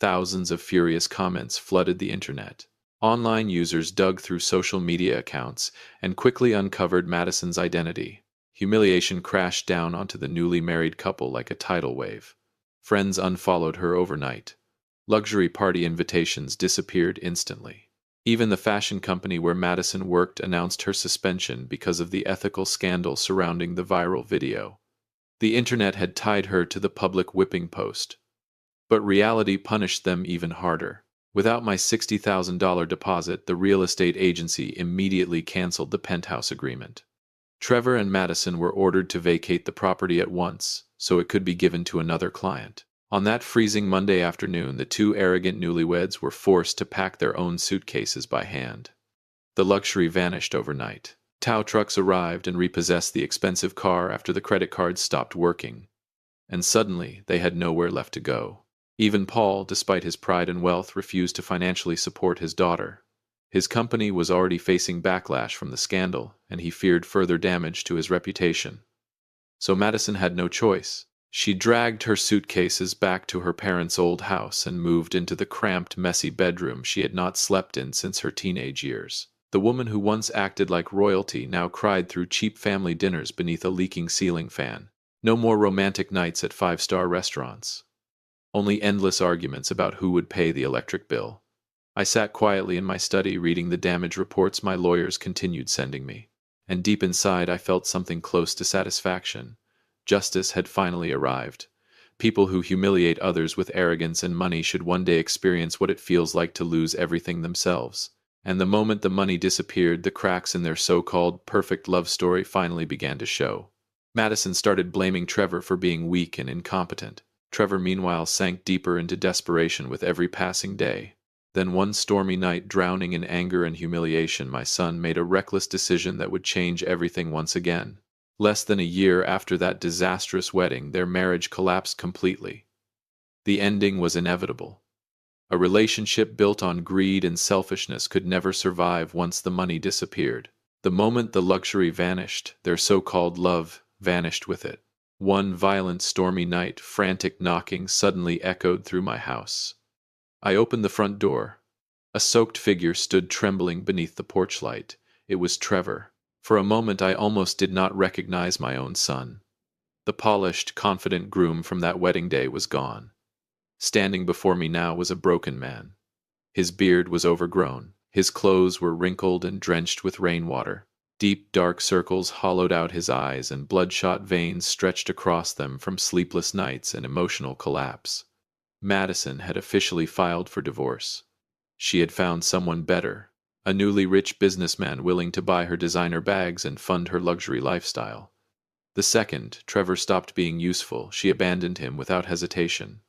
Thousands of furious comments flooded the internet. Online users dug through social media accounts and quickly uncovered Madison's identity. Humiliation crashed down onto the newly married couple like a tidal wave. Friends unfollowed her overnight. Luxury party invitations disappeared instantly. Even the fashion company where Madison worked announced her suspension because of the ethical scandal surrounding the viral video. The internet had tied her to the public whipping post. But reality punished them even harder. Without my $60,000 deposit, the real estate agency immediately canceled the penthouse agreement. Trevor and Madison were ordered to vacate the property at once, so it could be given to another client. On that freezing Monday afternoon, the two arrogant newlyweds were forced to pack their own suitcases by hand. The luxury vanished overnight. Tow trucks arrived and repossessed the expensive car after the credit cards stopped working. And suddenly, they had nowhere left to go. Even Paul, despite his pride and wealth, refused to financially support his daughter. His company was already facing backlash from the scandal, and he feared further damage to his reputation. So Madison had no choice. She dragged her suitcases back to her parents' old house and moved into the cramped, messy bedroom she had not slept in since her teenage years. The woman who once acted like royalty now cried through cheap family dinners beneath a leaking ceiling fan. No more romantic nights at five-star restaurants. Only endless arguments about who would pay the electric bill. I sat quietly in my study reading the damage reports my lawyers continued sending me. And deep inside I felt something close to satisfaction. Justice had finally arrived. People who humiliate others with arrogance and money should one day experience what it feels like to lose everything themselves. And the moment the money disappeared, the cracks in their so-called perfect love story finally began to show. Madison started blaming Trevor for being weak and incompetent. Trevor, meanwhile, sank deeper into desperation with every passing day. Then one stormy night, drowning in anger and humiliation, my son made a reckless decision that would change everything once again. Less than a year after that disastrous wedding, their marriage collapsed completely. The ending was inevitable. A relationship built on greed and selfishness could never survive once the money disappeared. The moment the luxury vanished, their so-called love vanished with it. One violent, stormy night, frantic knocking suddenly echoed through my house. I opened the front door. A soaked figure stood trembling beneath the porch light. It was Trevor. For a moment I almost did not recognize my own son. The polished, confident groom from that wedding day was gone. Standing before me now was a broken man. His beard was overgrown, his clothes were wrinkled and drenched with rainwater. Deep, dark circles hollowed out his eyes, and bloodshot veins stretched across them from sleepless nights and emotional collapse. Madison had officially filed for divorce. She had found someone better, a newly rich businessman willing to buy her designer bags and fund her luxury lifestyle. The second, Trevor, stopped being useful. She abandoned him without hesitation.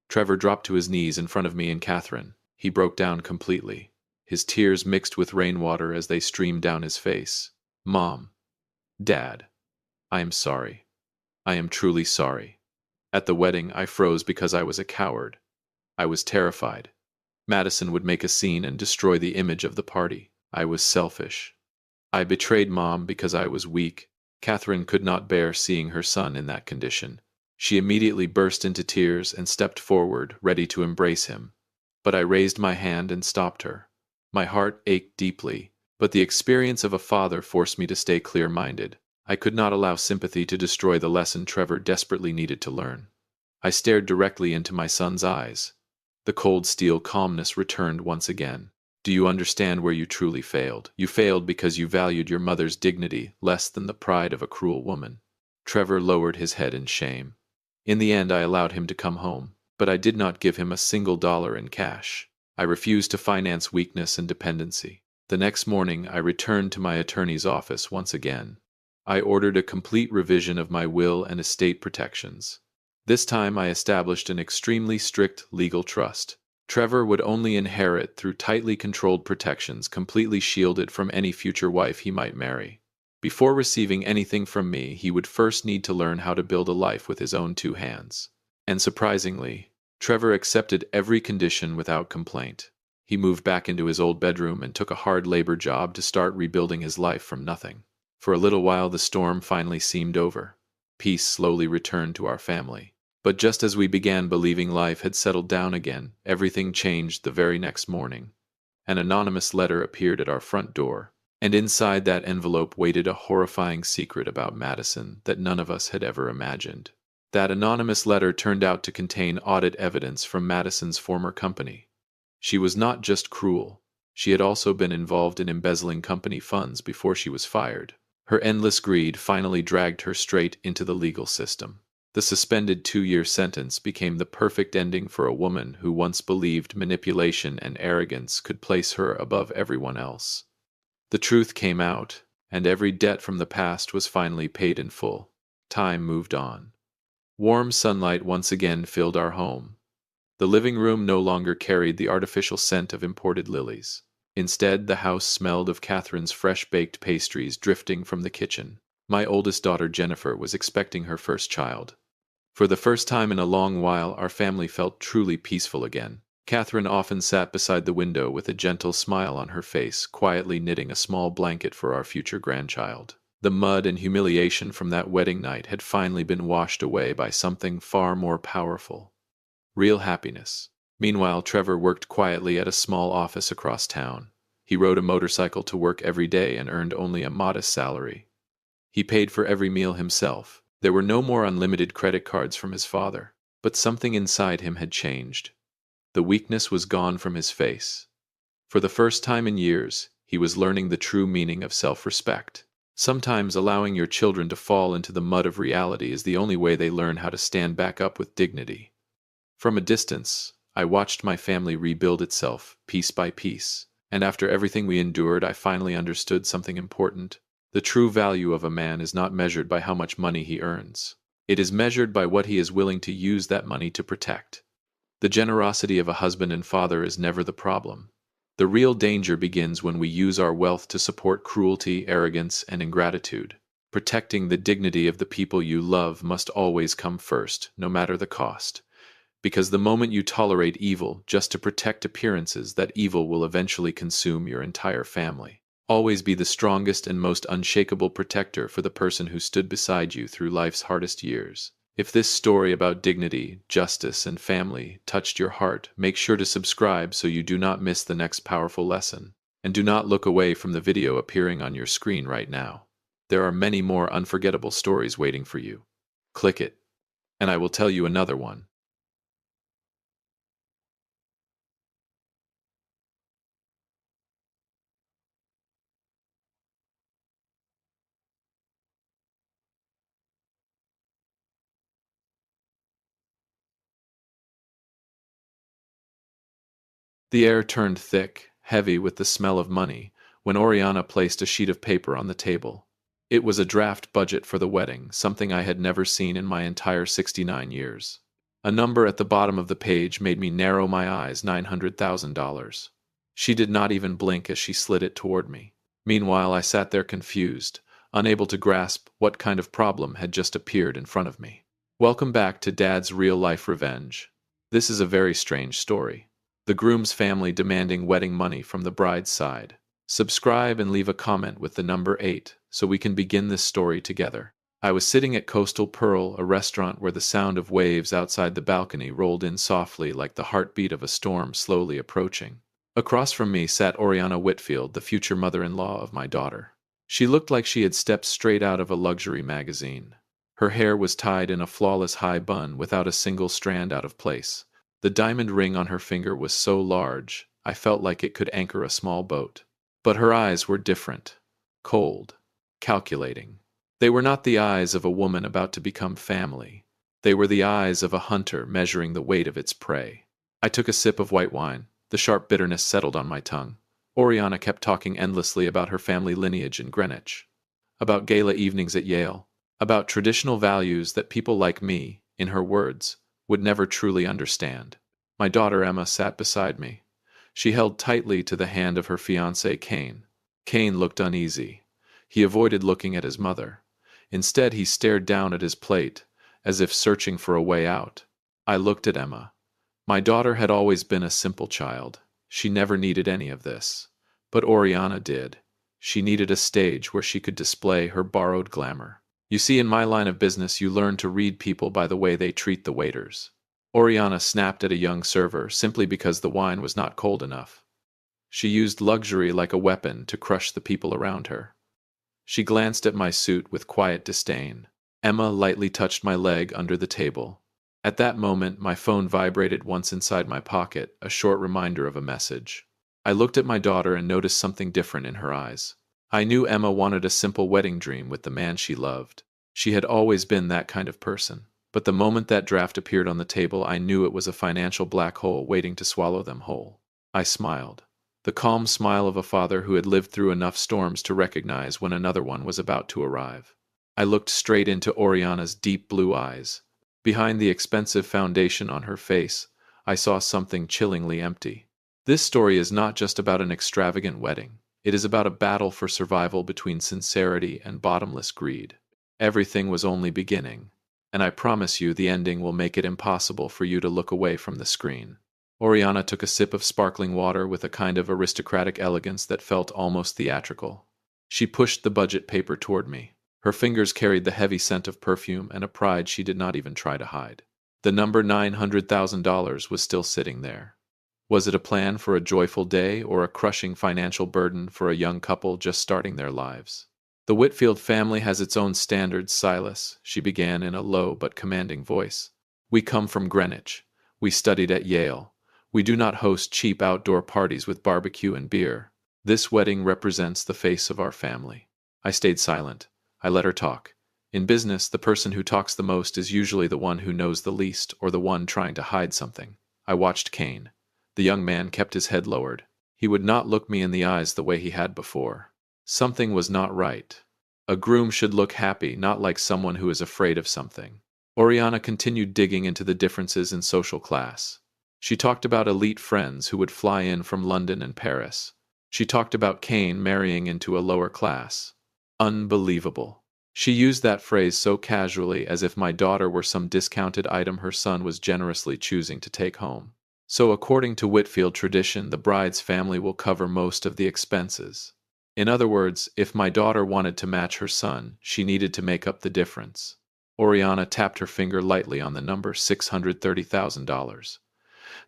Trevor dropped to his knees in front of me and Catherine. He broke down completely. His tears mixed with rainwater as they streamed down his face. Mom, Dad, I am sorry. I am truly sorry. At the wedding, I froze because I was a coward. I was terrified. Madison would make a scene and destroy the image of the party. I was selfish. I betrayed Mom because I was weak. Catherine could not bear seeing her son in that condition. She immediately burst into tears and stepped forward, ready to embrace him. But I raised my hand and stopped her. My heart ached deeply, but the experience of a father forced me to stay clear-minded. I could not allow sympathy to destroy the lesson Trevor desperately needed to learn. I stared directly into my son's eyes. The cold steel calmness returned once again. Do you understand where you truly failed? You failed because you valued your mother's dignity less than the pride of a cruel woman. Trevor lowered his head in shame. In the end, I allowed him to come home, but I did not give him a single dollar in cash. I refused to finance weakness and dependency. The next morning, I returned to my attorney's office once again. I ordered a complete revision of my will and estate protections. This time I established an extremely strict legal trust. Trevor would only inherit through tightly controlled protections, completely shielded from any future wife he might marry. Before receiving anything from me, he would first need to learn how to build a life with his own two hands. And surprisingly, Trevor accepted every condition without complaint. He moved back into his old bedroom and took a hard labor job to start rebuilding his life from nothing. For a little while, the storm finally seemed over. Peace slowly returned to our family. But just as we began believing life had settled down again, everything changed the very next morning. An anonymous letter appeared at our front door, and inside that envelope waited a horrifying secret about Madison that none of us had ever imagined. That anonymous letter turned out to contain audit evidence from Madison's former company. She was not just cruel. She had also been involved in embezzling company funds before she was fired. Her endless greed finally dragged her straight into the legal system. The suspended 2-year sentence became the perfect ending for a woman who once believed manipulation and arrogance could place her above everyone else. The truth came out, and every debt from the past was finally paid in full. Time moved on. Warm sunlight once again filled our home. The living room no longer carried the artificial scent of imported lilies. Instead, the house smelled of Catherine's fresh-baked pastries drifting from the kitchen. My oldest daughter, Jennifer, was expecting her first child. For the first time in a long while, our family felt truly peaceful again. Catherine often sat beside the window with a gentle smile on her face, quietly knitting a small blanket for our future grandchild. The mud and humiliation from that wedding night had finally been washed away by something far more powerful: real happiness. Meanwhile, Trevor worked quietly at a small office across town. He rode a motorcycle to work every day and earned only a modest salary. He paid for every meal himself. There were no more unlimited credit cards from his father. But something inside him had changed. The weakness was gone from his face. For the first time in years, he was learning the true meaning of self-respect. Sometimes allowing your children to fall into the mud of reality is the only way they learn how to stand back up with dignity. From a distance, I watched my family rebuild itself, piece by piece. And after everything we endured, I finally understood something important. The true value of a man is not measured by how much money he earns. It is measured by what he is willing to use that money to protect. The generosity of a husband and father is never the problem. The real danger begins when we use our wealth to support cruelty, arrogance, and ingratitude. Protecting the dignity of the people you love must always come first, no matter the cost. Because the moment you tolerate evil just to protect appearances, that evil will eventually consume your entire family. Always be the strongest and most unshakable protector for the person who stood beside you through life's hardest years. If this story about dignity, justice, and family touched your heart, make sure to subscribe so you do not miss the next powerful lesson. And do not look away from the video appearing on your screen right now. There are many more unforgettable stories waiting for you. Click it, and I will tell you another one. The air turned thick, heavy with the smell of money, when Oriana placed a sheet of paper on the table. It was a draft budget for the wedding, something I had never seen in my entire 69 years. A number at the bottom of the page made me narrow my eyes. $900,000. She did not even blink as she slid it toward me. Meanwhile, I sat there confused, unable to grasp what kind of problem had just appeared in front of me. Welcome back to Dad's Real Life Revenge. This is a very strange story. The groom's family demanding wedding money from the bride's side. Subscribe and leave a comment with the number 8 so we can begin this story together. I was sitting at Coastal Pearl, a restaurant where the sound of waves outside the balcony rolled in softly like the heartbeat of a storm slowly approaching. Across from me sat Oriana Whitfield, the future mother-in-law of my daughter. She looked like she had stepped straight out of a luxury magazine. Her hair was tied in a flawless high bun without a single strand out of place. The diamond ring on her finger was so large, I felt like it could anchor a small boat. But her eyes were different. Cold. Calculating. They were not the eyes of a woman about to become family. They were the eyes of a hunter measuring the weight of its prey. I took a sip of white wine. The sharp bitterness settled on my tongue. Oriana kept talking endlessly about her family lineage in Greenwich, about gala evenings at Yale, about traditional values that people like me, in her words, would never truly understand. My daughter Emma sat beside me. She held tightly to the hand of her fiancé Kane. Kane looked uneasy. He avoided looking at his mother. Instead, he stared down at his plate, as if searching for a way out. I looked at Emma. My daughter had always been a simple child. She never needed any of this. But Oriana did. She needed a stage where she could display her borrowed glamour. You see, in my line of business, you learn to read people by the way they treat the waiters. Oriana snapped at a young server simply because the wine was not cold enough. She used luxury like a weapon to crush the people around her. She glanced at my suit with quiet disdain. Emma lightly touched my leg under the table. At that moment, my phone vibrated once inside my pocket, a short reminder of a message. I looked at my daughter and noticed something different in her eyes. I knew Emma wanted a simple wedding dream with the man she loved. She had always been that kind of person. But the moment that draft appeared on the table, I knew it was a financial black hole waiting to swallow them whole. I smiled. The calm smile of a father who had lived through enough storms to recognize when another one was about to arrive. I looked straight into Oriana's deep blue eyes. Behind the expensive foundation on her face, I saw something chillingly empty. This story is not just about an extravagant wedding. It is about a battle for survival between sincerity and bottomless greed. Everything was only beginning, and I promise you the ending will make it impossible for you to look away from the screen. Oriana took a sip of sparkling water with a kind of aristocratic elegance that felt almost theatrical. She pushed the budget paper toward me. Her fingers carried the heavy scent of perfume and a pride she did not even try to hide. The number $900,000 was still sitting there. Was it a plan for a joyful day or a crushing financial burden for a young couple just starting their lives? The Whitfield family has its own standards, Silas, she began in a low but commanding voice. We come from Greenwich. We studied at Yale. We do not host cheap outdoor parties with barbecue and beer. This wedding represents the face of our family. I stayed silent. I let her talk. In business, the person who talks the most is usually the one who knows the least or the one trying to hide something. I watched Kane. The young man kept his head lowered. He would not look me in the eyes the way he had before. Something was not right. A groom should look happy, not like someone who is afraid of something. Oriana continued digging into the differences in social class. She talked about elite friends who would fly in from London and Paris. She talked about Kane marrying into a lower class. Unbelievable. She used that phrase so casually as if my daughter were some discounted item her son was generously choosing to take home. So according to Whitfield tradition, the bride's family will cover most of the expenses. In other words, if my daughter wanted to match her son, she needed to make up the difference. Oriana tapped her finger lightly on the number $630,000.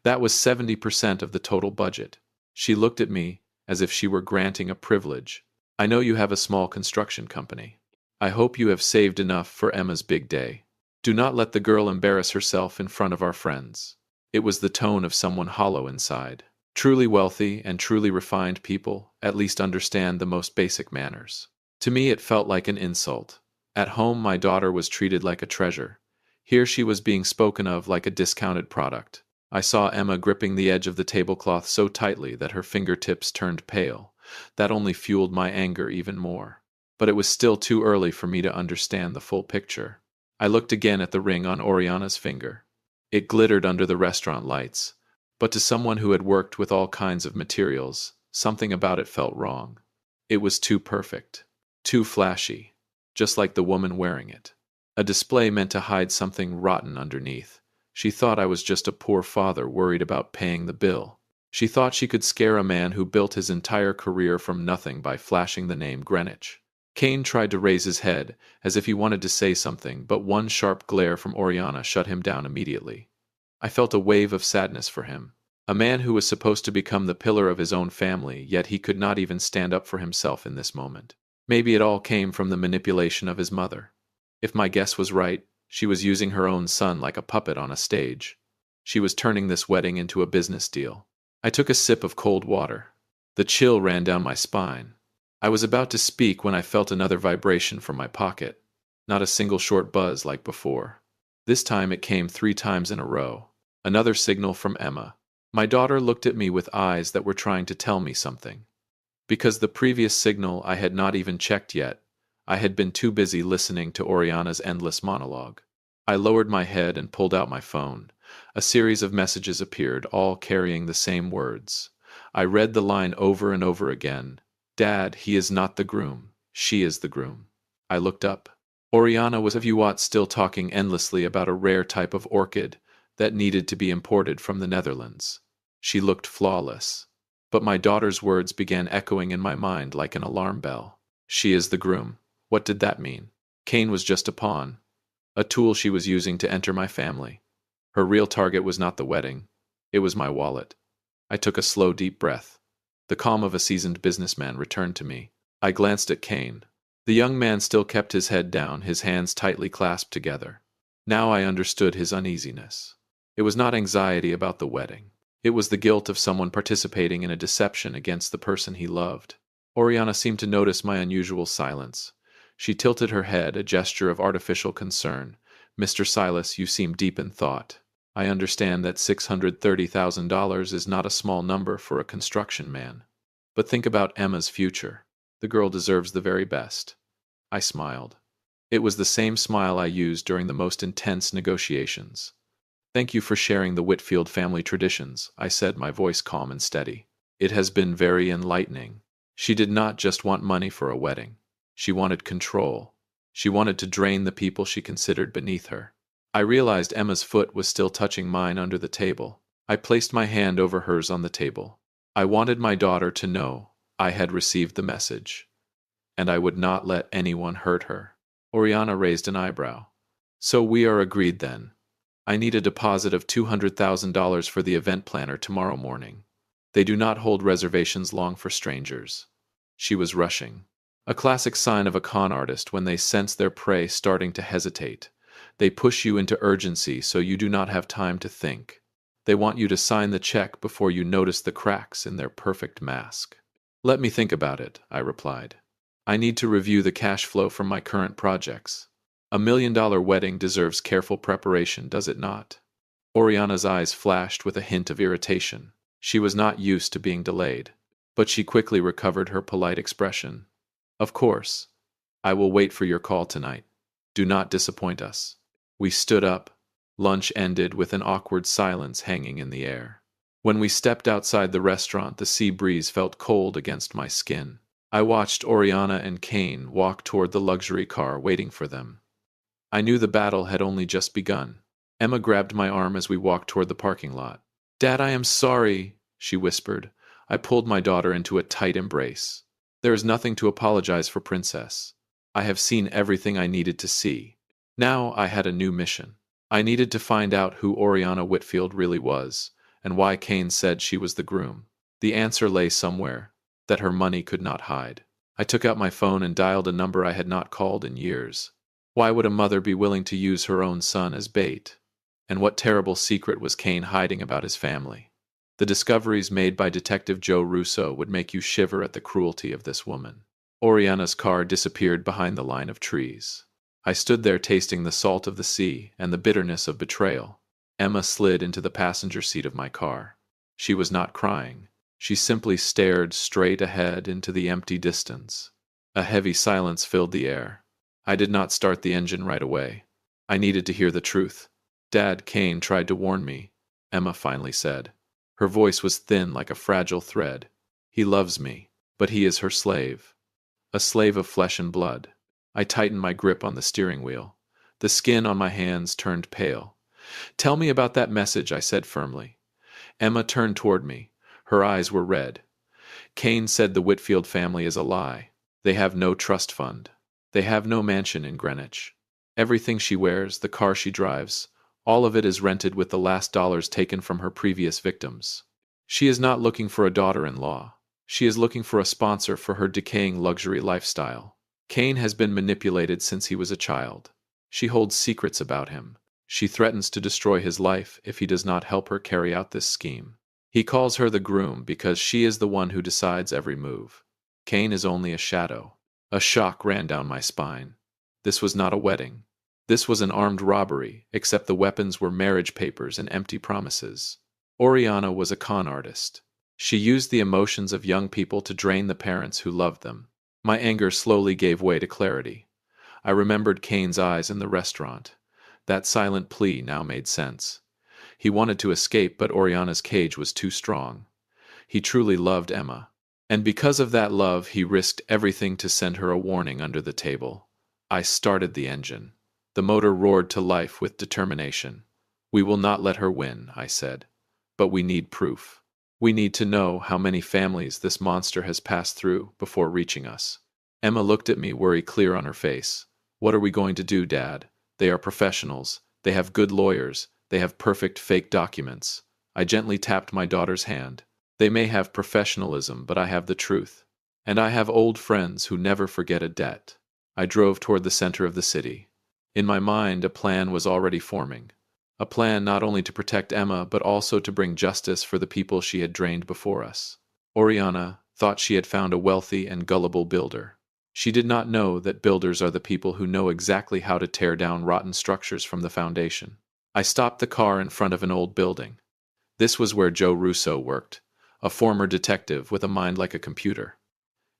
That was 70% of the total budget. She looked at me, as if she were granting a privilege. "I know you have a small construction company. I hope you have saved enough for Emma's big day. Do not let the girl embarrass herself in front of our friends." It was the tone of someone hollow inside. Truly wealthy and truly refined people at least understand the most basic manners. To me it felt like an insult. At home my daughter was treated like a treasure. Here she was being spoken of like a discounted product. I saw Emma gripping the edge of the tablecloth so tightly that her fingertips turned pale. That only fueled my anger even more. But it was still too early for me to understand the full picture. I looked again at the ring on Oriana's finger. It glittered under the restaurant lights, but to someone who had worked with all kinds of materials, something about it felt wrong. It was too perfect, too flashy, just like the woman wearing it. A display meant to hide something rotten underneath. She thought I was just a poor father worried about paying the bill. She thought she could scare a man who built his entire career from nothing by flashing the name Greenwich. Kane tried to raise his head, as if he wanted to say something, but one sharp glare from Oriana shut him down immediately. I felt a wave of sadness for him. A man who was supposed to become the pillar of his own family, yet he could not even stand up for himself in this moment. Maybe it all came from the manipulation of his mother. If my guess was right, she was using her own son like a puppet on a stage. She was turning this wedding into a business deal. I took a sip of cold water. The chill ran down my spine. I was about to speak when I felt another vibration from my pocket. Not a single short buzz like before. This time it came 3 times in a row. Another signal from Emma. My daughter looked at me with eyes that were trying to tell me something. Because the previous signal I had not even checked yet, I had been too busy listening to Oriana's endless monologue. I lowered my head and pulled out my phone. A series of messages appeared, all carrying the same words. I read the line over and over again. "Dad, he is not the groom. She is the groom." I looked up. Oriana was of Uwat still talking endlessly about a rare type of orchid that needed to be imported from the Netherlands. She looked flawless. But my daughter's words began echoing in my mind like an alarm bell. She is the groom. What did that mean? Kane was just a pawn. A tool she was using to enter my family. Her real target was not the wedding. It was my wallet. I took a slow, deep breath. The calm of a seasoned businessman returned to me. I glanced at Kane. The young man still kept his head down, his hands tightly clasped together. Now I understood his uneasiness. It was not anxiety about the wedding. It was the guilt of someone participating in a deception against the person he loved. Oriana seemed to notice my unusual silence. She tilted her head, a gesture of artificial concern. "Mr. Silas, you seem deep in thought. I understand that $630,000 is not a small number for a construction man. But think about Emma's future. The girl deserves the very best." I smiled. It was the same smile I used during the most intense negotiations. "Thank you for sharing the Whitfield family traditions," I said, my voice calm and steady. "It has been very enlightening." She did not just want money for a wedding. She wanted control. She wanted to drain the people she considered beneath her. I realized Emma's foot was still touching mine under the table. I placed my hand over hers on the table. I wanted my daughter to know I had received the message, and I would not let anyone hurt her. Oriana raised an eyebrow. "So we are agreed then. I need a deposit of $200,000 for the event planner tomorrow morning. They do not hold reservations long for strangers." She was rushing. A classic sign of a con artist when they sense their prey starting to hesitate. They push you into urgency so you do not have time to think. They want you to sign the check before you notice the cracks in their perfect mask. "Let me think about it," I replied. "I need to review the cash flow from my current projects. $1 million wedding deserves careful preparation, does it not?" Oriana's eyes flashed with a hint of irritation. She was not used to being delayed, but she quickly recovered her polite expression. "Of course. I will wait for your call tonight. Do not disappoint us." We stood up. Lunch ended with an awkward silence hanging in the air. When we stepped outside the restaurant, the sea breeze felt cold against my skin. I watched Oriana and Kane walk toward the luxury car waiting for them. I knew the battle had only just begun. Emma grabbed my arm as we walked toward the parking lot. "Dad, I am sorry," she whispered. I pulled my daughter into a tight embrace. "There is nothing to apologize for, Princess. I have seen everything I needed to see. Now I had a new mission. I needed to find out who Oriana Whitfield really was, and why Kane said she was the groom. The answer lay somewhere. that her money could not hide. I took out my phone and dialed a number I had not called in years. Why would a mother be willing to use her own son as bait? And what terrible secret was Kane hiding about his family? The discoveries made by Detective Joe Russo would make you shiver at the cruelty of this woman. Oriana's car disappeared behind the line of trees. I stood there tasting the salt of the sea and the bitterness of betrayal. Emma slid into the passenger seat of my car. She was not crying. She simply stared straight ahead into the empty distance. A heavy silence filled the air. I did not start the engine right away. I needed to hear the truth. Dad, Kane tried to warn me, Emma finally said. Her voice was thin like a fragile thread. He loves me, but he is her slave. A slave of flesh and blood. I tightened my grip on the steering wheel. The skin on my hands turned pale. Tell me about that message, I said firmly. Emma turned toward me. Her eyes were red. Kane said the Whitfield family is a lie. They have no trust fund. They have no mansion in Greenwich. Everything she wears, the car she drives, all of it is rented with the last dollars taken from her previous victims. She is not looking for a daughter-in-law. She is looking for a sponsor for her decaying luxury lifestyle. Kane has been manipulated since he was a child. She holds secrets about him. She threatens to destroy his life if he does not help her carry out this scheme. He calls her the groom because she is the one who decides every move. Kane is only a shadow. A shock ran down my spine. This was not a wedding. This was an armed robbery, except the weapons were marriage papers and empty promises. Oriana was a con artist. She used the emotions of young people to drain the parents who loved them. My anger slowly gave way to clarity. I remembered Kane's eyes in the restaurant. That silent plea now made sense. He wanted to escape, but Oriana's cage was too strong. He truly loved Emma. And because of that love, he risked everything to send her a warning under the table. I started the engine. The motor roared to life with determination. We will not let her win, I said. But we need proof. We need to know how many families this monster has passed through before reaching us. Emma looked at me, worry clear on her face. What are we going to do, Dad? They are professionals. They have good lawyers. They have perfect fake documents. I gently tapped my daughter's hand. They may have professionalism, but I have the truth. And I have old friends who never forget a debt. I drove toward the center of the city. In my mind, a plan was already forming. A plan not only to protect Emma, but also to bring justice for the people she had drained before us. Oriana thought she had found a wealthy and gullible builder. She did not know that builders are the people who know exactly how to tear down rotten structures from the foundation. I stopped the car in front of an old building. This was where Joe Russo worked, a former detective with a mind like a computer.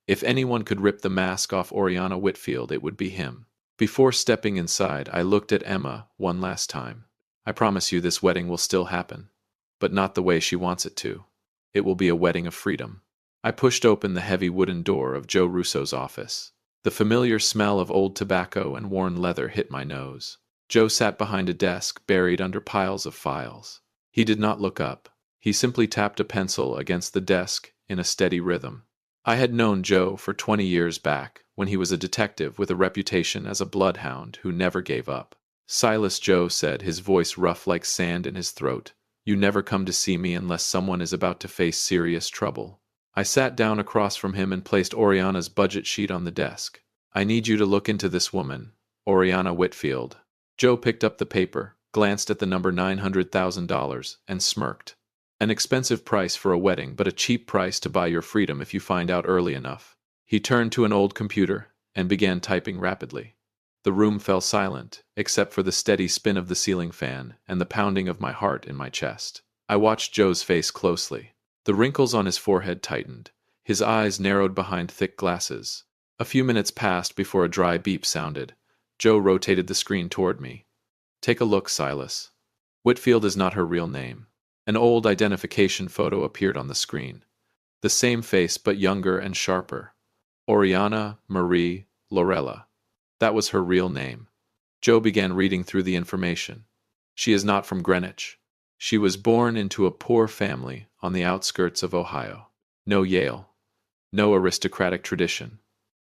If anyone could rip the mask off Oriana Whitfield, it would be him. Before stepping inside, I looked at Emma one last time. I promise you this wedding will still happen, but not the way she wants it to. It will be a wedding of freedom. I pushed open the heavy wooden door of Joe Russo's office. The familiar smell of old tobacco and worn leather hit my nose. Joe sat behind a desk buried under piles of files. He did not look up. He simply tapped a pencil against the desk in a steady rhythm. I had known Joe for 20 years back, when he was a detective with a reputation as a bloodhound who never gave up. Silas, Joe said, his voice rough like sand in his throat. You never come to see me unless someone is about to face serious trouble. I sat down across from him and placed Oriana's budget sheet on the desk. I need you to look into this woman, Oriana Whitfield. Joe picked up the paper, glanced at the number $900,000, and smirked. An expensive price for a wedding, but a cheap price to buy your freedom if you find out early enough. He turned to an old computer and began typing rapidly. The room fell silent, except for the steady spin of the ceiling fan and the pounding of my heart in my chest. I watched Joe's face closely. The wrinkles on his forehead tightened. His eyes narrowed behind thick glasses. A few minutes passed before a dry beep sounded. Joe rotated the screen toward me. Take a look, Silas. Whitfield is not her real name. An old identification photo appeared on the screen. The same face, but younger and sharper. Oriana Marie Lorella. That was her real name. Joe began reading through the information. She is not from Greenwich. She was born into a poor family on the outskirts of Ohio. No Yale. No aristocratic tradition.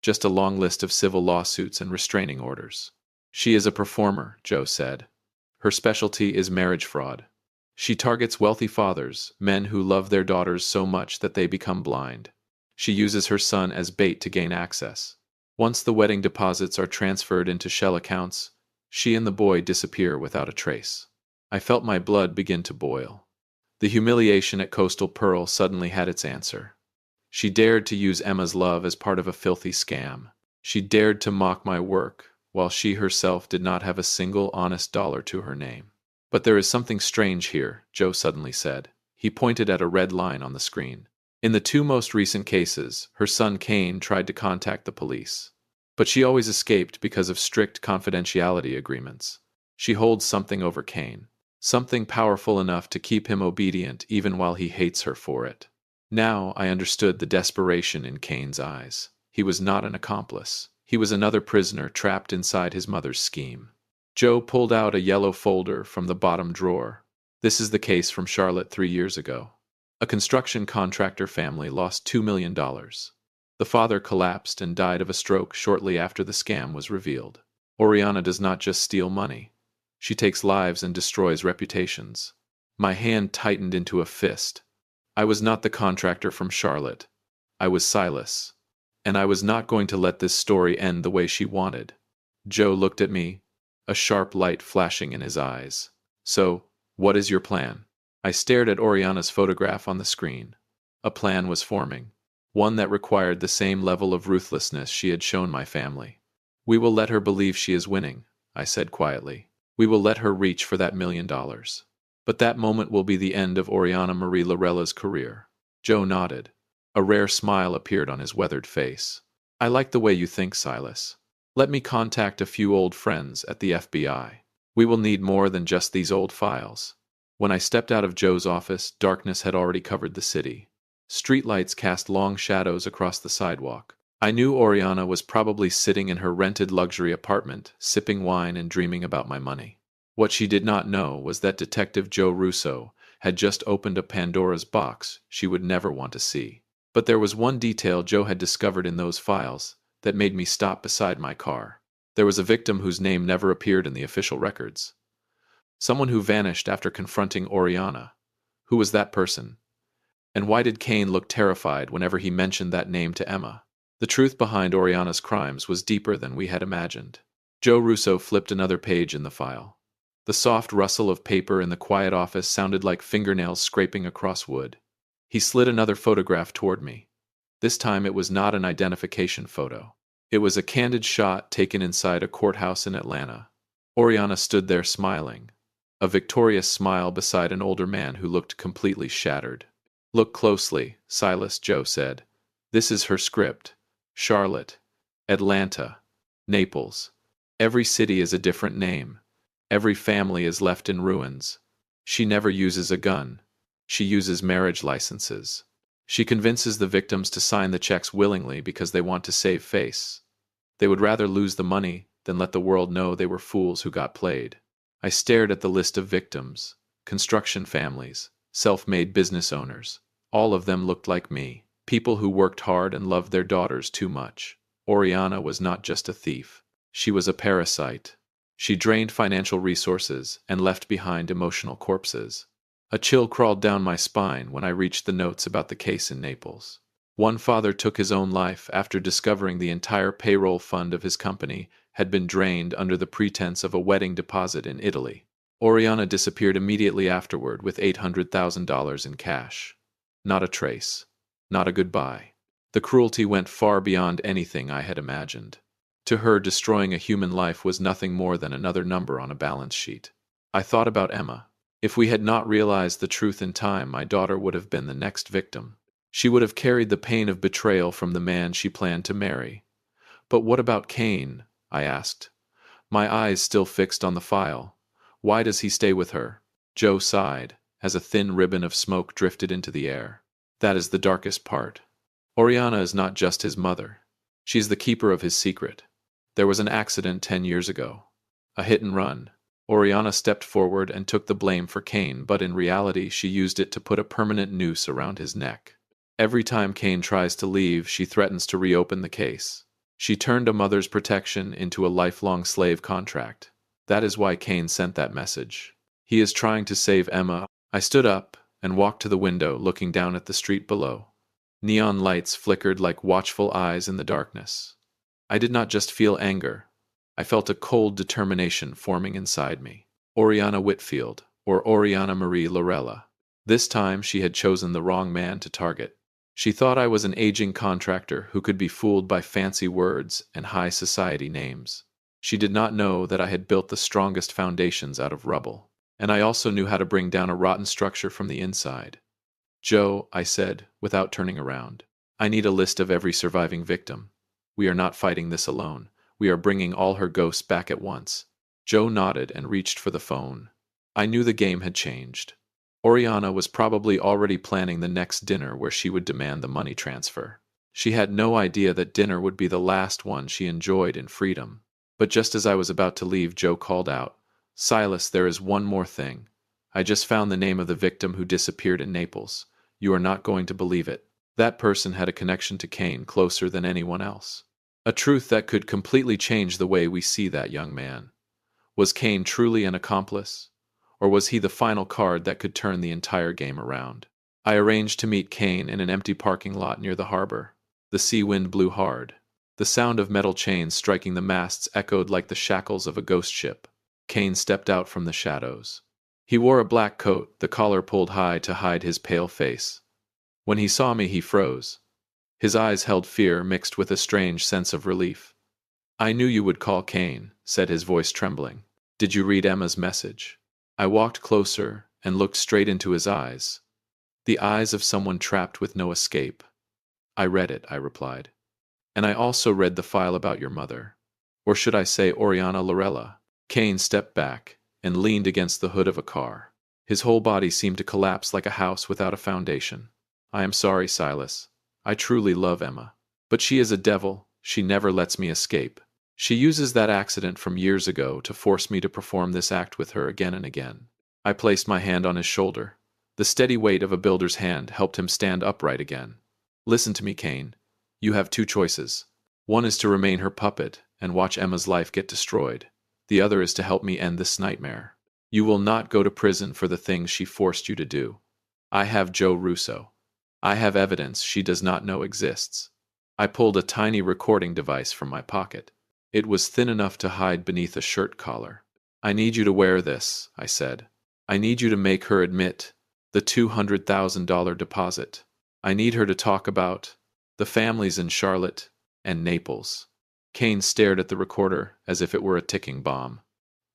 Just a long list of civil lawsuits and restraining orders. She is a performer, Joe said. Her specialty is marriage fraud. She targets wealthy fathers, men who love their daughters so much that they become blind. She uses her son as bait to gain access. Once the wedding deposits are transferred into shell accounts, she and the boy disappear without a trace. I felt my blood begin to boil. The humiliation at Coastal Pearl suddenly had its answer. She dared to use Emma's love as part of a filthy scam. She dared to mock my work, while she herself did not have a single honest dollar to her name. But there is something strange here, Joe suddenly said. He pointed at a red line on the screen. In the two most recent cases, her son Cain tried to contact the police. But she always escaped because of strict confidentiality agreements. She holds something over Cain. Something powerful enough to keep him obedient even while he hates her for it. Now I understood the desperation in Cain's eyes. He was not an accomplice. He was another prisoner trapped inside his mother's scheme. Joe pulled out a yellow folder from the bottom drawer. This is the case from Charlotte 3 years ago. A construction contractor family lost $2 million. The father collapsed and died of a stroke shortly after the scam was revealed. Oriana does not just steal money. She takes lives and destroys reputations. My hand tightened into a fist. I was not the contractor from Charlotte. I was Silas. And I was not going to let this story end the way she wanted. Joe looked at me, a sharp light flashing in his eyes. So, what is your plan? I stared at Oriana's photograph on the screen. A plan was forming. One that required the same level of ruthlessness she had shown my family. We will let her believe she is winning, I said quietly. We will let her reach for that $1 million. But that moment will be the end of Oriana Marie Lorella's career. Joe nodded. A rare smile appeared on his weathered face. I like the way you think, Silas. Let me contact a few old friends at the FBI. We will need more than just these old files. When I stepped out of Joe's office, darkness had already covered the city. Streetlights cast long shadows across the sidewalk. I knew Oriana was probably sitting in her rented luxury apartment, sipping wine and dreaming about my money. What she did not know was that Detective Joe Russo had just opened a Pandora's box she would never want to see. But there was one detail Joe had discovered in those files that made me stop beside my car. There was a victim whose name never appeared in the official records. Someone who vanished after confronting Oriana. Who was that person? And why did Cain look terrified whenever he mentioned that name to Emma? The truth behind Oriana's crimes was deeper than we had imagined. Joe Russo flipped another page in the file. The soft rustle of paper in the quiet office sounded like fingernails scraping across wood. He slid another photograph toward me. This time it was not an identification photo. It was a candid shot taken inside a courthouse in Atlanta. Oriana stood there smiling, a victorious smile beside an older man who looked completely shattered. Look closely, Silas, Joe said. This is her script. Charlotte, Atlanta, Naples. Every city is a different name. Every family is left in ruins. She never uses a gun. She uses marriage licenses. She convinces the victims to sign the checks willingly because they want to save face. They would rather lose the money than let the world know they were fools who got played. I stared at the list of victims. Construction families, self-made business owners. All of them looked like me. People who worked hard and loved their daughters too much. Oriana was not just a thief. She was a parasite. She drained financial resources and left behind emotional corpses. A chill crawled down my spine when I reached the notes about the case in Naples. One father took his own life after discovering the entire payroll fund of his company had been drained under the pretense of a wedding deposit in Italy. Oriana disappeared immediately afterward with $800,000 in cash. Not a trace. Not a goodbye. The cruelty went far beyond anything I had imagined. To her, destroying a human life was nothing more than another number on a balance sheet. I thought about Emma. If we had not realized the truth in time, my daughter would have been the next victim. She would have carried the pain of betrayal from the man she planned to marry. But what about Cain? I asked, my eyes still fixed on the file. Why does he stay with her? Joe sighed, as a thin ribbon of smoke drifted into the air. That is the darkest part. Oriana is not just his mother. She is the keeper of his secret. There was an accident 10 years ago. A hit and run. Oriana stepped forward and took the blame for Cain, but in reality she used it to put a permanent noose around his neck. Every time Cain tries to leave, she threatens to reopen the case. She turned a mother's protection into a lifelong slave contract. That is why Cain sent that message. He is trying to save Emma. I stood up and walked to the window, looking down at the street below. Neon lights flickered like watchful eyes in the darkness. I did not just feel anger. I felt a cold determination forming inside me. Oriana Whitfield, or Oriana Marie Lorella. This time she had chosen the wrong man to target. She thought I was an aging contractor who could be fooled by fancy words and high society names. She did not know that I had built the strongest foundations out of rubble. And I also knew how to bring down a rotten structure from the inside. Joe, I said, without turning around, I need a list of every surviving victim. We are not fighting this alone. We are bringing all her ghosts back at once. Joe nodded and reached for the phone. I knew the game had changed. Oriana was probably already planning the next dinner where she would demand the money transfer. She had no idea that dinner would be the last one she enjoyed in freedom. But just as I was about to leave, Joe called out, "Silas, there is one more thing. I just found the name of the victim who disappeared in Naples. You are not going to believe it. That person had a connection to Cain closer than anyone else. A truth that could completely change the way we see that young man. Was Cain truly an accomplice? Or was he the final card that could turn the entire game around?" I arranged to meet Cain in an empty parking lot near the harbor. The sea wind blew hard. The sound of metal chains striking the masts echoed like the shackles of a ghost ship. Cain stepped out from the shadows. He wore a black coat, the collar pulled high to hide his pale face. When he saw me, he froze. His eyes held fear mixed with a strange sense of relief. "I knew you would call, Cain," said his voice trembling. "Did you read Emma's message?" I walked closer and looked straight into his eyes. The eyes of someone trapped with no escape. "I read it," I replied. "And I also read the file about your mother. Or should I say Oriana Lorella?" Cain stepped back and leaned against the hood of a car. His whole body seemed to collapse like a house without a foundation. "I am sorry, Silas. I truly love Emma. But she is a devil. She never lets me escape. She uses that accident from years ago to force me to perform this act with her again and again." I placed my hand on his shoulder. The steady weight of a builder's hand helped him stand upright again. "Listen to me, Cain. You have two choices. One is to remain her puppet and watch Emma's life get destroyed. The other is to help me end this nightmare. You will not go to prison for the things she forced you to do. I have Joe Russo. I have evidence she does not know exists." I pulled a tiny recording device from my pocket. It was thin enough to hide beneath a shirt collar. "I need you to wear this," I said. "I need you to make her admit the $200,000 deposit. I need her to talk about the families in Charlotte and Naples." Cain stared at the recorder as if it were a ticking bomb.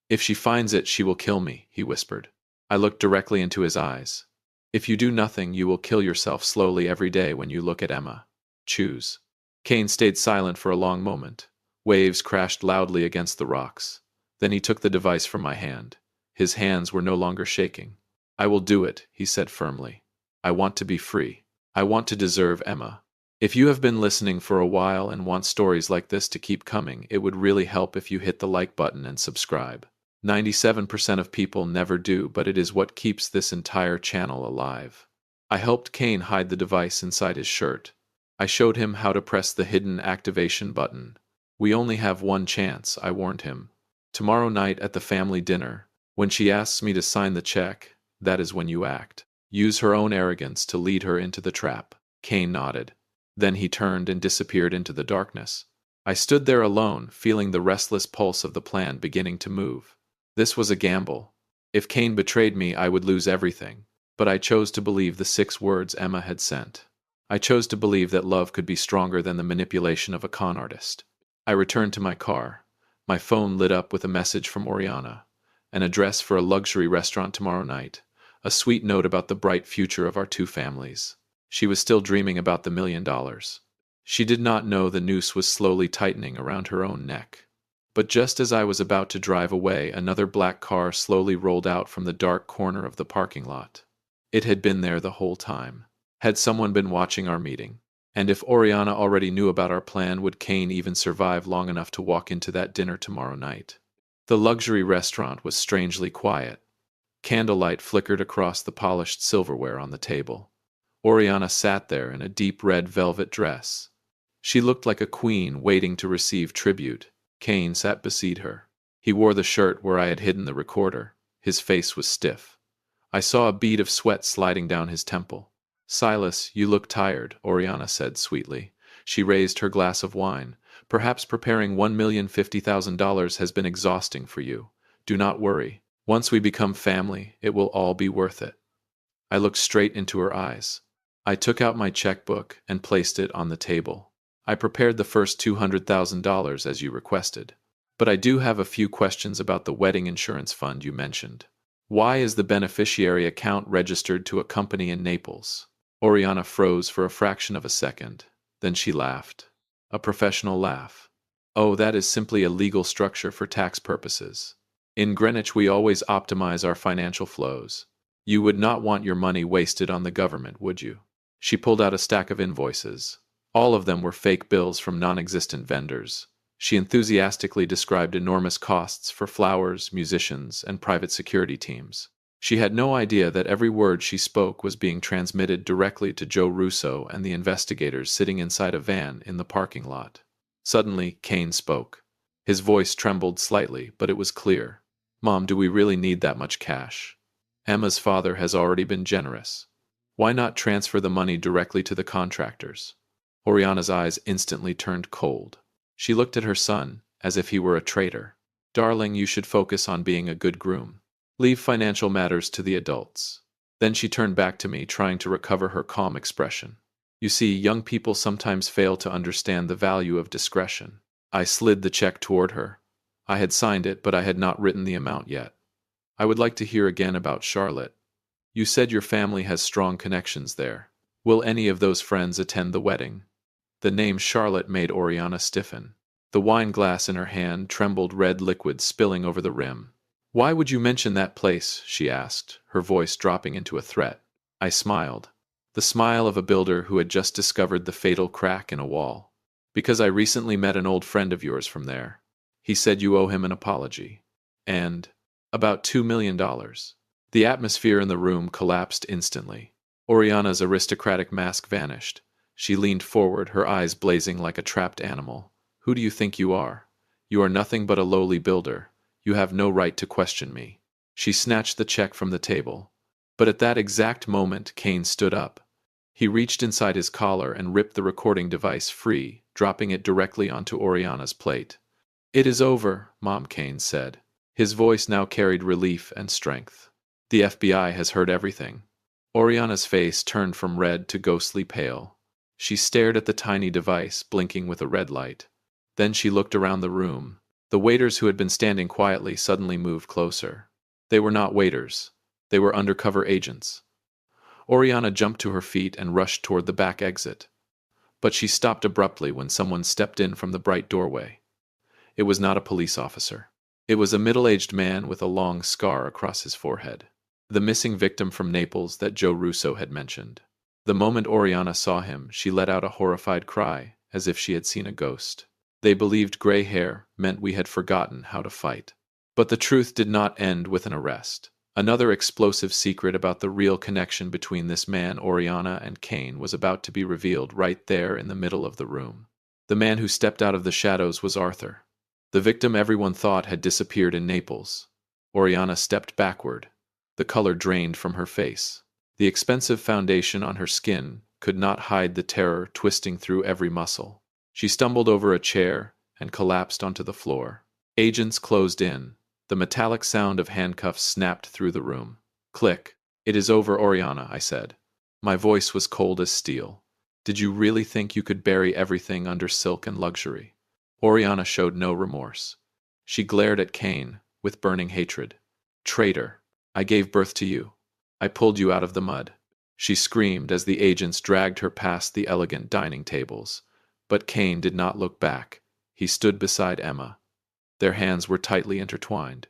"If she finds it, she will kill me," he whispered. I looked directly into his eyes. "If you do nothing, you will kill yourself slowly every day when you look at Emma. Choose." Cain stayed silent for a long moment. Waves crashed loudly against the rocks. Then he took the device from my hand. His hands were no longer shaking. "I will do it," he said firmly. "I want to be free. I want to deserve Emma." If you have been listening for a while and want stories like this to keep coming, it would really help if you hit the like button and subscribe. 97% of people never do, but it is what keeps this entire channel alive. I helped Cain hide the device inside his shirt. I showed him how to press the hidden activation button. "We only have one chance," I warned him. "Tomorrow night at the family dinner, when she asks me to sign the check, that is when you act. Use her own arrogance to lead her into the trap." Cain nodded. Then he turned and disappeared into the darkness. I stood there alone, feeling the restless pulse of the plan beginning to move. This was a gamble. If Cain betrayed me, I would lose everything. But I chose to believe the 6 words Emma had sent. I chose to believe that love could be stronger than the manipulation of a con artist. I returned to my car. My phone lit up with a message from Oriana. An address for a luxury restaurant tomorrow night. A sweet note about the bright future of our 2 families. She was still dreaming about the $1 million. She did not know the noose was slowly tightening around her own neck. But just as I was about to drive away, another black car slowly rolled out from the dark corner of the parking lot. It had been there the whole time. Had someone been watching our meeting? And if Oriana already knew about our plan, would Cain even survive long enough to walk into that dinner tomorrow night? The luxury restaurant was strangely quiet. Candlelight flickered across the polished silverware on the table. Oriana sat there in a deep red velvet dress. She looked like a queen waiting to receive tribute. Cain sat beside her. He wore the shirt where I had hidden the recorder. His face was stiff. I saw a bead of sweat sliding down his temple. Silas, you look tired, Oriana said sweetly. She raised her glass of wine. Perhaps preparing $1,050,000 has been exhausting for you. Do not worry. Once we become family, it will all be worth it. I looked straight into her eyes. I took out my checkbook and placed it on the table. I prepared the first $200,000 as you requested. But I do have a few questions about the wedding insurance fund you mentioned. Why is the beneficiary account registered to a company in Naples? Oriana froze for a fraction of a second. Then she laughed. A professional laugh. Oh, that is simply a legal structure for tax purposes. In Greenwich, we always optimize our financial flows. You would not want your money wasted on the government, would you? She pulled out a stack of invoices. All of them were fake bills from non-existent vendors. She enthusiastically described enormous costs for flowers, musicians, and private security teams. She had no idea that every word she spoke was being transmitted directly to Joe Russo and the investigators sitting inside a van in the parking lot. Suddenly, Kane spoke. His voice trembled slightly, but it was clear. Mom, do we really need that much cash? Emma's father has already been generous. Why not transfer the money directly to the contractors? Oriana's eyes instantly turned cold. She looked at her son, as if he were a traitor. Darling, you should focus on being a good groom. Leave financial matters to the adults. Then she turned back to me, trying to recover her calm expression. You see, young people sometimes fail to understand the value of discretion. I slid the check toward her. I had signed it, but I had not written the amount yet. I would like to hear again about Charlotte. You said your family has strong connections there. Will any of those friends attend the wedding? The name Charlotte made Oriana stiffen. The wine glass in her hand trembled, red liquid spilling over the rim. Why would you mention that place? She asked, her voice dropping into a threat. I smiled. The smile of a builder who had just discovered the fatal crack in a wall. Because I recently met an old friend of yours from there. He said you owe him an apology. And about $2 million. The atmosphere in the room collapsed instantly. Oriana's aristocratic mask vanished. She leaned forward, her eyes blazing like a trapped animal. Who do you think you are? You are nothing but a lowly builder. You have no right to question me. She snatched the check from the table. But at that exact moment, Kane stood up. He reached inside his collar and ripped the recording device free, dropping it directly onto Oriana's plate. It is over, Mom, Kane said. His voice now carried relief and strength. The FBI has heard everything. Oriana's face turned from red to ghostly pale. She stared at the tiny device, blinking with a red light. Then she looked around the room. The waiters who had been standing quietly suddenly moved closer. They were not waiters. They were undercover agents. Oriana jumped to her feet and rushed toward the back exit. But she stopped abruptly when someone stepped in from the bright doorway. It was not a police officer. It was a middle-aged man with a long scar across his forehead. The missing victim from Naples that Joe Russo had mentioned. The moment Oriana saw him, she let out a horrified cry, as if she had seen a ghost. They believed gray hair meant we had forgotten how to fight. But the truth did not end with an arrest. Another explosive secret about the real connection between this man, Oriana, and Kane was about to be revealed right there in the middle of the room. The man who stepped out of the shadows was Arthur. The victim everyone thought had disappeared in Naples. Oriana stepped backward. The color drained from her face. The expensive foundation on her skin could not hide the terror twisting through every muscle. She stumbled over a chair and collapsed onto the floor. Agents closed in. The metallic sound of handcuffs snapped through the room. Click. It is over, Oriana, I said. My voice was cold as steel. Did you really think you could bury everything under silk and luxury? Oriana showed no remorse. She glared at Kane with burning hatred. Traitor. I gave birth to you. I pulled you out of the mud. She screamed as the agents dragged her past the elegant dining tables. But Kane did not look back. He stood beside Emma. Their hands were tightly intertwined.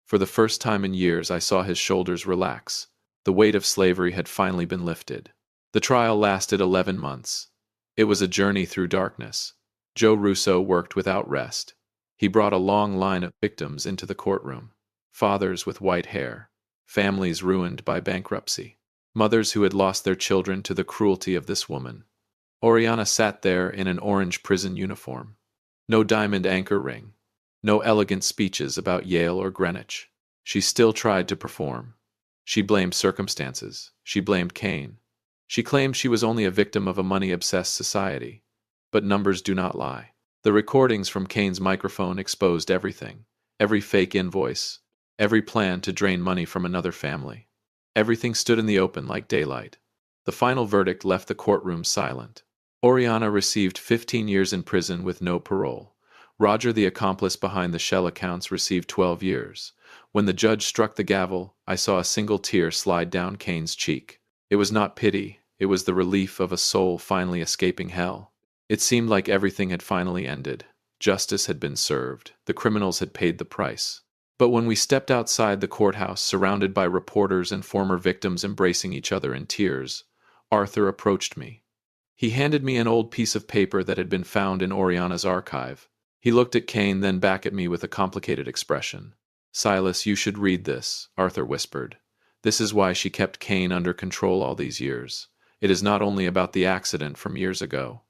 For the first time in years, I saw his shoulders relax. The weight of slavery had finally been lifted. The trial lasted 11 months. It was a journey through darkness. Joe Russo worked without rest. He brought a long line of victims into the courtroom. Fathers with white hair. Families ruined by bankruptcy. Mothers who had lost their children to the cruelty of this woman. Oriana sat there in an orange prison uniform. No diamond anchor ring. No elegant speeches about Yale or Greenwich. She still tried to perform. She blamed circumstances. She blamed Kane. She claimed she was only a victim of a money-obsessed society. But numbers do not lie. The recordings from Kane's microphone exposed everything. Every fake invoice. Every plan to drain money from another family. Everything stood in the open like daylight. The final verdict left the courtroom silent. Oriana received 15 years in prison with no parole. Roger, the accomplice behind the shell accounts, received 12 years. When the judge struck the gavel, I saw a single tear slide down Kane's cheek. It was not pity, it was the relief of a soul finally escaping hell. It seemed like everything had finally ended. Justice had been served. The criminals had paid the price. But when we stepped outside the courthouse, surrounded by reporters and former victims embracing each other in tears, Arthur approached me. He handed me an old piece of paper that had been found in Oriana's archive. He looked at Kane, then back at me with a complicated expression. "Silas, you should read this," Arthur whispered. "This is why she kept Kane under control all these years. It is not only about the accident from years ago."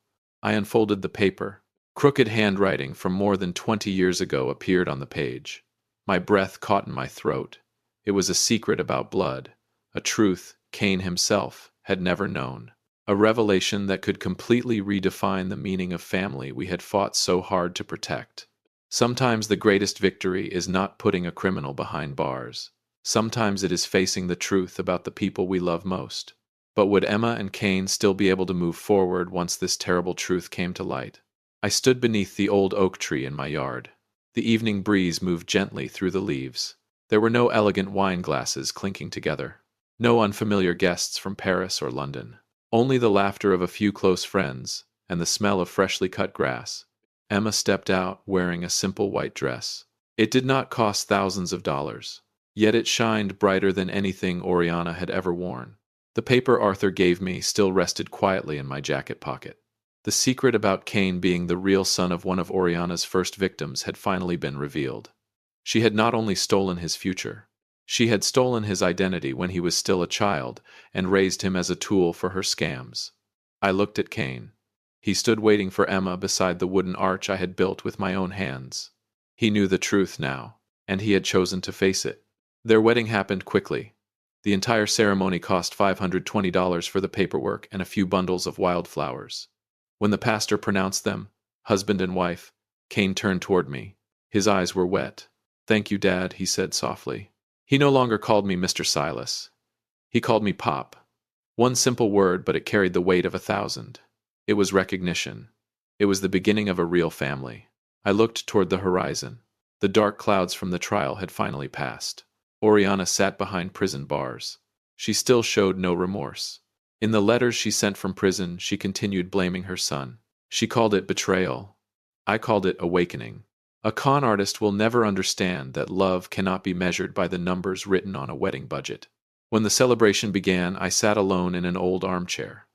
I unfolded the paper. Crooked handwriting from more than 20 years ago appeared on the page. My breath caught in my throat. It was a secret about blood, a truth Kane himself had never known, a revelation that could completely redefine the meaning of family we had fought so hard to protect. Sometimes the greatest victory is not putting a criminal behind bars. Sometimes it is facing the truth about the people we love most. But would Emma and Kane still be able to move forward once this terrible truth came to light? I stood beneath the old oak tree in my yard. The evening breeze moved gently through the leaves. There were no elegant wine glasses clinking together. No unfamiliar guests from Paris or London. Only the laughter of a few close friends, and the smell of freshly cut grass. Emma stepped out wearing a simple white dress. It did not cost thousands of dollars, yet it shined brighter than anything Oriana had ever worn. The paper Arthur gave me still rested quietly in my jacket pocket. The secret about Kane being the real son of one of Oriana's first victims had finally been revealed. She had not only stolen his future, she had stolen his identity when he was still a child and raised him as a tool for her scams. I looked at Kane. He stood waiting for Emma beside the wooden arch I had built with my own hands. He knew the truth now, and he had chosen to face it. Their wedding happened quickly. The entire ceremony cost $520 for the paperwork and a few bundles of wildflowers. When the pastor pronounced them, husband and wife, Kane turned toward me. His eyes were wet. "Thank you, Dad," he said softly. He no longer called me Mr. Silas. He called me Pop. One simple word, but it carried the weight of 1,000. It was recognition. It was the beginning of a real family. I looked toward the horizon. The dark clouds from the trial had finally passed. Oriana sat behind prison bars. She still showed no remorse. In the letters she sent from prison, she continued blaming her son. She called it betrayal. I called it awakening. A con artist will never understand that love cannot be measured by the numbers written on a wedding budget. When the celebration began, I sat alone in an old armchair.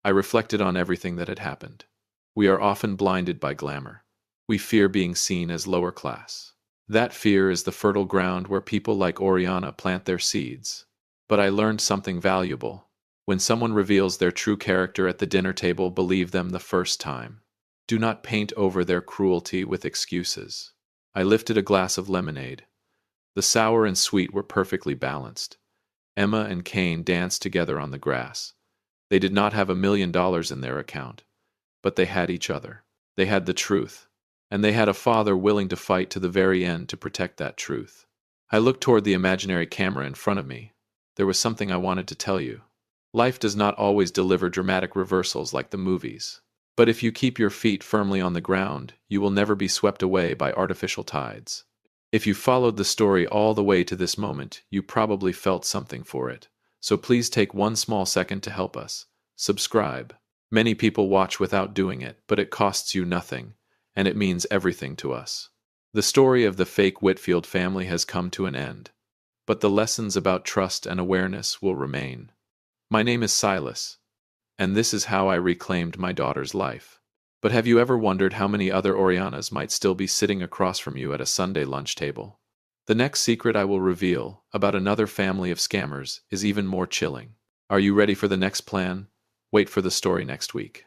I reflected on everything that had happened. We are often blinded by glamour. We fear being seen as lower class. That fear is the fertile ground where people like Oriana plant their seeds. But I learned something valuable. When someone reveals their true character at the dinner table, believe them the first time. Do not paint over their cruelty with excuses. I lifted a glass of lemonade. The sour and sweet were perfectly balanced. Emma and Kane danced together on the grass. They did not have $1 million in their account, but they had each other. They had the truth. And they had a father willing to fight to the very end to protect that truth. I looked toward the imaginary camera in front of me. There was something I wanted to tell you. Life does not always deliver dramatic reversals like the movies. But if you keep your feet firmly on the ground, you will never be swept away by artificial tides. If you followed the story all the way to this moment, you probably felt something for it. So please take one small second to help us. Subscribe. Many people watch without doing it, but it costs you nothing. And it means everything to us. The story of the fake Whitfield family has come to an end, but the lessons about trust and awareness will remain. My name is Silas, and this is how I reclaimed my daughter's life. But have you ever wondered how many other Orianas might still be sitting across from you at a Sunday lunch table? The next secret I will reveal about another family of scammers is even more chilling. Are you ready for the next plan? Wait for the story next week.